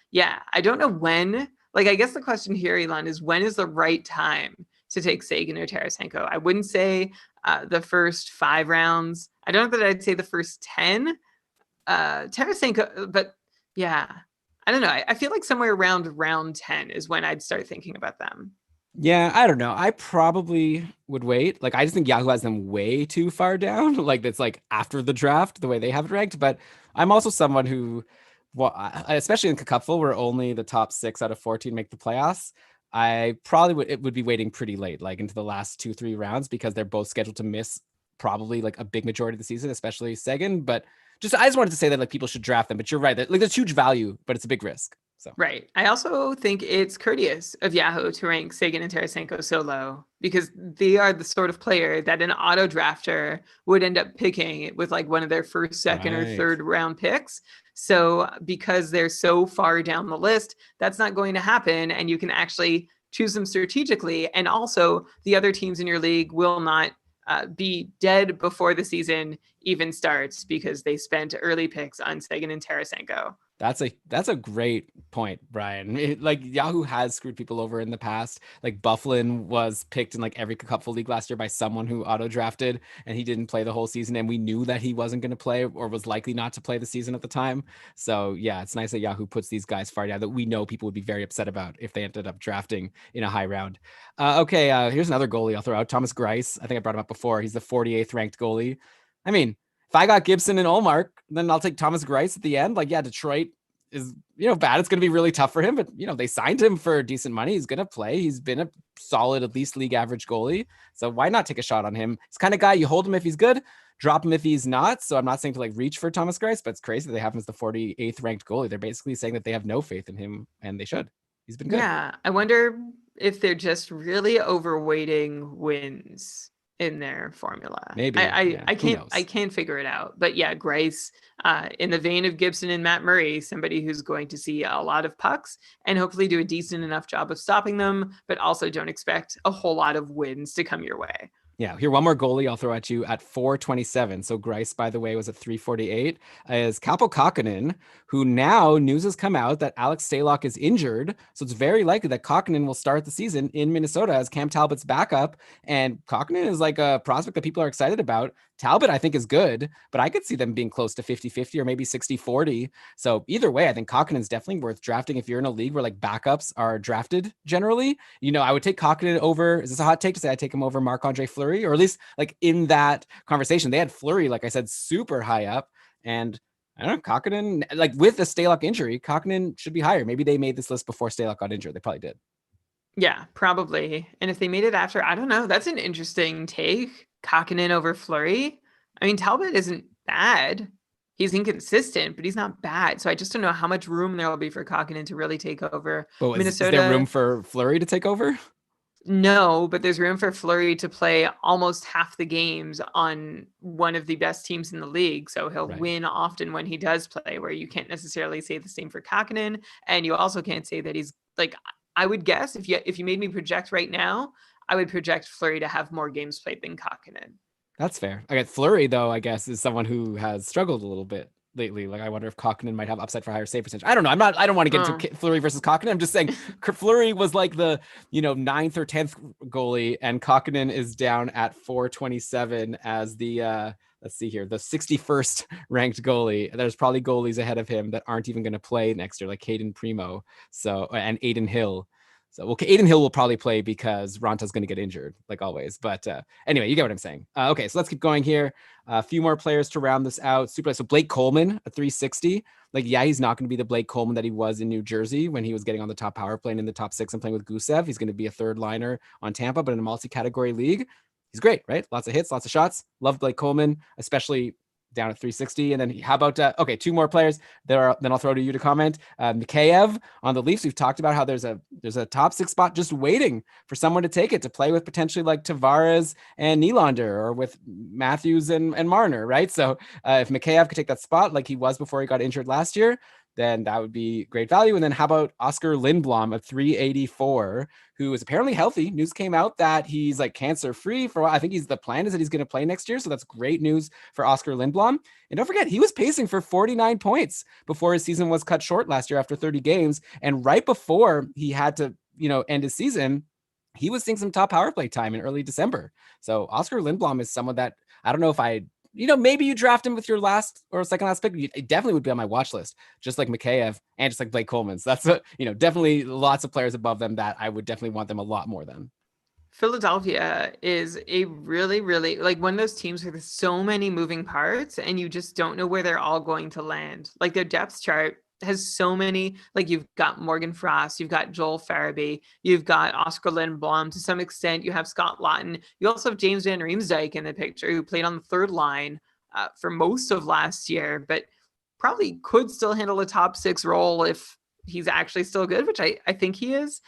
don't know when. Like, I guess the question here, Elon, is when is the right time to take Seguin or Tarasenko? I wouldn't say the first 5 rounds. I don't know that I'd say the first 10. Tarasenko, but yeah, I don't know. I feel like somewhere around round 10 is when I'd start thinking about them. Yeah, I don't know. I probably would wait. Like, I just think Yahoo has them way too far down. Like, that's like after the draft, the way they have it ranked. But I'm also someone who, well, especially in Cupful, where only the top 6 out of 14 make the playoffs, I probably would be waiting pretty late, like into the last 2-3 rounds, because they're both scheduled to miss probably like a big majority of the season, especially Seguin. But I just wanted to say that like people should draft them. But you're right, that like there's huge value, but it's a big risk. So. Right. I also think it's courteous of Yahoo to rank Seguin and Tarasenko so low, because they are the sort of player that an auto drafter would end up picking with like one of their first, second, or third round picks. So because they're so far down the list, that's not going to happen. And you can actually choose them strategically. And also the other teams in your league will not be dead before the season even starts, because they spent early picks on Seguin and Tarasenko. That's a great point, Brian. Like, Yahoo has screwed people over in the past. Like, Bufflin was picked in like every Cupful league last year by someone who auto drafted, and he didn't play the whole season, and we knew that he wasn't going to play or was likely not to play the season at the time. So yeah, it's nice that Yahoo puts these guys far down that we know people would be very upset about if they ended up drafting in a high round. Here's another goalie I'll throw out, Thomas Greiss. I think I brought him up before. He's the 48th ranked goalie. I mean, if I got Gibson and Ullmark, then I'll take Thomas Greiss at the end. Like, yeah, Detroit is, bad. It's going to be really tough for him, but they signed him for decent money. He's going to play. He's been a solid, at least league average goalie. So why not take a shot on him? It's the kind of guy you hold him if he's good, drop him if he's not. So I'm not saying to like reach for Thomas Greiss, but it's crazy that they have him as the 48th ranked goalie. They're basically saying that they have no faith in him, and they should. He's been good. Yeah. I wonder if they're just really overweighting wins in their formula. Maybe. I can't figure it out. But yeah, Greiss, in the vein of Gibson and Matt Murray, somebody who's going to see a lot of pucks and hopefully do a decent enough job of stopping them, but also don't expect a whole lot of wins to come your way. Yeah, here, one more goalie I'll throw at you at 427. So Greiss, by the way, was at 348. Is Kaapo Kakkonen, who now news has come out that Alex Stalock is injured. So it's very likely that Kakkonen will start the season in Minnesota as Cam Talbot's backup. And Kakkonen is like a prospect that people are excited about. Talbot, I think, is good, but I could see them being close to 50-50 or maybe 60-40. So either way, I think Kakkonen is definitely worth drafting if you're in a league where like backups are drafted generally. I would take Kakkonen over. Is this a hot take to say I take him over Marc-Andre Fleury? Or at least like in that conversation, they had Fleury, like I said, super high up. And I don't know, Kakkonen, like with the Stalock injury, Kakkonen should be higher. Maybe they made this list before Stalock got injured. They probably did. Yeah, probably. And if they made it after, I don't know. That's an interesting take. Kakkonen over Fleury. I mean, Talbot isn't bad. He's inconsistent, but he's not bad. So I just don't know how much room there will be for Kakkonen to really take over. Minnesota. Is there room for Fleury to take over? No, but there's room for Fleury to play almost half the games on one of the best teams in the league. So he'll win often when he does play, where you can't necessarily say the same for Kakkonen. And you also can't say that he's like, I would guess if you made me project right now, I would project Fleury to have more games played than Kakkonen. That's fair. I got Fleury, though, I guess, is someone who has struggled a little bit lately. Like, I wonder if Kakkonen might have upside for higher save percentage. I don't know. I don't want to get into Fleury versus Kakkonen. I'm just saying Fleury was like the, 9th or 10th goalie, and Kakkonen is down at 427 as the let's see here, the 61st ranked goalie. There's probably goalies ahead of him that aren't even going to play next year, like Caden Primo. So, and Aiden Hill. So, well, Aiden Hill will probably play because Ronta's going to get injured, like always. But anyway, you get what I'm saying. Okay, so let's keep going here. A few more players to round this out. So Blake Coleman, a 360. Like, yeah, he's not going to be the Blake Coleman that he was in New Jersey when he was getting on the top power play and in the top 6 and playing with Gusev. He's going to be a third liner on Tampa, but in a multi-category league, he's great, right? Lots of hits, lots of shots. Love Blake Coleman, especially down at 360. And then how about, okay, 2 more players then I'll throw to you to comment. Mikheyev on the Leafs. We've talked about how there's a top 6 spot just waiting for someone to take it, to play with potentially like Tavares and Nylander, or with Matthews and Marner, right? So if Mikheyev could take that spot like he was before he got injured last year, then that would be great value. And then how about Oscar Lindblom at 384, who is apparently healthy. News came out that he's like cancer free for a while. I think the plan is that he's going to play next year. So that's great news for Oscar Lindblom. And don't forget, he was pacing for 49 points before his season was cut short last year after 30 games. And right before he had to, end his season, he was seeing some top power play time in early December. So Oscar Lindblom is someone that I don't know if maybe you draft him with your last or second last pick. It definitely would be on my watch list, just like Mikheyev and just like Blake Coleman. So that's definitely lots of players above them that I would definitely want them a lot more than. Philadelphia is a really, really like one of those teams where there's so many moving parts and you just don't know where they're all going to land. Like their depth chart has so many, like you've got Morgan Frost, you've got Joel Farabee, you've got Oscar Lindblom, to some extent you have Scott Laughton, you also have James Van Riemsdyk in the picture, who played on the third line for most of last year, but probably could still handle a top 6 role if he's actually still good, which I think he is.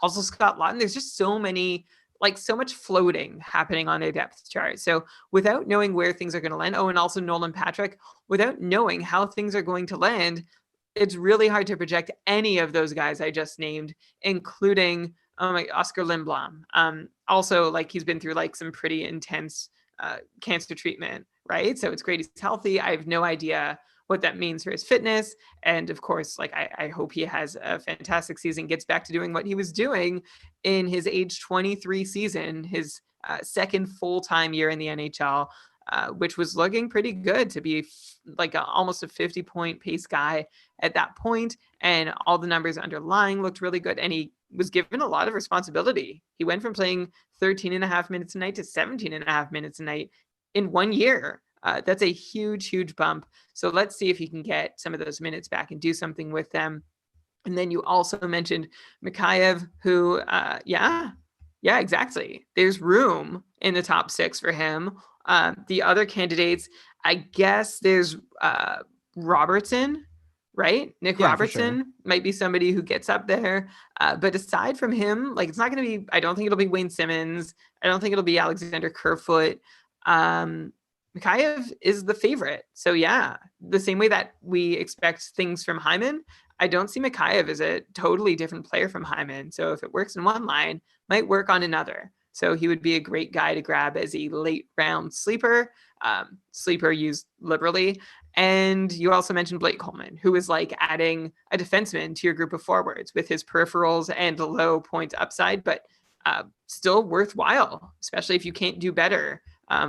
Also Scott Laughton. There's just so many, like so much floating happening on a depth chart. So without knowing where things are going to land, and also Nolan Patrick, without knowing how things are going to land, it's really hard to project any of those guys I just named, including Oscar Lindblom. Also, like he's been through like some pretty intense cancer treatment, right? So it's great he's healthy. I have no idea what that means for his fitness. And of course, like I hope he has a fantastic season, gets back to doing what he was doing in his age 23 season, his second full-time year in the NHL. Which was looking pretty good to be like almost a 50-point pace guy at that point. And all the numbers underlying looked really good. And he was given a lot of responsibility. He went from playing 13 and a half minutes a night to 17 and a half minutes a night in 1 year. That's a huge, huge bump. So let's see if he can get some of those minutes back and do something with them. And then you also mentioned Mikheyev, who, yeah, exactly. There's room in the top 6 for him. The other candidates, I guess there's Robertson, right? Nick Robertson sure. Might be somebody who gets up there. But aside from him, like it's not going to be, I don't think it'll be Wayne Simmons. I don't think it'll be Alexander Kerfoot. Mikheyev is the favorite. So yeah, the same way that we expect things from Hyman, I don't see Mikheyev as a totally different player from Hyman. So if it works in one line, might work on another. So he would be a great guy to grab as a late round sleeper, sleeper used liberally. And you also mentioned Blake Coleman, who is like adding a defenseman to your group of forwards with his peripherals and a low point upside, but still worthwhile, especially if you can't do better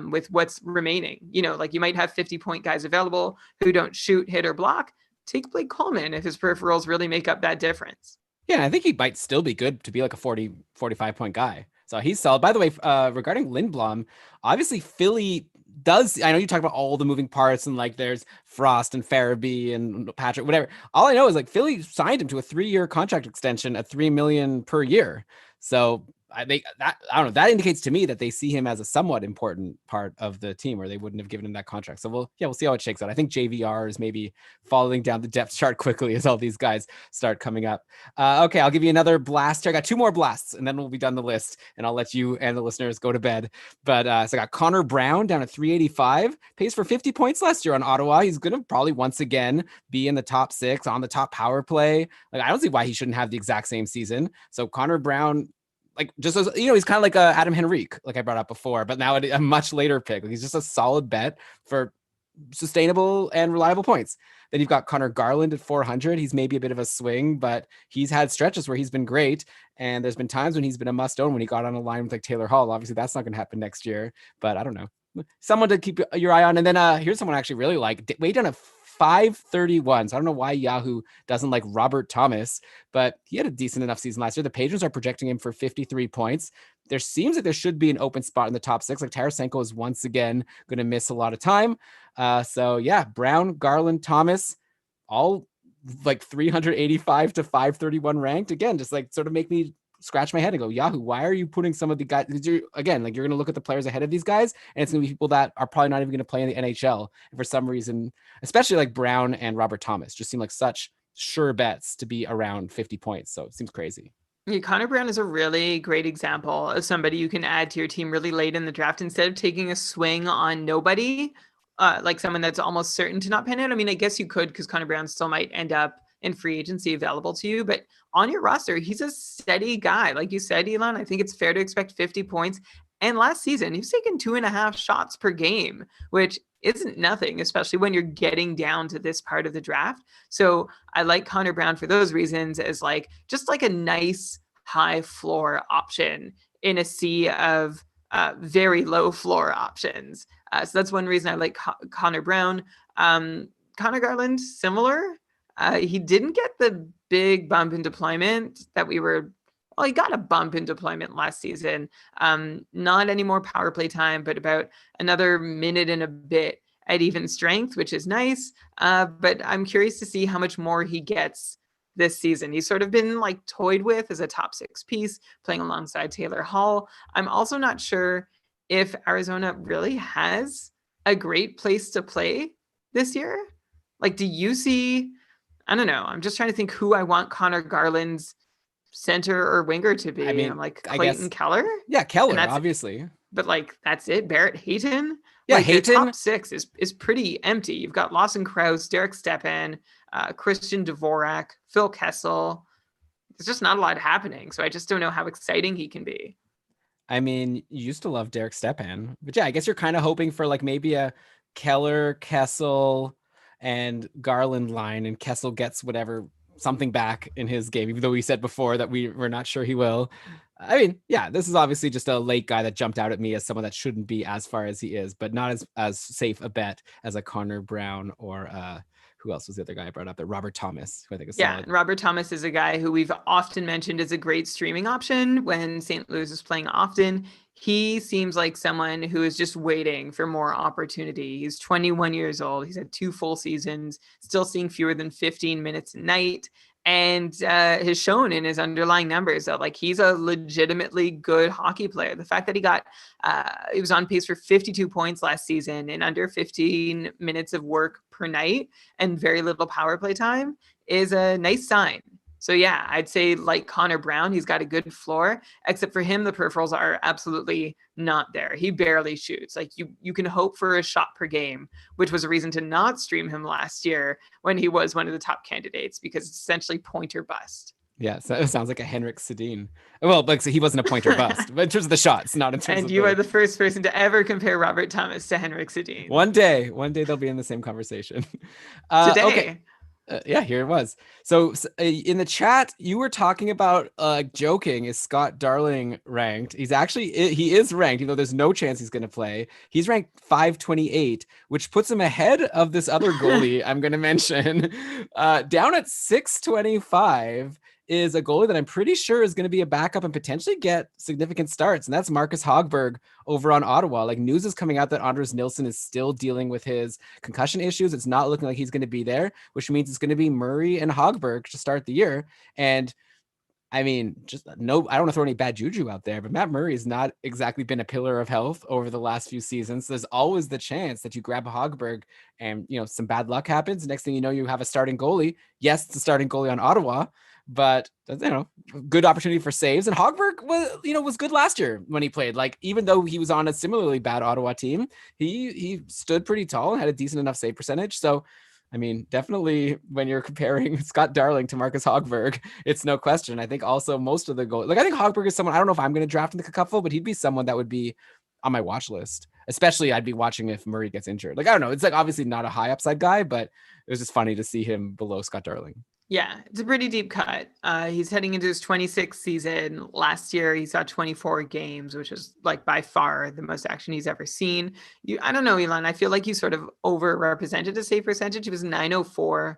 with what's remaining. Like you might have 50-point guys available who don't shoot, hit, or block. Take Blake Coleman if his peripherals really make up that difference. Yeah, I think he might still be good to be like a 40, 45-point guy. So he's solid. By the way, regarding Lindblom, obviously Philly does, I know you talk about all the moving parts and like there's Frost and Farabee and Patrick, whatever. All I know is like Philly signed him to a 3-year contract extension at $3 million per year. So I don't know. That indicates to me that they see him as a somewhat important part of the team, or they wouldn't have given him that contract. So we'll see how it shakes out. I think JVR is maybe falling down the depth chart quickly as all these guys start coming up. Okay, I'll give you another blast here. I got 2 more blasts, and then we'll be done the list, and I'll let you and the listeners go to bed. But so I got Connor Brown down at 385, pays for 50 points last year on Ottawa. He's going to probably once again be in the top 6 on the top power play. Like I don't see why he shouldn't have the exact same season. So Connor Brown, like just as he's kind of like a Adam Henrique, like I brought up before, but now a much later pick. Like he's just a solid bet for sustainable and reliable points. Then you've got Connor Garland at 400. He's maybe a bit of a swing, but he's had stretches where he's been great. And there's been times when he's been a must own when he got on a line with like Taylor Hall. Obviously that's not going to happen next year, but I don't know. someone to keep your eye on. And then here's someone I actually really like. Weighed down a 531. So I don't know why Yahoo doesn't like Robert Thomas, but he had a decent enough season last year. The Patrons are projecting him for 53 points. There seems like there should be an open spot in the top 6. Like Tarasenko is once again going to miss a lot of time. So yeah, Brown, Garland, Thomas, all like 385 to 531 ranked. Again, just like sort of make me scratch my head and go, Yahoo, why are you putting some of the guys? Again, like you're going to look at the players ahead of these guys, and it's going to be people that are probably not even going to play in the NHL. And for some reason, especially like Brown and Robert Thomas, just seem like such sure bets to be around 50 points. So it seems crazy. Yeah, Connor Brown is a really great example of somebody you can add to your team really late in the draft instead of taking a swing on nobody, like someone that's almost certain to not pan out. I mean, I guess you could, because Connor Brown still might end up in free agency available to you, but on your roster, he's a steady guy. Like you said, Elon, I think it's fair to expect 50 points. And last season, he was taking 2.5 shots per game, which isn't nothing, especially when you're getting down to this part of the draft. So I like Connor Brown for those reasons, as like just like a nice high floor option in a sea of very low floor options. So that's one reason I like Connor Brown. Connor Garland, similar. He didn't get the big bump in deployment that we were. Well, he got a bump in deployment last season. Not any more power play time, but about another minute and a bit at even strength, which is nice. But I'm curious to see how much more he gets this season. He's sort of been like toyed with as a top 6 piece, playing alongside Taylor Hall. I'm also not sure if Arizona really has a great place to play this year. Like, do you see? I don't know. I'm just trying to think who I want Connor Garland's center or winger to be. I mean, I'm like Clayton Keller. Yeah, Keller, obviously. But like that's it. Barrett Hayton. Yeah, like Hayton. Your top 6 is pretty empty. You've got Lawson Krause, Derek Stepan, Christian Dvorak, Phil Kessel. There's just not a lot happening. So I just don't know how exciting he can be. I mean, you used to love Derek Stepan, but yeah, I guess you're kind of hoping for like maybe a Keller, Kessel, and Garland line, and Kessel gets something back in his game, even though we said before that we're not sure he will. I mean, yeah, this is obviously just a late guy that jumped out at me as someone that shouldn't be as far as he is, but not as safe a bet as a Connor Brown or who else was the other guy I brought up there? Robert Thomas, who I think is solid. Yeah, Robert Thomas is a guy who we've often mentioned as a great streaming option when St. Louis is playing often. He seems like someone who is just waiting for more opportunity. He's 21 years old. He's had 2 full seasons, still seeing fewer than 15 minutes a night, and has shown in his underlying numbers that like he's a legitimately good hockey player. The fact that he was on pace for 52 points last season in under 15 minutes of work per night and very little power play time is a nice sign. So yeah, I'd say like Connor Brown, he's got a good floor, except for him, the peripherals are absolutely not there. He barely shoots. Like you can hope for a shot per game, which was a reason to not stream him last year when he was one of the top candidates, because it's essentially point or bust. Yeah, so it sounds like a Henrik Sedin. Well, like so he wasn't a point or bust, but in terms of the shots, not in terms of. And you are the first person to ever compare Robert Thomas to Henrik Sedin. One day they'll be in the same conversation. Today. Okay. Yeah, here it was. So in the chat, you were talking about joking. Is Scott Darling ranked? He is ranked, even though there's no chance he's going to play. He's ranked 528, which puts him ahead of this other goalie I'm going to mention. Down at 625 is a goalie that I'm pretty sure is going to be a backup and potentially get significant starts, and that's Marcus Hogberg over on Ottawa. Like, news is coming out that Anders Nilsson is still dealing with his concussion issues. It's not looking like he's going to be there, which means it's going to be Murray and Hogberg to start the year. And I mean, I don't want to throw any bad juju out there, but Matt Murray has not exactly been a pillar of health over the last few seasons. So there's always the chance that you grab a Hogberg and, some bad luck happens. Next thing you know, you have a starting goalie. Yes, it's a starting goalie on Ottawa, but good opportunity for saves. And Hogberg was good last year when he played. Like, even though he was on a similarly bad Ottawa team, he stood pretty tall and had a decent enough save percentage. So, I mean, definitely when you're comparing Scott Darling to Marcus Hogberg, it's no question. I think also most of the goals, I think Hogberg is someone, I don't know if I'm going to draft in the Cuffle, but he'd be someone that would be on my watch list. Especially I'd be watching if Murray gets injured. Like, I don't know. It's like obviously not a high upside guy, but it was just funny to see him below Scott Darling. Yeah, it's a pretty deep cut. He's heading into his 26th season. Last year, he saw 24 games, which is like by far the most action he's ever seen. I don't know, Elon. I feel like you sort of overrepresented a save percentage. He was 904.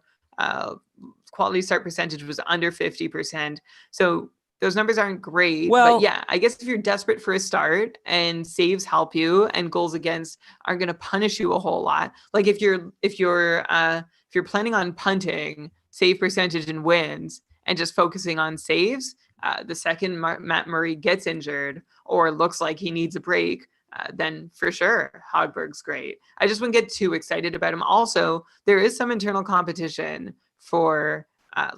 Quality start percentage was under 50%. So those numbers aren't great. Well, But yeah, I guess if you're desperate for a start and saves help you and goals against aren't going to punish you a whole lot. Like if you're planning on punting save percentage and wins and just focusing on saves, the second Matt Murray gets injured or looks like he needs a break, then for sure, Hogberg's great. I just wouldn't get too excited about him. Also, there is some internal competition for, I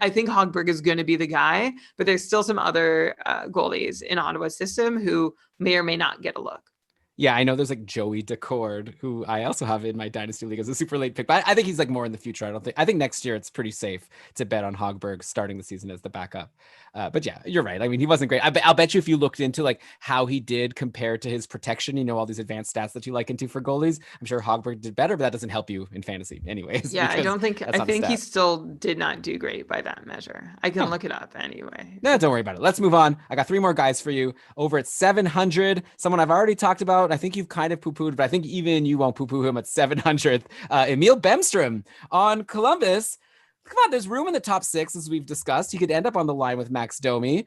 think Hogberg is going to be the guy, but there's still some other goalies in Ottawa's system who may or may not get a look. Yeah, I know there's like Joey Decord, who I also have in my dynasty league as a super late pick, but I think he's like more in the future. I think next year it's pretty safe to bet on Hogberg starting the season as the backup. But yeah, you're right. I mean, he wasn't great. I'll bet you if you looked into like how he did compared to his protection, you know, all these advanced stats that you like into for goalies, I'm sure Hogberg did better, but that doesn't help you in fantasy anyways. Yeah, I think he stat. still did not do great by that measure. I can look it up anyway. No, don't worry about it. Let's move on. I got three more guys for you over at 700. Someone I've already talked about. I think you've kind of poo-pooed, but I think even you won't poo-poo him at 700th. Emil Bemstrom on Columbus. Come on, there's room in the top six, as we've discussed. He could end up on the line with Max Domi.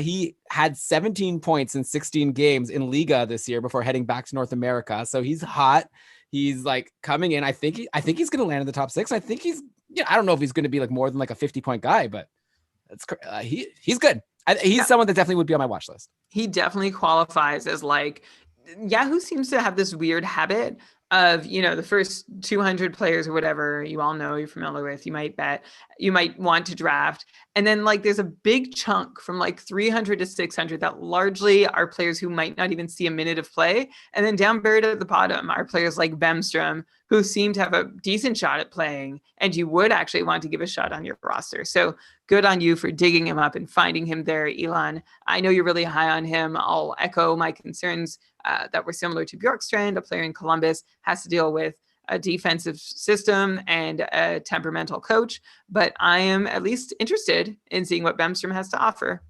He had 17 points in 16 games in Liga this year before heading back to North America. So he's hot. He's like coming in. I think he's going to land in the top six. I think I don't know if he's going to be like more than like a 50-point guy, but he's good. He's someone that definitely would be on my watch list. He definitely qualifies as like, Yahoo seems to have this weird habit of, the first 200 players or whatever you all know, you're familiar with, you might bet, you might want to draft. And then like there's a big chunk from like 300 to 600 that largely are players who might not even see a minute of play. And then down buried at the bottom are players like Bemstrom, who seem to have a decent shot at playing and you would actually want to give a shot on your roster. So good on you for digging him up and finding him there, Elon. I know you're really high on him. I'll echo my concerns that were similar to Bjorkstrand. A player in Columbus has to deal with a defensive system and a temperamental coach, but I am at least interested in seeing what Bemstrom has to offer.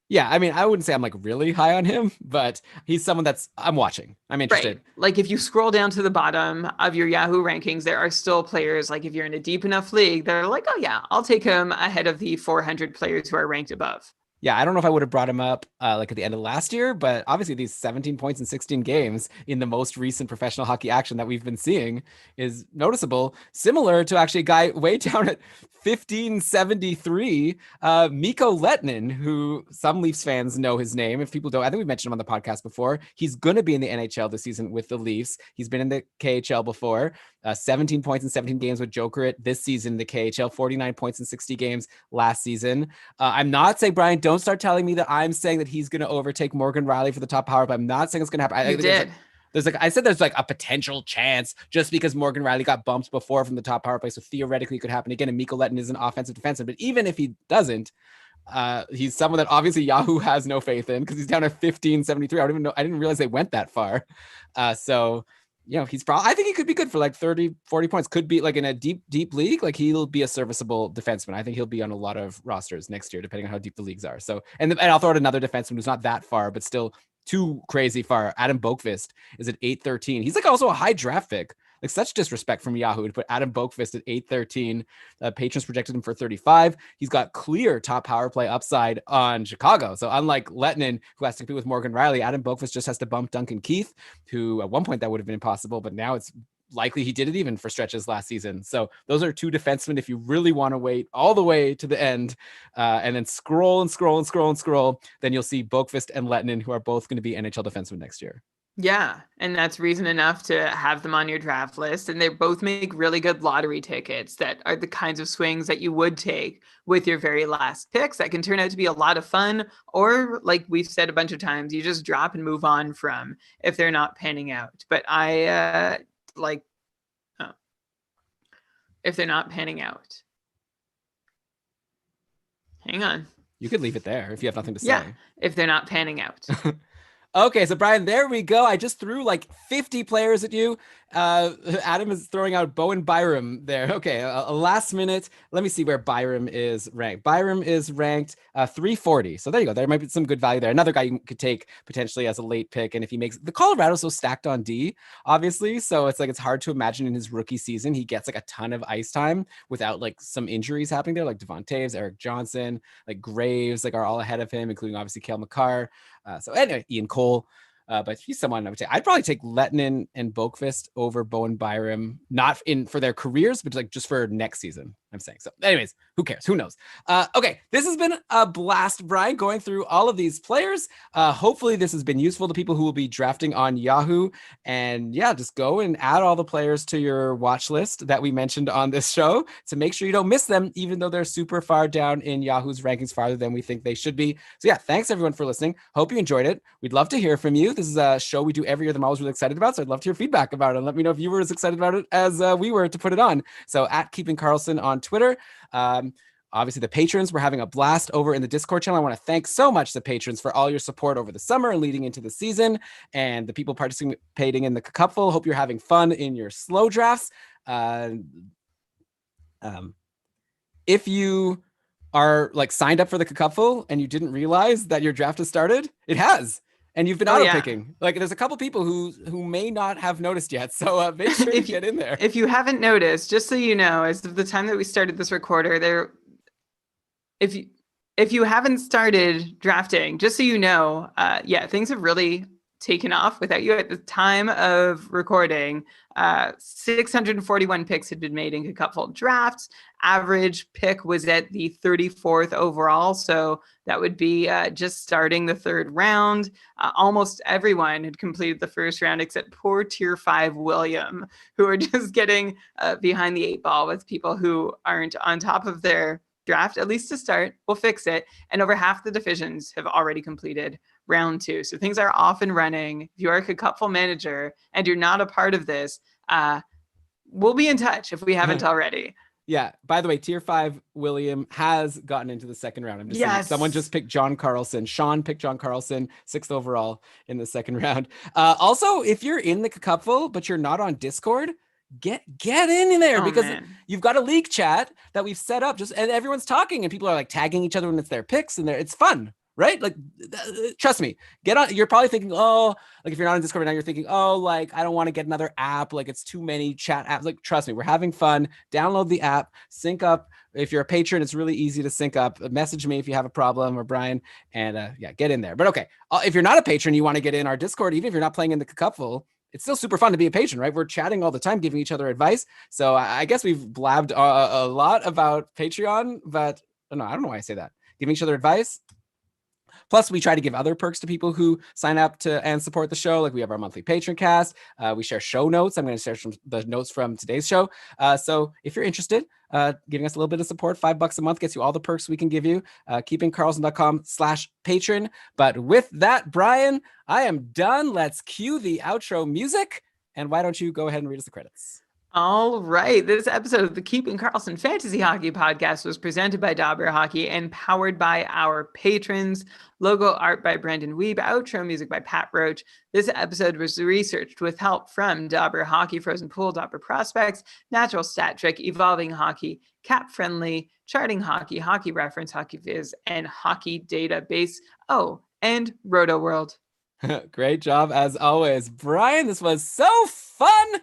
Yeah, I mean, I wouldn't say I'm like really high on him, but he's someone I'm watching. I'm interested. Right. Like if you scroll down to the bottom of your Yahoo rankings, there are still players, like if you're in a deep enough league, that are like, oh yeah, I'll take him ahead of the 400 players who are ranked above. Yeah, I don't know if I would have brought him up like at the end of last year, but obviously these 17 points in 16 games in the most recent professional hockey action that we've been seeing is noticeable. Similar to actually a guy way down at 1573, Mikko Lehtinen, who some Leafs fans know his name. If people don't, I think we mentioned him on the podcast before. He's going to be in the NHL this season with the Leafs. He's been in the KHL before. 17 points in 17 games with Jokerit this season in the KHL, 49 points in 60 games last season. I'm not saying, Brian, don't start telling me that I'm saying that he's going to overtake Morgan Rielly for the top power, but I'm not saying it's going to happen. You did. There's a potential chance just because Morgan Rielly got bumped before from the top power play. So theoretically it could happen again. And Mikko Lehtinen is an offensive defenseman, but even if he doesn't, he's someone that obviously Yahoo has no faith in because he's down at 1573. I didn't realize they went that far. So I think he could be good for like 30, 40 points. Could be like in a deep league. Like he'll be a serviceable defenseman. I think he'll be on a lot of rosters next year, depending on how deep the leagues are. So, and I'll throw out another defenseman who's not that far, but still too crazy far. Adam Boqvist is at 813. He's like also a high draft pick. Like such disrespect from Yahoo to put Adam Boqvist at 813. Patrons projected him for 35. He's got clear top power play upside on Chicago. So unlike Lehtinen, who has to compete with Morgan Rielly, Adam Boqvist just has to bump Duncan Keith, who at one point that would have been impossible, but now it's likely he did it even for stretches last season. So those are two defensemen if you really want to wait all the way to the end and then scroll, then you'll see Boqvist and Lehtinen, who are both going to be NHL defensemen next year. Yeah, and that's reason enough to have them on your draft list. And they both make really good lottery tickets that are the kinds of swings that you would take with your very last picks that can turn out to be a lot of fun. Or like we've said a bunch of times, you just drop and move on from if they're not panning out. But if they're not panning out. Hang on. You could leave it there if you have nothing to say. Yeah, if they're not panning out. Okay, so Brian, there we go. I just threw like 50 players at you. Adam is throwing out Bowen Byram there. Okay, a last minute. Let me see where Byram is ranked. Byram is ranked 340. So there you go. There might be some good value there. Another guy you could take potentially as a late pick. And if he makes the Colorado's so stacked on D, obviously. So it's like it's hard to imagine in his rookie season he gets like a ton of ice time without like some injuries happening there, like Devon Taves, Eric Johnson, like Graves, like are all ahead of him, including obviously Cale Makar. So anyway, Ian Cole. But he's someone I would take. I'd probably take Lettinen and Boqvist over Bowen Byram, not in for their careers, but like just for next season. I'm saying. So anyways, who cares? Who knows? Okay, this has been a blast, Brian, going through all of these players. Hopefully this has been useful to people who will be drafting on Yahoo. And yeah, just go and add all the players to your watch list that we mentioned on this show to make sure you don't miss them, even though they're super far down in Yahoo's rankings, farther than we think they should be. So yeah, thanks everyone for listening. Hope you enjoyed it. We'd love to hear from you. This is a show we do every year that I'm always really excited about. So I'd love to hear feedback about it and let me know if you were as excited about it as we were to put it on. So at Keeping Karlsson on Twitter. Obviously, the patrons, we're having a blast over in the Discord channel. I want to thank so much the patrons for all your support over the summer and leading into the season, and the people participating in the Cupful. Hope you're having fun in your slow drafts. If you are like signed up for the Cupful and you didn't realize that your draft has started, it has. And you've been auto picking. Like there's a couple people who may not have noticed yet. So make sure you get in there. If you haven't noticed, just so you know, as of the time that we started this recorder, if you haven't started drafting, just so you know, things have really taken off without you. At the time of recording, 641 picks had been made in Cupful drafts. Average pick was at the 34th overall, so that would be just starting the third round. Almost everyone had completed the first round except poor Tier 5 William, who are just getting behind the 8 ball with people who aren't on top of their draft, at least to start. We'll fix it. And over half the divisions have already completed round 2. So things are off and running. If you are a Cupful manager and you're not a part of this, we'll be in touch if we haven't already. Yeah. By the way, Tier 5 William has gotten into the second round. I'm just saying, someone just picked John Karlsson. Sean picked John Karlsson, 6th overall in the second round. Also, if you're in the Cupful, but you're not on Discord, get in there because you've got a league chat that we've set up and everyone's talking and people are like tagging each other when it's their picks and it's fun, right? Like, trust me, get on. You're probably thinking, oh, like if you're not on Discord right now, you're thinking, oh, like I don't want to get another app. Like it's too many chat apps. Like, trust me, we're having fun. Download the app, sync up. If you're a patron, it's really easy to sync up. Message me if you have a problem or Brian and get in there. But okay, if you're not a patron, you want to get in our Discord, even if you're not playing in the Cupful, it's still super fun to be a patron, right? We're chatting all the time, giving each other advice. So I guess we've blabbed a lot about Patreon, but no, I don't know why I say that. Giving each other advice. Plus, we try to give other perks to people who sign up to and support the show. Like we have our monthly patron cast. We share show notes. I'm going to share some the notes from today's show. So if you're interested, giving us a little bit of support, $5 a month gets you all the perks we can give you. keepingkarlsson.com/patron. But with that, Brian, I am done. Let's cue the outro music. And why don't you go ahead and read us the credits? All right. This episode of the Keeping Karlsson Fantasy Hockey Podcast was presented by Dobber Hockey and powered by our patrons. Logo art by Brendan Weeb. Outro music by Pat Roach. This episode was researched with help from Dobber Hockey, Frozen Pool, Dobber Prospects, Natural Stat Trick, Evolving Hockey, Cap Friendly, Charting Hockey, Hockey Reference, Hockey Viz, and Hockey Database. Oh, and Roto World. Great job as always. Brian, this was so fun.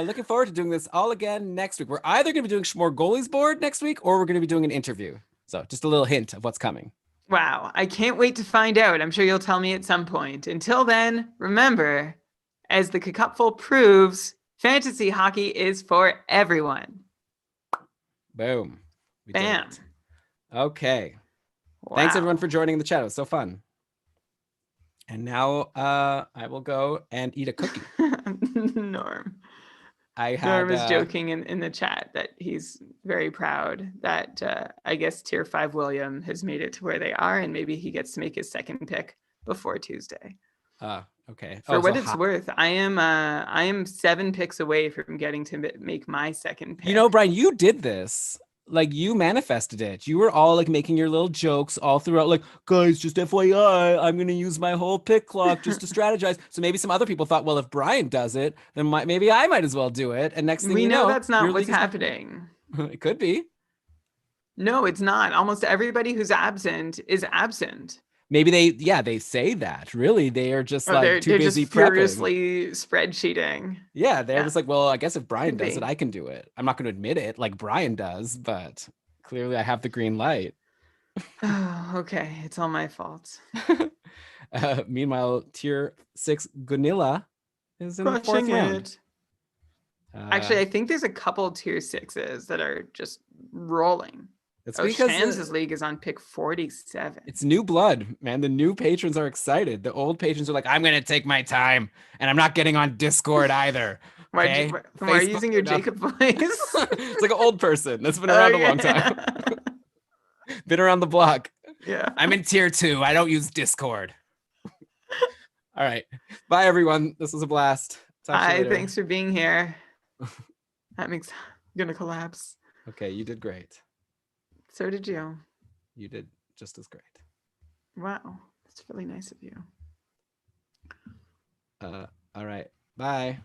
Looking forward to doing this all again next week. We're either going to be doing more goalies board next week or we're going to be doing an interview. So just a little hint of what's coming. Wow. I can't wait to find out. I'm sure you'll tell me at some point. Until then, remember, as the Cupful proves, fantasy hockey is for everyone. Boom. Bam. Okay. Wow. Thanks everyone for joining the chat. It was so fun. And now I will go and eat a cookie. Norm. Norm is joking in the chat that he's very proud that I guess Tier 5 William has made it to where they are, and maybe he gets to make his second pick before Tuesday. Okay. For what it's worth, I am 7 picks away from getting to make my second pick. You know, Brian, you did this like you manifested it. You were all like making your little jokes all throughout, like, guys, just FYI, I'm gonna use my whole pick clock just to strategize. So maybe some other people thought, well, if Brian does it, then maybe I might as well do it. And next thing We you know know, that's not your what's league is happening. it could be. No, it's not. Almost everybody who's absent is absent. Maybe they say that. Really, they are just Oh, like too they're just busy prepping. furiously spreadsheeting. Yeah, they're Yeah, just like, well, I guess if Brian could does it, be. I can do it. I'm not going to admit it like Brian does, but clearly I have the green light. Oh, okay. It's all my fault. Meanwhile, tier 6 Gunilla is in the fourth Crushing round. it. Actually, I think there's a couple tier 6s that are just rolling. It's Oh, because Shams' league is on pick 47. it's new blood, man. The new patrons are excited. The old patrons are like, I'm going to take my time and I'm not getting on Discord either. Okay. Why are you using your Jacob voice? It's like an old person that's been Oh, around a long time, been around the block. Yeah. I'm in tier 2. I don't use Discord. All right. Bye, everyone. This was a blast. Talk to you Hi, later. thanks for being here. That makes I'm gonna collapse. Okay, you did great. So did you. You did just as great. Wow. That's really nice of you. All right. Bye.